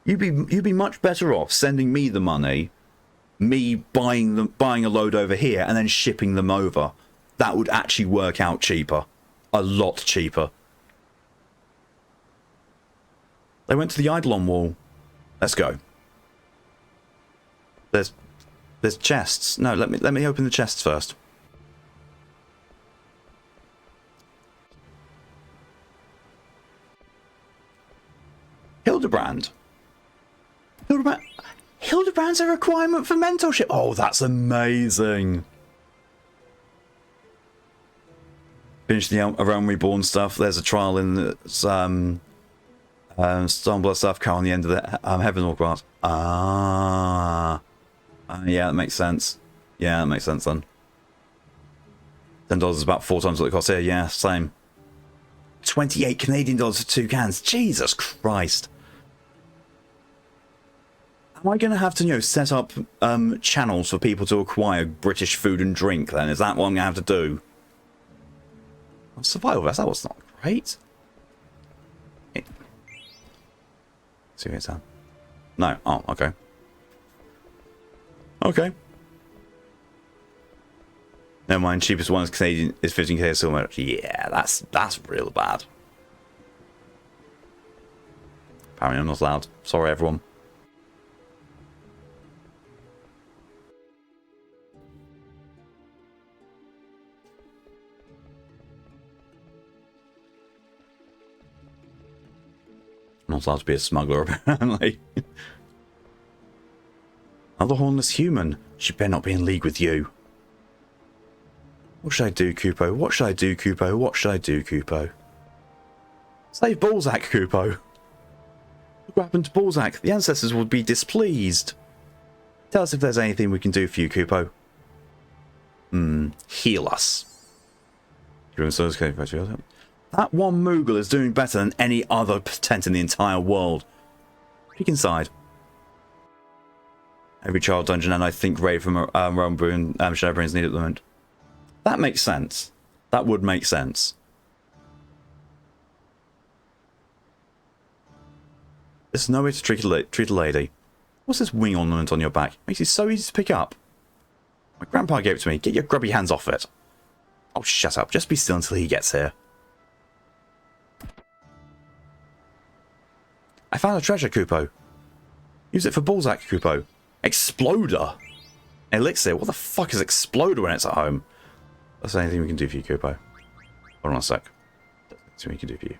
You'd be much better off sending me the money, me buying a load over here and then shipping them over. That would actually work out cheaper. A lot cheaper. They went to the Eidolon wall. Let's go. There's chests. No, let me open the chests first. Hildebrand. Hildebrand's a requirement for mentorship. Oh, that's amazing. Finish the Realm Reborn stuff. There's a trial in the Stormblood stuff. Car on the end of the Heavenwalk part. Yeah, that makes sense. Yeah, that makes sense then. $10 is about 4 times what it costs here. Yeah, same. 28 Canadian dollars for 2 cans. Jesus Christ. Am I going to have to, you know, set up channels for people to acquire British food and drink then? Is that what I'm going to have to do? Survival vest, that was not great. See what it's at. No, oh, okay. Okay. Never mind, cheapest one is Canadian is 15k silver. Yeah, that's real bad. Apparently I'm not allowed. Sorry everyone. not allowed to be a smuggler, apparently. Another hornless human. She better not be in league with you. What should I do, Kupo? What should I do, Kupo? What should I do, Kupo? Save Ballzak, Kupo. Look what happened to Ballzak. The ancestors would be displeased. Tell us if there's anything we can do for you, Kupo. Heal us. That one Moogle is doing better than any other tent in the entire world. Peek inside. Every child dungeon and I think raid from Realm Brew and Shadowbringers is needed at the moment. That makes sense. That would make sense. There's no way to treat a lady. What's this wing ornament on your back? Makes it so easy to pick up. My grandpa gave it to me. Get your grubby hands off it. Oh, shut up. Just be still until he gets here. I found a treasure, Kupo. Use it for Ballzak, Kupo. Exploder? Elixir? What the fuck is Exploder when it's at home? That's anything we can do for you, Kupo. Hold on a sec. That's anything we can do for you.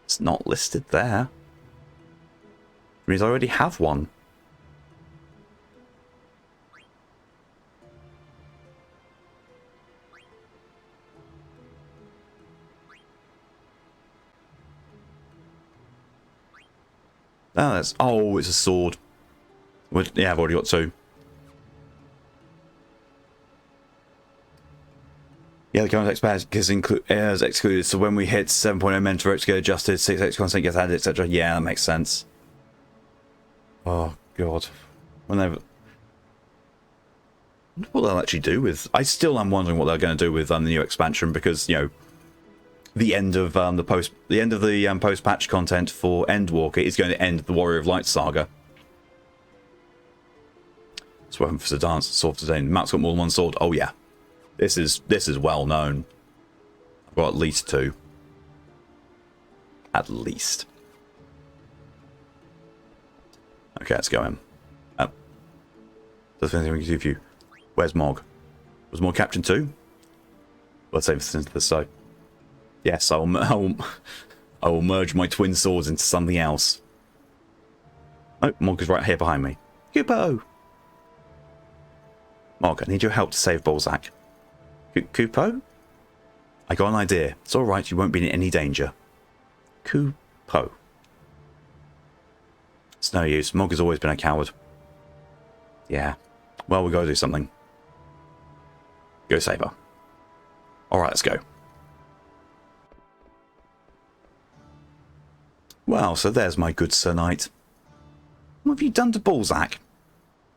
It's not listed there. It means I already have one. Oh, that's... Oh, it's a sword. Yeah, I've already got two. Yeah, the context pack is excluded, so when we hit 7.0 mental rates get adjusted, 6x content gets added, etc. Yeah, that makes sense. Oh, God. Whenever... I wonder what they'll actually do with... I still am wondering what they're going to do with the new expansion, because, you know, the end of the post-patch content for Endwalker is going to end the Warrior of Light saga. It's weapon for Sedan's sword for Zidane. Matt's got more than one sword. Oh yeah, this is well known. I've got at least two. At least. Okay, let's go in. Does anything we can do for you? Where's Mog? Was Mog Captain too? Let's save this into the side. Yes, I will merge my twin swords into something else. Oh, Mog is right here behind me. Kupo! Mog, I need your help to save Ballzak. Kupo? I got an idea. It's alright, you won't be in any danger. Kupo. It's no use. Mog has always been a coward. Yeah. Well, we gotta do something. Go save her. Alright, let's go. Well, so there's my good Sir Knight. What have you done to Ballzak?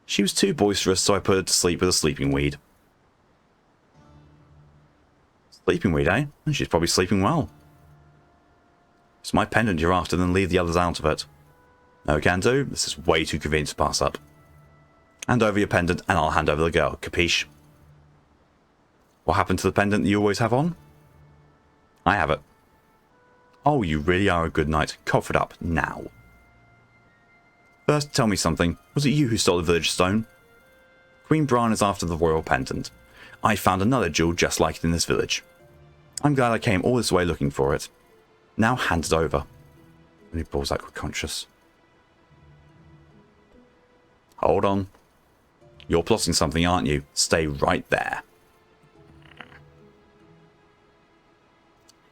She was too boisterous, so I put her to sleep with a sleeping weed. Sleeping weed, eh? She's probably sleeping well. It's my pendant you're after, then leave the others out of it. No can do. This is way too convenient to pass up. Hand over your pendant, and I'll hand over the girl. Capiche? What happened to the pendant that you always have on? I have it. Oh, you really are a good knight. Cough it up, now. First, tell me something. Was it you who stole the village stone? Queen Bran is after the royal pendant. I found another jewel just like it in this village. I'm glad I came all this way looking for it. Now hand it over. Only Ballzak were conscious. Hold on. You're plotting something, aren't you? Stay right there.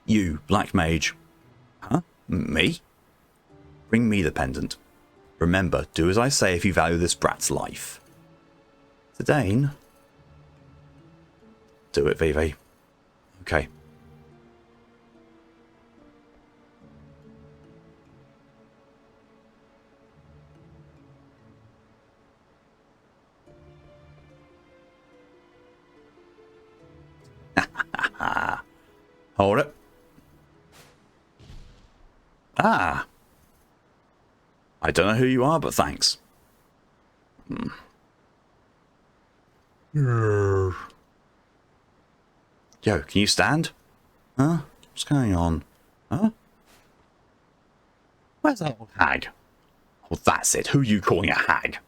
You, Black Mage. Huh? Me? Bring me the pendant. Remember, do as I say if you value this brat's life. Zidane? Do it, Vivi. Okay. Hold it. Ah. I don't know who you are, but thanks. Yo, can you stand? Huh? What's going on? Huh? Where's that old hag? Oh, that's it. Who are you calling a hag?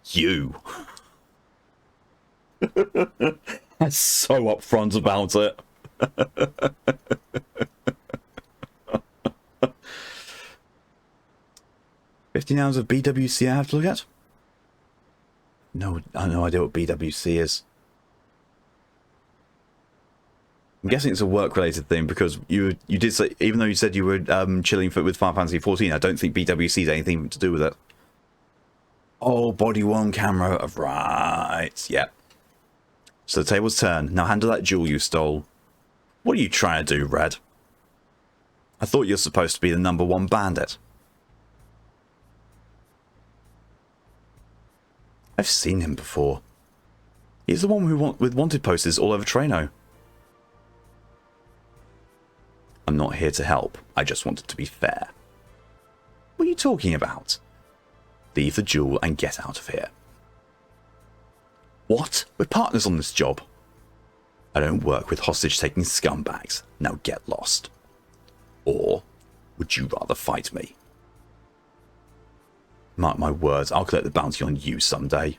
You. I'm so upfront about it. 15 hours of BWC I have to look at? No, I have no idea what BWC is. I'm guessing it's a work-related thing because you did say, even though you said you were chilling with Final Fantasy 14, I don't think BWC has anything to do with it. Oh, body-worn camera, right, yeah. So the tables turn. Now handle that jewel you stole. What are you trying to do, Red? I thought you're supposed to be the #1 bandit. I've seen him before. He's the one with wanted posters all over Treno. I'm not here to help. I just wanted to be fair. What are you talking about? Leave the jewel and get out of here. What? We're partners on this job. I don't work with hostage-taking scumbags. Now get lost. Or would you rather fight me? Mark my words, I'll collect the bounty on you someday.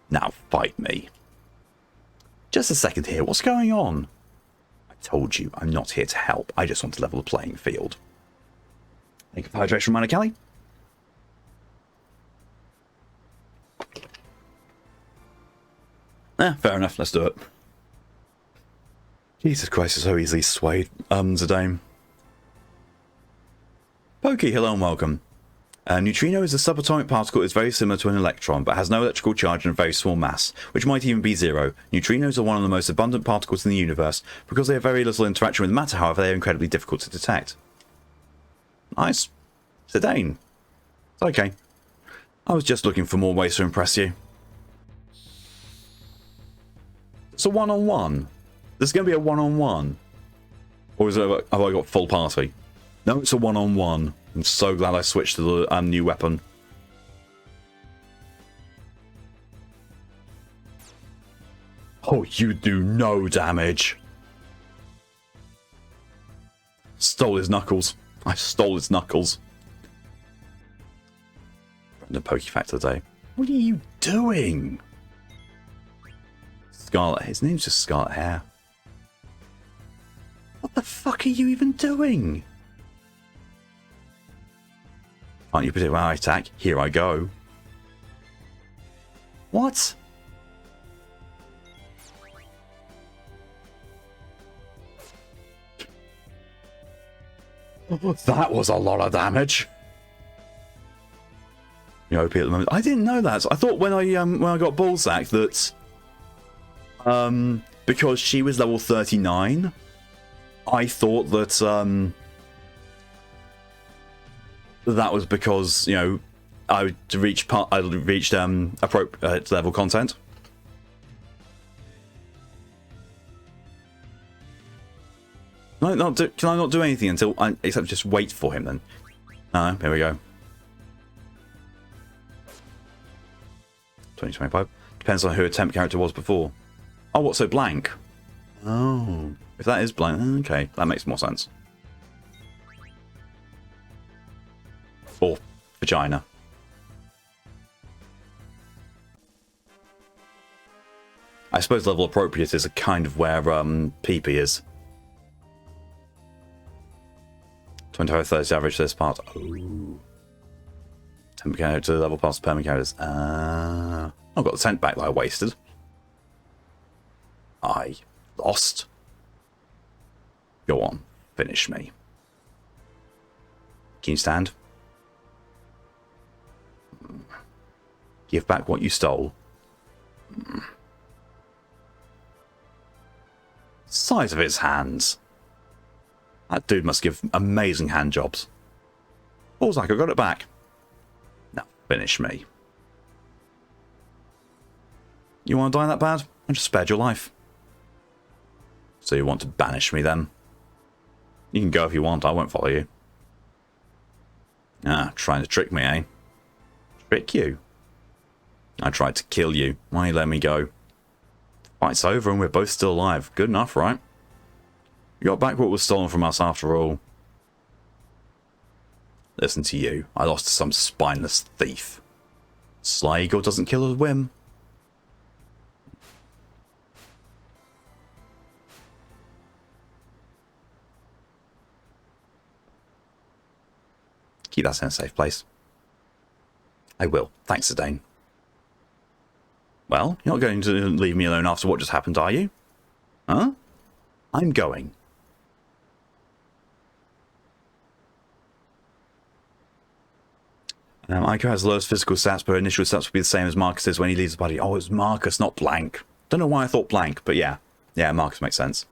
Now fight me. Just a second here, what's going on? I told you, I'm not here to help. I just want to level the playing field. Thank you for hydration reminder, Callie. Fair enough, let's do it. Jesus Christ, it's so easily swayed, Zidane. Pokey, hello and welcome. A neutrino is a subatomic particle that is very similar to an electron, but has no electrical charge and a very small mass, which might even be zero. Neutrinos are one of the most abundant particles in the universe. Because they have very little interaction with matter, however, they are incredibly difficult to detect. Nice. Zidane. It's okay. I was just looking for more ways to impress you. It's a one-on-one. There's going to be a one-on-one. Or is it, have I got full party? No, it's a one-on-one. I'm so glad I switched to the new weapon. Oh, you do no damage. Stole his knuckles. I stole his knuckles. The Pokey Fact today. What are you doing? Scarlet. His name's just Scarlet Hair. What the fuck are you even doing? Can't you predict when I attack? Here I go. What? That was a lot of damage. You OP at the moment. I didn't know that. I thought when I got Ballzak that because she was level 39, I thought that that was because, you know, I reached appropriate level content. Can I not do anything until except just wait for him then? No, here we go. 2025. Depends on who a temp character was before. Oh, what, so blank? Oh, if that is blank, okay, that makes more sense. Or vagina. I suppose level appropriate is a kind of where Peepee is. 25-30 average for this part. Oh. 10 character level past permanent characters. I've got the tent back that I wasted. I lost. Go on, finish me. Can you stand? Give back what you stole. Size of his hands. That dude must give amazing hand jobs. Ballzak, I got it back. Now finish me. You want to die that bad? I just spared your life. So you want to banish me then? You can go if you want, I won't follow you. Ah, trying to trick me, eh? Trick you? I tried to kill you. Why you let me go? Fight's over and we're both still alive. Good enough, right? You got back what was stolen from us after all. listen to you. I lost to some spineless thief. Sly Eagle doesn't kill a whim. Keep that in a safe place. I will. Thanks, Zidane. Well, you're not going to leave me alone after what just happened, are you? Huh? I'm going. Ico has the lowest physical stats, but initial stats will be the same as Marcus's when he leaves the body. Oh, it's Marcus, not Blank. Don't know why I thought Blank, but yeah. Yeah, Marcus makes sense.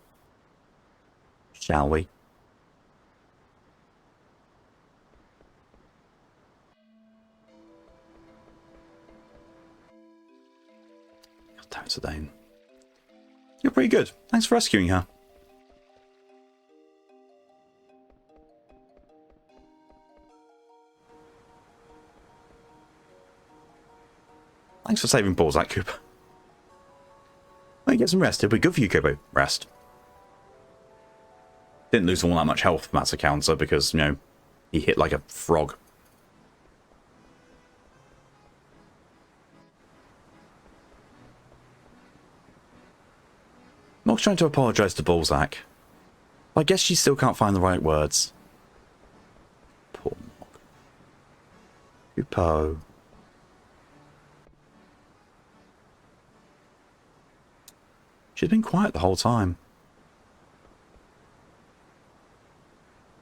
Shall we? God damn it, Zidane. You're pretty good. Thanks for rescuing her. Thanks for saving Ballzak, Cooper. Well, you get some rest. It'll be good for you, Cooper. Rest. Didn't lose all that much health from that counter because, you know, he hit like a frog. Mog's trying to apologise to Ballzak. I guess she still can't find the right words. Poor Mog. Cooper. She's been quiet the whole time.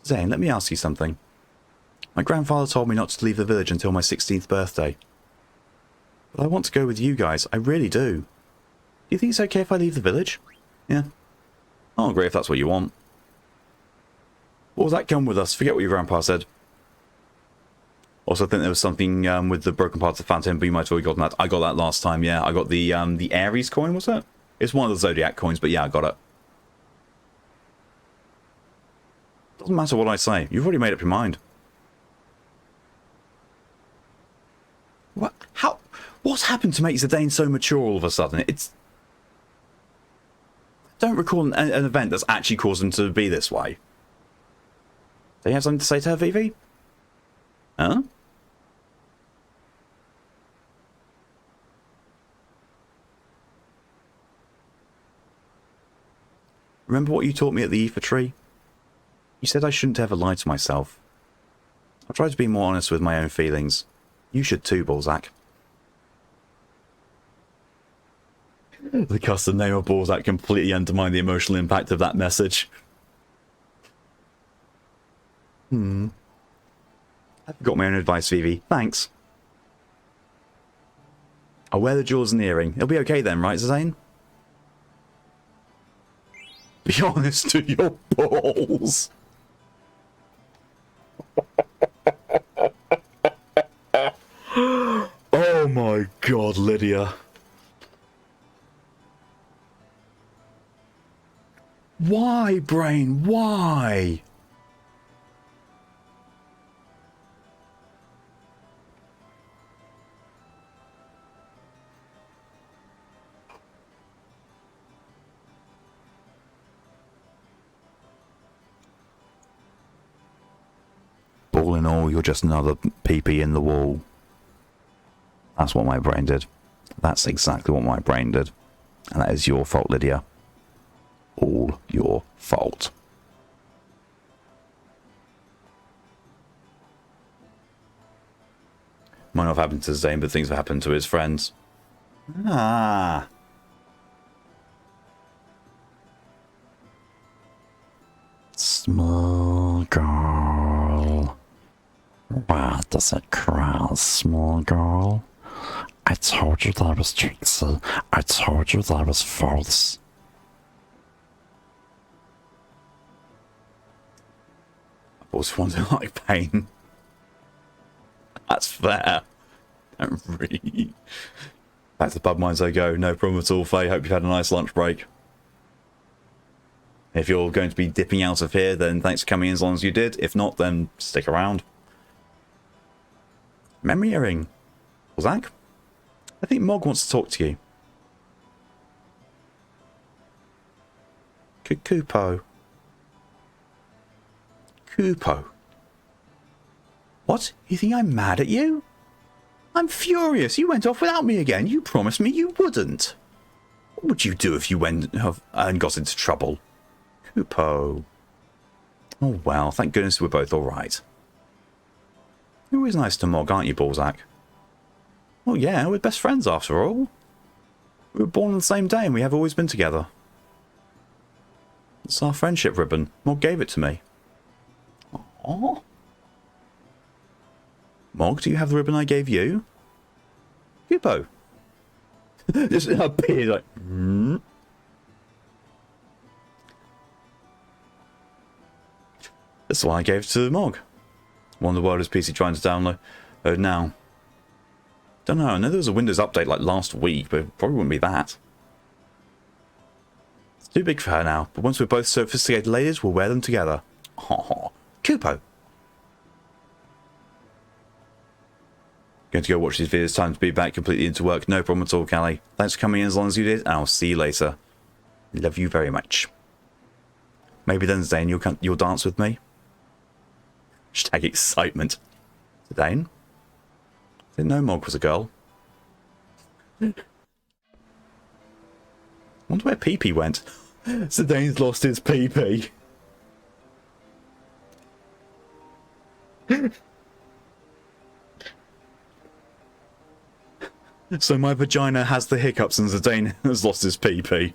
Zane, let me ask you something. My grandfather told me not to leave the village until my 16th birthday. But I want to go with you guys. I really do. Do you think it's okay if I leave the village? Yeah. I'll agree if that's what you want. Ballzak, come with us. Forget what your grandpa said. Also, I think there was something with the broken parts of the Phantom, but you might have already gotten that. I got that last time, yeah. I got the Ares coin, was it? It's one of the Zodiac coins, but yeah, I got it. Doesn't matter what I say. You've already made up your mind. What? How? What's happened to make Zidane so mature all of a sudden? It's... I don't recall an event that's actually caused him to be this way. Do you have something to say to her, Vivi? Huh? Remember what you taught me at the Ether Tree? You said I shouldn't ever lie to myself. I'll try to be more honest with my own feelings. You should too, Ballzak. The custom name of Ballzak completely undermined the emotional impact of that message. I forgot my own advice, Vivi. Thanks. I'll wear the jewels and earring. It'll be okay then, right, Zidane? Be honest to your balls. Oh my god, Lydia. Why, Brain? Why? All in all, you're just another Peepee in the wall. That's what my brain did. That's exactly what my brain did. And that is your fault, Lydia. All your fault. Might not have happened to Zane, but things have happened to his friends. Ah. Small girl. Why does it cry, small girl? I told you that was Trixie. I told you that was false. I've always wanted to like pain. That's fair. Don't really. Back to the pub mines I go. No problem at all, Faye. Hope you've had a nice lunch break. If you're going to be dipping out of here, then thanks for coming in as long as you did. If not, then stick around. Memory earring. Zach? I think Mog wants to talk to you. Kupo. Kupo. What? You think I'm mad at you? I'm furious. You went off without me again. You promised me you wouldn't. What would you do if you went and got into trouble? Kupo. Oh well, thank goodness we're both alright. You're always nice to Mog, aren't you, Ballzak? Well, yeah, we're best friends after all. We were born on the same day and we have always been together. It's our friendship ribbon. Mog gave it to me. Aww. Mog, do you have the ribbon I gave you? Kupo. Just appeared like... That's why I gave it to Mog. Wonder what is PC trying to download now. Don't know, I know there was a Windows update like last week, but it probably wouldn't be that. It's too big for her now, but once we're both sophisticated ladies, we'll wear them together. Oh, Kupo. Going to go watch these videos. Time to be back completely into work. No problem at all, Callie. Thanks for coming in as long as you did, and I'll see you later. Love you very much. Maybe then, Zane, you'll dance with me. Hashtag excitement. Zane? Didn't know Mog was a girl. Wonder where Peepee went. Zidane's lost his Peepee. So my vagina has the hiccups and Zidane has lost his Peepee.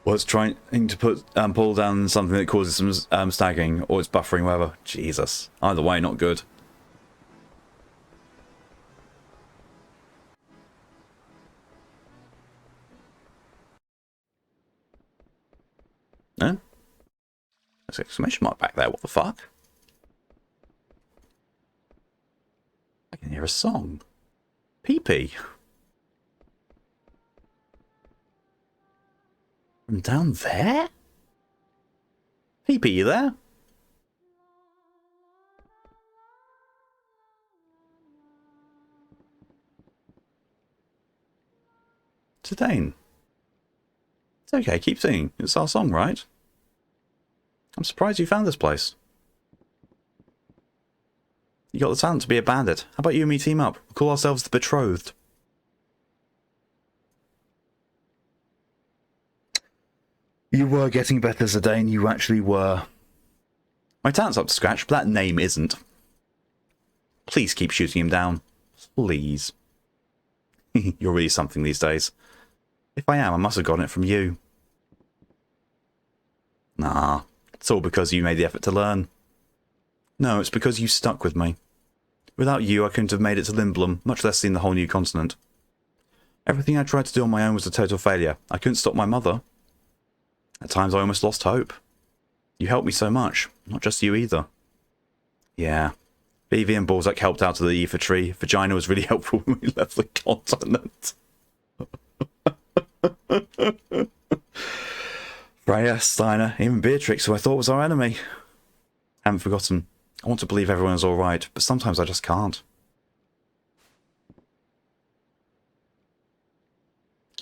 Well, it's trying to pull down something that causes some staggering, or it's buffering, whatever. Jesus. Either way, not good. There's an exclamation mark back there. What the fuck? I can hear a song. Peepee. From down there? Peepee, you there? Zidane. It's okay, keep singing. It's our song, right? I'm surprised you found this place. You got the talent to be a bandit. How about you and me team up? We'll call ourselves the Betrothed. You were getting better, Zidane. You actually were. My talent's up to scratch, but that name isn't. Please keep shooting him down. Please. You're really something these days. If I am, I must have gotten it from you. Nah, it's all because you made the effort to learn. No, it's because you stuck with me. Without you, I couldn't have made it to Lindblom, much less seen the whole new continent. Everything I tried to do on my own was a total failure. I couldn't stop my mother. At times I almost lost hope. You helped me so much, not just you either. Yeah, BV and Ballzak helped out to the Ether Tree. VaChina was really helpful when we left the continent. Freya, Steiner, even Beatrix, who I thought was our enemy. Haven't forgotten. I want to believe everyone is alright, but sometimes I just can't.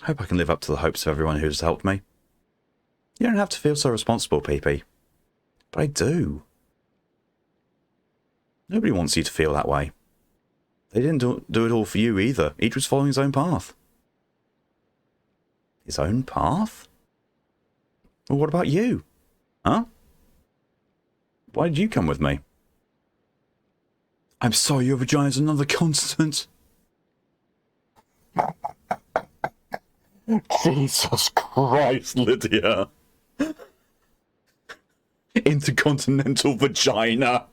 I hope I can live up to the hopes of everyone who has helped me. You don't have to feel so responsible, Peepee. But I do. Nobody wants you to feel that way. They didn't do it all for you either. Each was following his own path. His own path? Well, what about you? Huh? Why did you come with me? I'm sorry, your vagina's another continent. Jesus Christ, Lydia. Intercontinental vagina.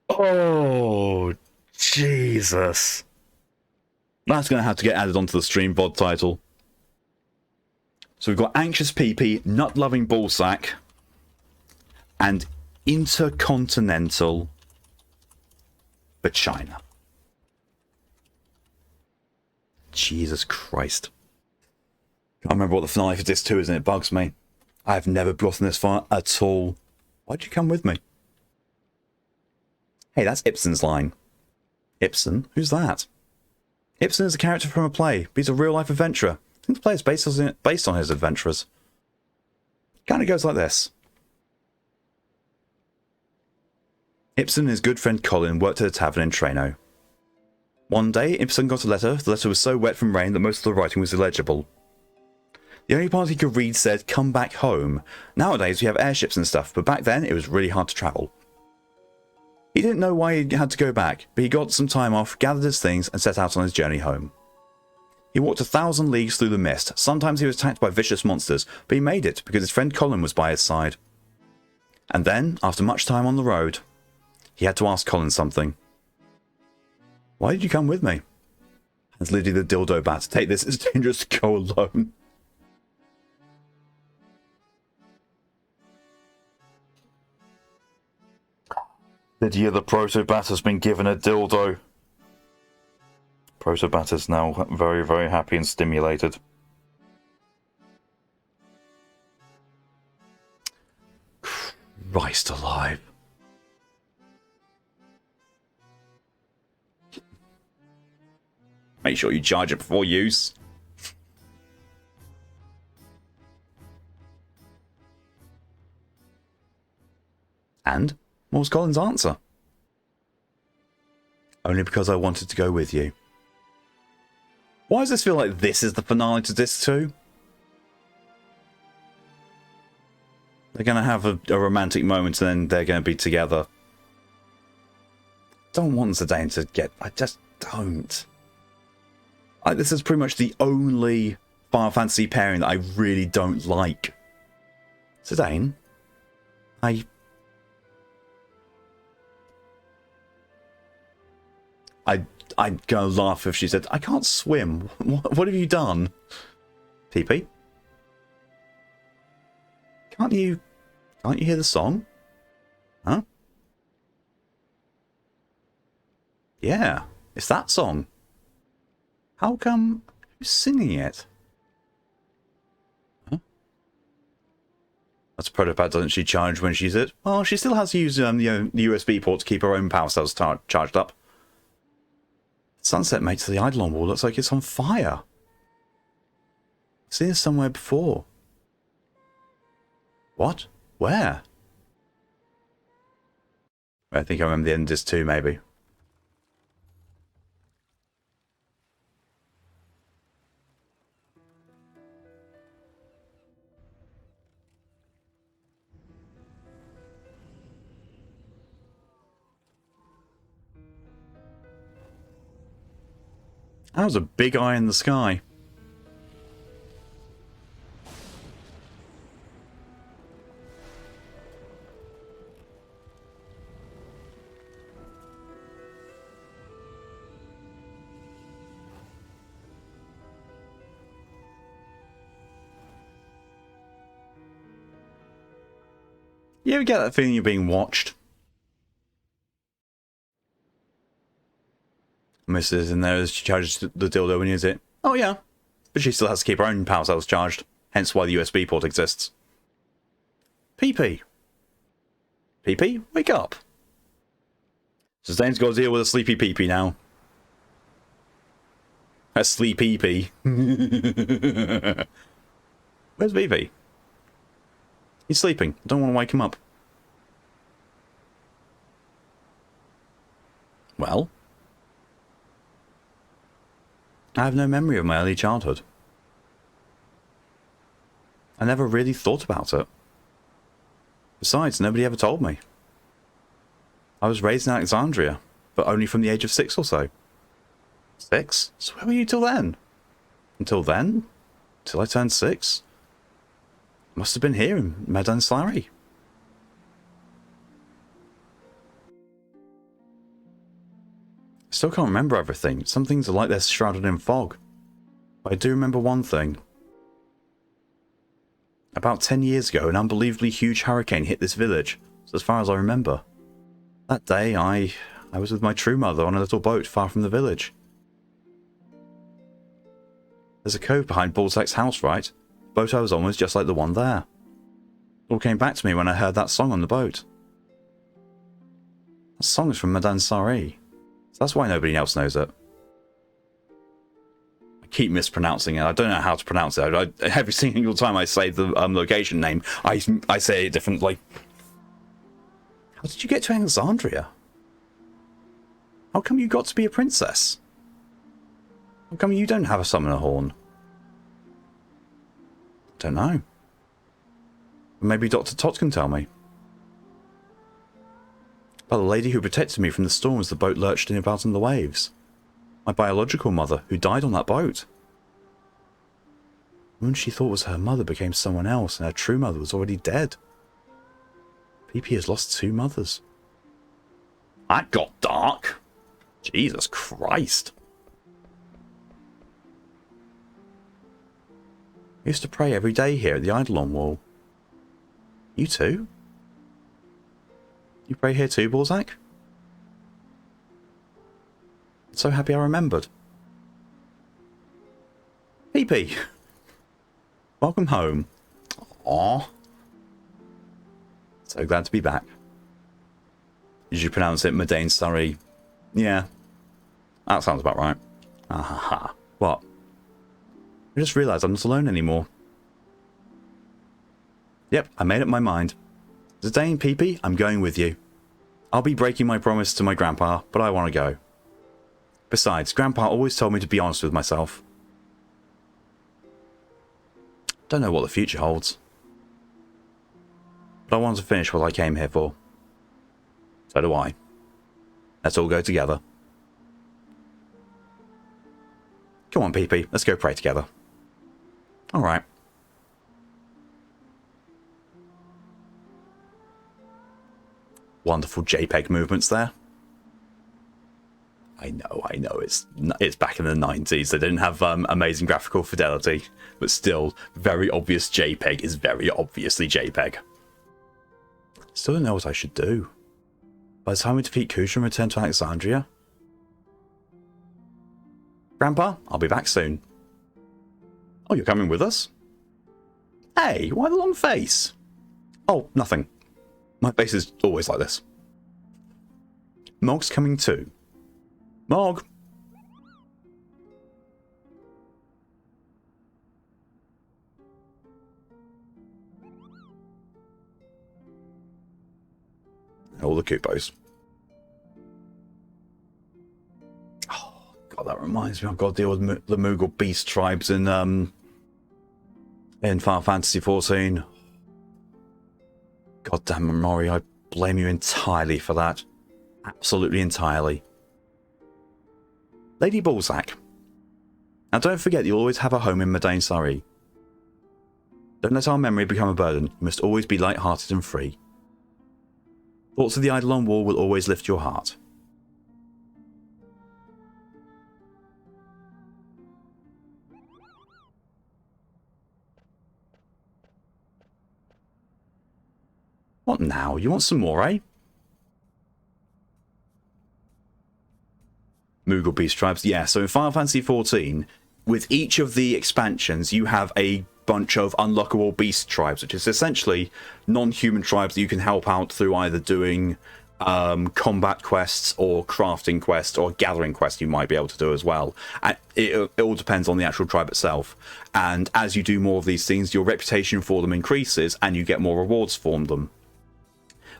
Oh, Jesus. That's going to have to get added onto the stream VOD title. So we've got Anxious Peepee, Nut-Loving Ballsack, and Intercontinental VaChina. Jesus Christ. Can't remember what the finale for Disc 2 is and it bugs me. I've never gotten this far at all. Why'd you come with me? Hey, that's Ibsen's line. Ibsen? Who's that? Ibsen is a character from a play, but he's a real-life adventurer. I think the play is based on his adventures. Kind of goes like this. Ibsen and his good friend Colin worked at a tavern in Treno. One day, Ibsen got a letter. The letter was so wet from rain that most of the writing was illegible. The only part he could read said, "Come back home." Nowadays we have airships and stuff, but back then it was really hard to travel. He didn't know why he had to go back, but he got some time off, gathered his things, and set out on his journey home. He walked 1,000 leagues through the mist. Sometimes he was attacked by vicious monsters, but he made it because his friend Colin was by his side. And then, after much time on the road, he had to ask Colin something. "Why did you come with me?" As Liddy the dildo bat, "Take this, it's dangerous to go alone." Lydia the Protobat has been given a dildo. Protobat is now very, very happy and stimulated. Christ alive. Make sure you charge it before use. And what was Colin's answer? "Only because I wanted to go with you." Why does this feel like this is the finale to Disc 2? They're going to have a romantic moment and then they're going to be together. Don't want Zidane to get... I just don't. This is pretty much the only Final Fantasy pairing that I really don't like. Zidane, I'd go laugh if she said, "I can't swim. What have you done?" Peepee? Can't you hear the song? Huh? Yeah, it's that song. How come who's singing it? Huh? That's a Protopad, doesn't she charge when she's it? Well, she still has to use the USB port to keep her own power cells charged up. Sunset mate to the Eidolon wall looks like it's on fire. I've seen this somewhere before. What? Where? I think I remember the end of this too, maybe. That was a big eye in the sky. You ever get that feeling you're being watched? Mrs. in there as she charges the dildo when you use it. Oh yeah, but she still has to keep her own power cells charged, hence why the USB port exists. Peepee. Peepee, wake up. Sustain's got to deal with a sleepy Peepee now. A sleepy Peepee. Where's Peepee? He's sleeping. I don't want to wake him up. Well? I have no memory of my early childhood. I never really thought about it. Besides, nobody ever told me. I was raised in Alexandria, but only from the age of 6 or so. 6? So where were you till then? Until then? Till I turned 6? Must have been here in Madame Slary. I still can't remember everything. Some things are like they're shrouded in fog. But I do remember one thing. About 10 years ago, an unbelievably huge hurricane hit this village, as far as I remember. That day, I was with my true mother on a little boat far from the village. There's a cove behind Ballzak's house, right? The boat I was on was just like the one there. It all came back to me when I heard that song on the boat. That song is from Madame Sari. So that's why nobody else knows it. I keep mispronouncing it. I don't know how to pronounce it. Every single time I say the location name, I say it differently. How did you get to Alexandria? How come you got to be a princess? How come you don't have a summoner horn? Don't know. Maybe Dr. Tot can tell me. But the lady who protected me from the storm as the boat lurched in about in the waves. My biological mother, who died on that boat. The woman she thought was her mother became someone else, and her true mother was already dead. Peepee has lost 2 mothers. That got dark. Jesus Christ. I used to pray every day here at the Eidolon Wall. You too? You pray here too, Ballzak? I'm so happy I remembered. Peepee! Welcome home. Aww. So glad to be back. Did you pronounce it Madain Surrey? Yeah. That sounds about right. Ahaha. What? I just realised I'm not alone anymore. Yep, I made up my mind. Zidane, Peepee, I'm going with you. I'll be breaking my promise to my grandpa, but I want to go. Besides, Grandpa always told me to be honest with myself. Don't know what the future holds. But I want to finish what I came here for. So do I. Let's all go together. Come on, Peepee, let's go pray together. Alright. Wonderful JPEG movements there. I know, it's back in the 90s. They didn't have amazing graphical fidelity, but still, very obvious JPEG is very obviously JPEG. Still don't know what I should do. By the time we defeat Kusha and return to Alexandria? Grandpa, I'll be back soon. Oh, you're coming with us? Hey, why the long face? Oh, nothing. My face is always like this. Mog's coming too. Mog! All the Koopos. Oh, God, that reminds me. I've got to deal with the Moogle beast tribes in Final Fantasy XIV. God damn it, Mori, I blame you entirely for that. Absolutely entirely. Lady Ballzak. Now don't forget you'll always have a home in Madain Surrey. Don't let our memory become a burden. You must always be light-hearted and free. Thoughts of the Eidolon Wall will always lift your heart. What now? You want some more, eh? Moogle Beast Tribes. Yeah, so in Final Fantasy XIV, with each of the expansions, you have a bunch of unlockable beast tribes, which is essentially non-human tribes that you can help out through either doing combat quests or crafting quests or gathering quests you might be able to do as well. And it all depends on the actual tribe itself. And as you do more of these things, your reputation for them increases and you get more rewards from them.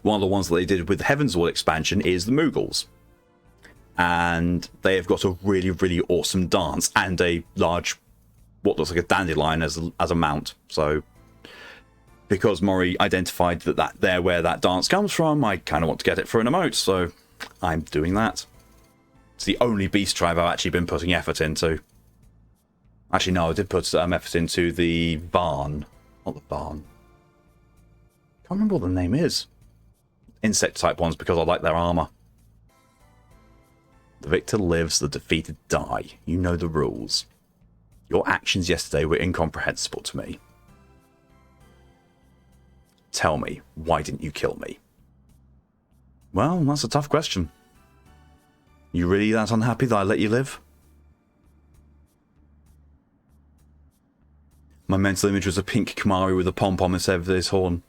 One of the ones that they did with the Heavensward expansion is the Moogles. And they have got a really, really awesome dance and a large, what looks like a dandelion as a mount. So, because Mori identified that there where that dance comes from, I kind of want to get it for an emote, so I'm doing that. It's the only beast tribe I've actually been putting effort into. Actually, no, I did put effort into the Varn. Not the Varn. Can't remember what the name is. Insect type ones because I like their armor. The victor lives, the defeated die. You know the rules. Your actions yesterday were incomprehensible to me. Tell me, why didn't you kill me? Well, that's a tough question. You really that unhappy that I let you live? My mental image was a pink Kamari with a pom-pom instead of his horn.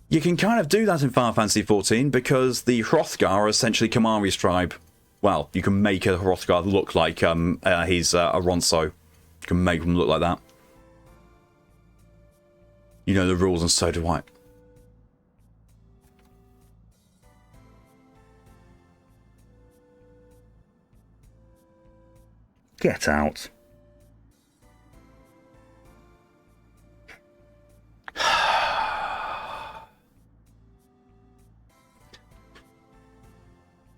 You can kind of do that in Final Fantasy XIV because the Hrothgar are essentially Kamari's tribe. Well, you can make a Hrothgar look like he's a Ronso. You can make him look like that. You know the rules, and so do I. Get out.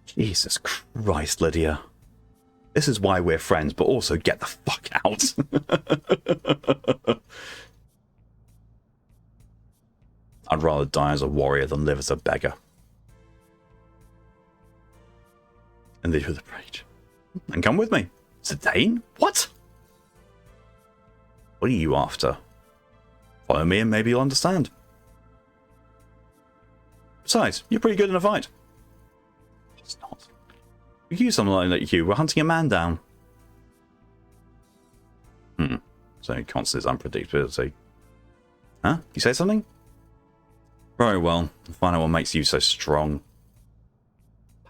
Jesus Christ, Lydia. This is why we're friends, but also get the fuck out. I'd rather die as a warrior than live as a beggar. And leave with the rage. And come with me. Zidane? What? What are you after? Follow me and maybe you'll understand. Besides, you're pretty good in a fight. It's not. We use someone like you. We're hunting a man down. So constant unpredictability. Huh? You say something? Very well. I'll find out what makes you so strong.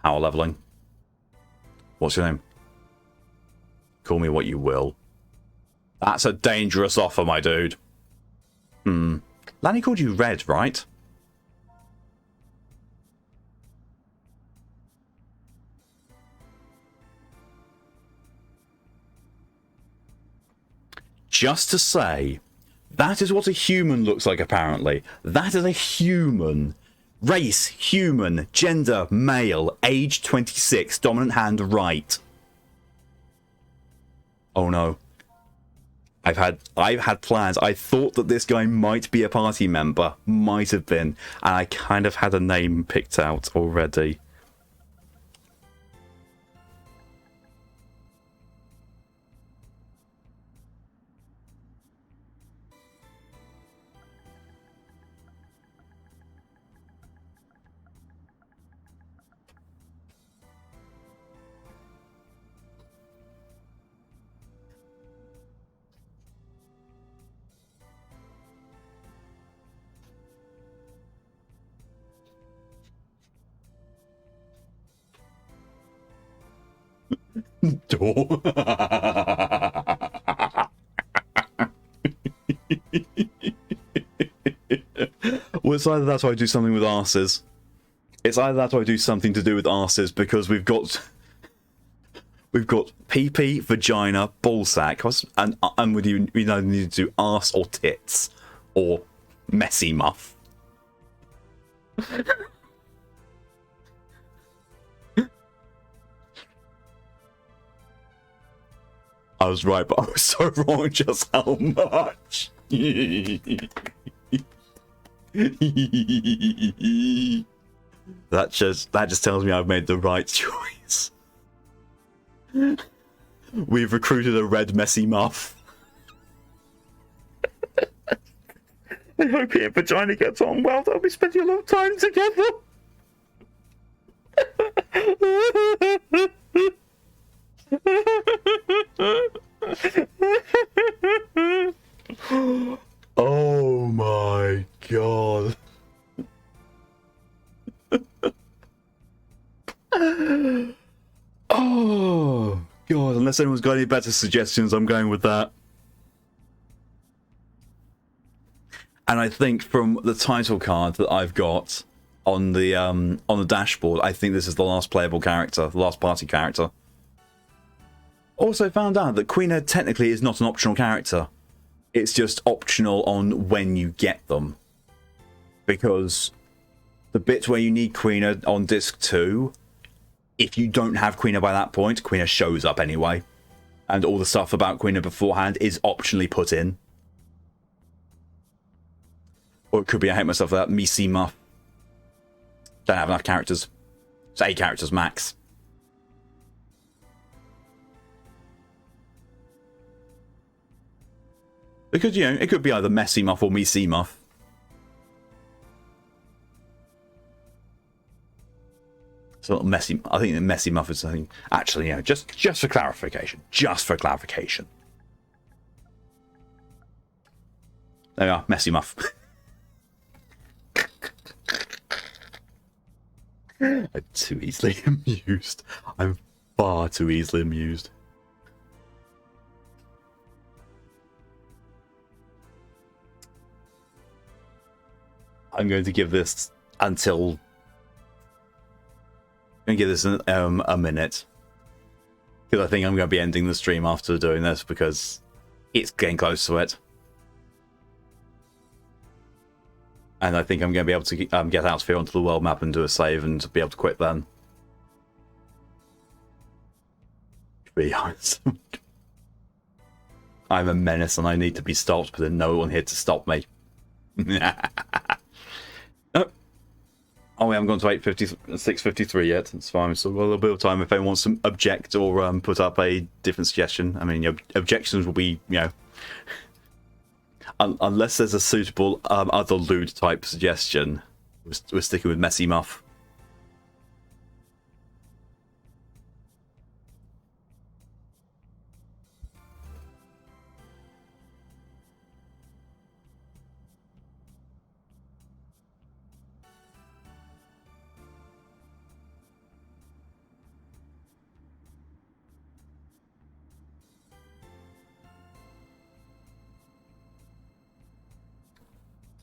Power leveling. What's your name? Call me what you will. That's a dangerous offer, my dude. Lanny called you Red, right? Just to say, that is what a human looks like, apparently. That is a human. Race, human. Gender, male. Age, 26. Dominant hand, right. Oh no. I've had plans. I thought that this guy might be a party member. Might have been. And I kind of had a name picked out already. Door. Well, it's either that or I do something with arses. It's either that or I do something to do with arses, because we've got Peepee, vagina, ballsack, and we either need to do arse or tits or messy muff. I was right, but I was so wrong just how much. That just tells me I've made the right choice. We've recruited a red messy muff. I hope he and Vagina gets on well. They'll be spending a lot of time together. Oh my god. Oh god, unless anyone's got any better suggestions, I'm going with that. And I think from the title card that I've got on the dashboard, I think this is the last playable character, the last party character. Also found out that Queen technically is not an optional character. It's just optional on when you get them. Because the bit where you need Queen on disc 2, if you don't have Queen by that point, Queen shows up anyway. And all the stuff about Queen beforehand is optionally put in. Or it could be I hate myself for that. Me see muff. Don't have enough characters. It's 8 characters max. Because, you know, it could be either messy muff or me see muff. So messy. I think the messy muff is something. Actually, you know, just for clarification. Just for clarification. There we are, messy muff. I'm too easily amused. I'm far too easily amused. I'm going to give this until... I'm going to give this a minute. Because I think I'm going to be ending the stream after doing this, because it's getting close to it. And I think I'm going to be able to get out of here onto the world map and do a save and be able to quit then. To be honest. I'm a menace and I need to be stopped, but there's no one here to stop me. Oh, we haven't gone to 6:53 yet. It's fine. We've still got a little bit of time if anyone wants to object or put up a different suggestion. I mean, objections will be, unless there's a suitable other lewd type suggestion, we're sticking with Messy Muff.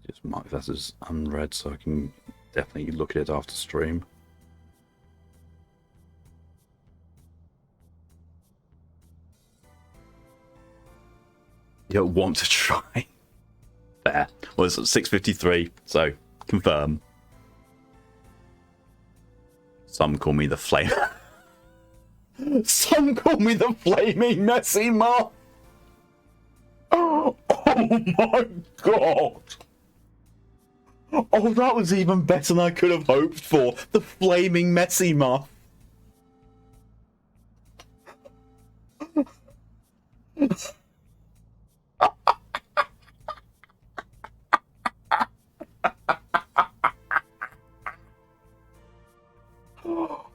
Just mark that as unread so I can definitely look at it after stream. You don't want to try. There. Well, it's 6:53, so confirm. Some call me the flame. Some call me the flaming messy moth. Oh my god. Oh, that was even better than I could have hoped for. The flaming messy muff.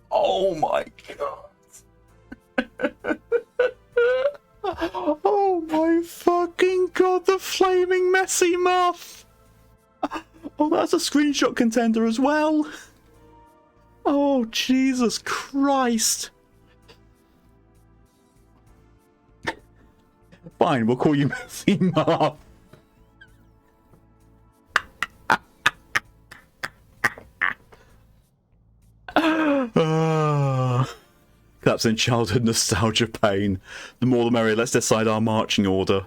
Oh my god. Oh my fucking god, the flaming messy muff. Oh, that's a screenshot contender as well. Oh, Jesus Christ. Fine, we'll call you Messy Muff. That's in childhood nostalgia pain. The more the merrier. Let's decide our marching order.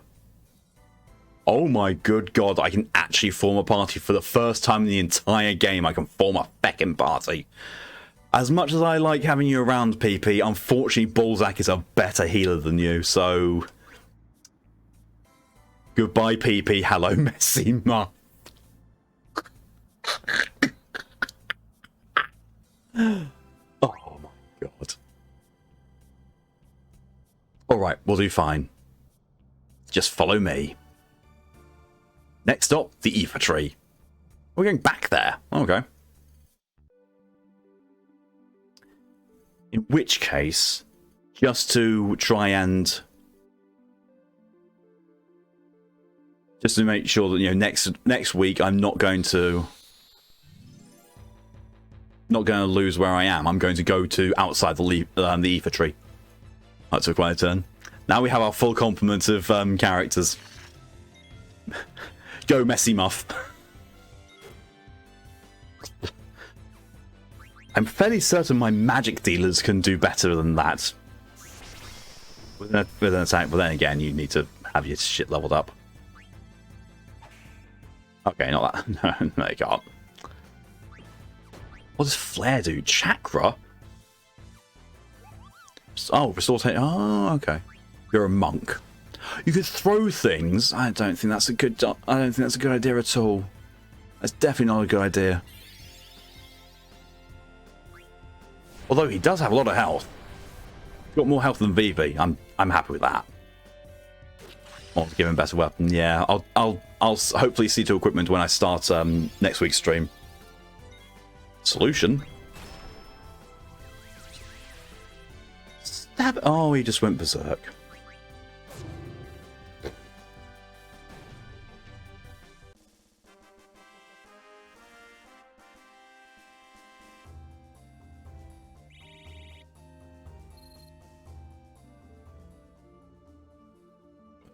Oh my good god, I can actually form a party for the first time in the entire game. I can form a feckin' party. As much as I like having you around, Peepee, unfortunately Ballzak is a better healer than you, so... Goodbye, Peepee. Hello, Messy Muff. Oh my god. Alright, we'll do fine. Just follow me. Next stop, the Ether Tree. We're going back there. Okay. In which case, just to try and... Just to make sure that, you know, next week I'm not going to lose where I am. I'm going to go to outside the Ether Tree. That took quite a turn. Now we have our full complement of characters. Go, Messy Muff. I'm fairly certain my magic dealers can do better than that. With an attack, but then again, you need to have your shit leveled up. Okay, not that. No, you can't. What does Flare do? Chakra? Oh, restore... Oh, okay. You're a monk. You could throw things. I don't think that's a good idea at all. That's definitely not a good idea. Although he does have a lot of health. He's got more health than VV. I'm happy with that. I want to give him a better weapon. Yeah, I'll hopefully see to equipment when I start next week's stream. Solution. Stab. Oh, he just went berserk.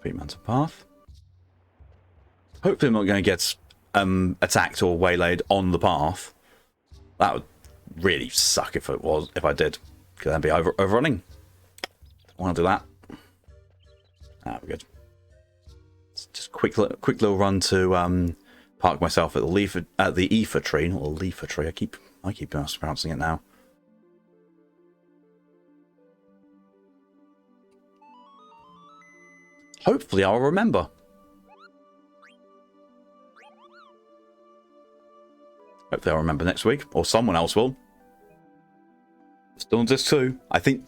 Complete mountain path. Hopefully I'm not going to get attacked or waylaid on the path. That would really suck if I did. Because that'd be overrunning. Don't want to do that. Ah, we're good. Just quick little run to park myself at the ether tree, not the leaf tree. I keep mispronouncing it now. Hopefully I'll remember. Hopefully I'll remember next week, or someone else will. Still on disc 2. I think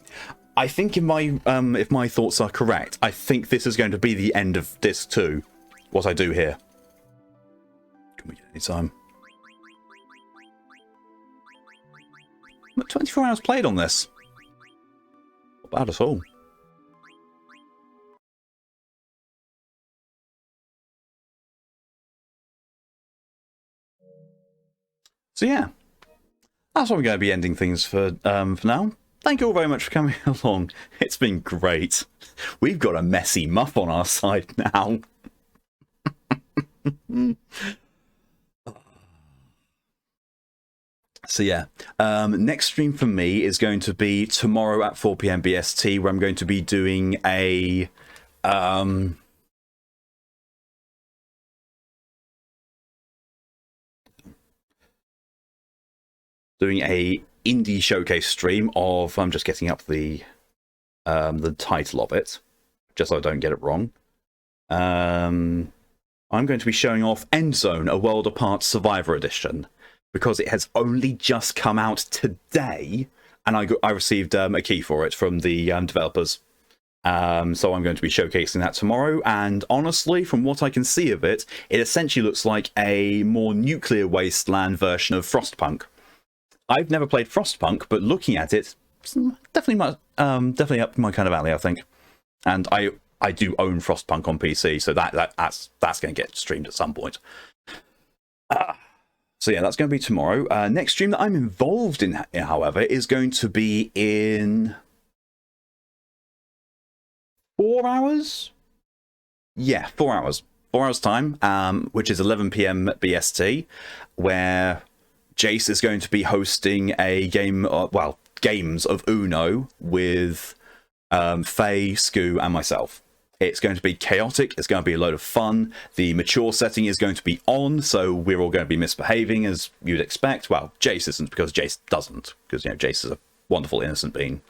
if my thoughts are correct, I think this is going to be the end of disc 2. What I do here. Can we get any time? 24 hours played on this. Not bad at all. So yeah, that's what we're going to be ending things for now. Thank you all very much for coming along. It's been great. We've got a messy muff on our side now. So yeah, next stream for me is going to be tomorrow at 4 PM BST, where I'm going to be doing a indie showcase stream of, I'm just getting up the title of it, just so I don't get it wrong. I'm going to be showing off Endzone, A World Apart Survivor Edition, because it has only just come out today, and I received a key for it from the developers. So I'm going to be showcasing that tomorrow, and honestly, from what I can see of it, it essentially looks like a more nuclear wasteland version of Frostpunk. I've never played Frostpunk, but looking at it, it's definitely up my kind of alley, I think. And I do own Frostpunk on PC, so that's going to get streamed at some point. So yeah, that's going to be tomorrow. Next stream that I'm involved in, however, is going to be in 4 hours? Yeah, 4 hours. 4 hours time, which is 11 PM BST, where Jace is going to be hosting a game, games of Uno with Faye, Scoo, and myself. It's going to be chaotic. It's going to be a load of fun. The mature setting is going to be on, so we're all going to be misbehaving as you'd expect. Well, Jace isn't, because Jace doesn't, because Jace is a wonderful innocent being.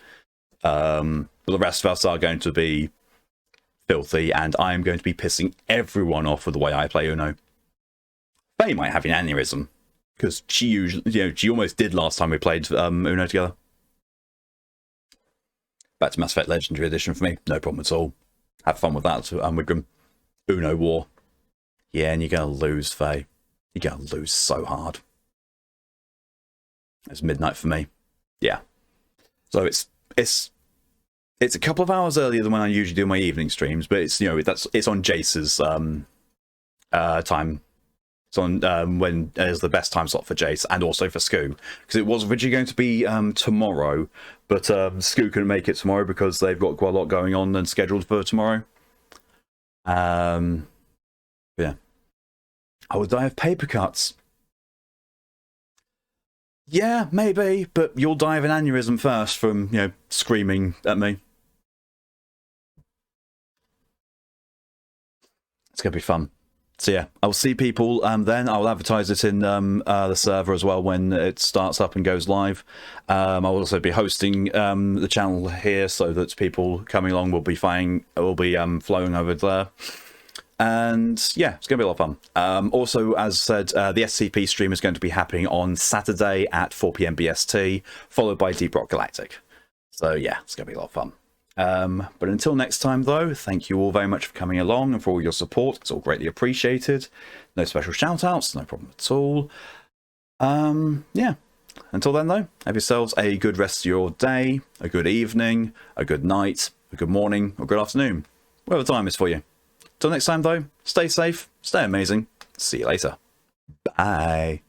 But the rest of us are going to be filthy, and I am going to be pissing everyone off with the way I play Uno. Faye might have an aneurysm, because she usually, she almost did last time we played Uno together. Back to Mass Effect Legendary Edition for me, no problem at all. Have fun with that, Wigram. Uno War. Yeah, and you're going to lose, Faye. You're going to lose so hard. It's midnight for me. Yeah. So it's a couple of hours earlier than when I usually do my evening streams, but it's it's on Jace's time. It's on when is the best time slot for Jace and also for Scoo, because it was originally going to be tomorrow, but Scoo couldn't make it tomorrow because they've got quite a lot going on and scheduled for tomorrow. Yeah. I will die of paper cuts. Yeah, maybe, but you'll die of an aneurysm first from screaming at me. It's gonna be fun. So yeah, I'll see people then. I'll advertise it in the server as well when it starts up and goes live. I'll also be hosting the channel here so that people coming along will be flowing over there. And yeah, it's going to be a lot of fun. Also, as said, the SCP stream is going to be happening on Saturday at 4 PM BST, followed by Deep Rock Galactic. So yeah, it's going to be a lot of fun. But until next time, though, thank you all very much for coming along and for all your support. It's all greatly appreciated. No special shout-outs, no problem at all. Yeah. Until then, though, have yourselves a good rest of your day, a good evening, a good night, a good morning, or good afternoon, whatever time is for you. Till next time, though, stay safe, stay amazing. See you later. Bye.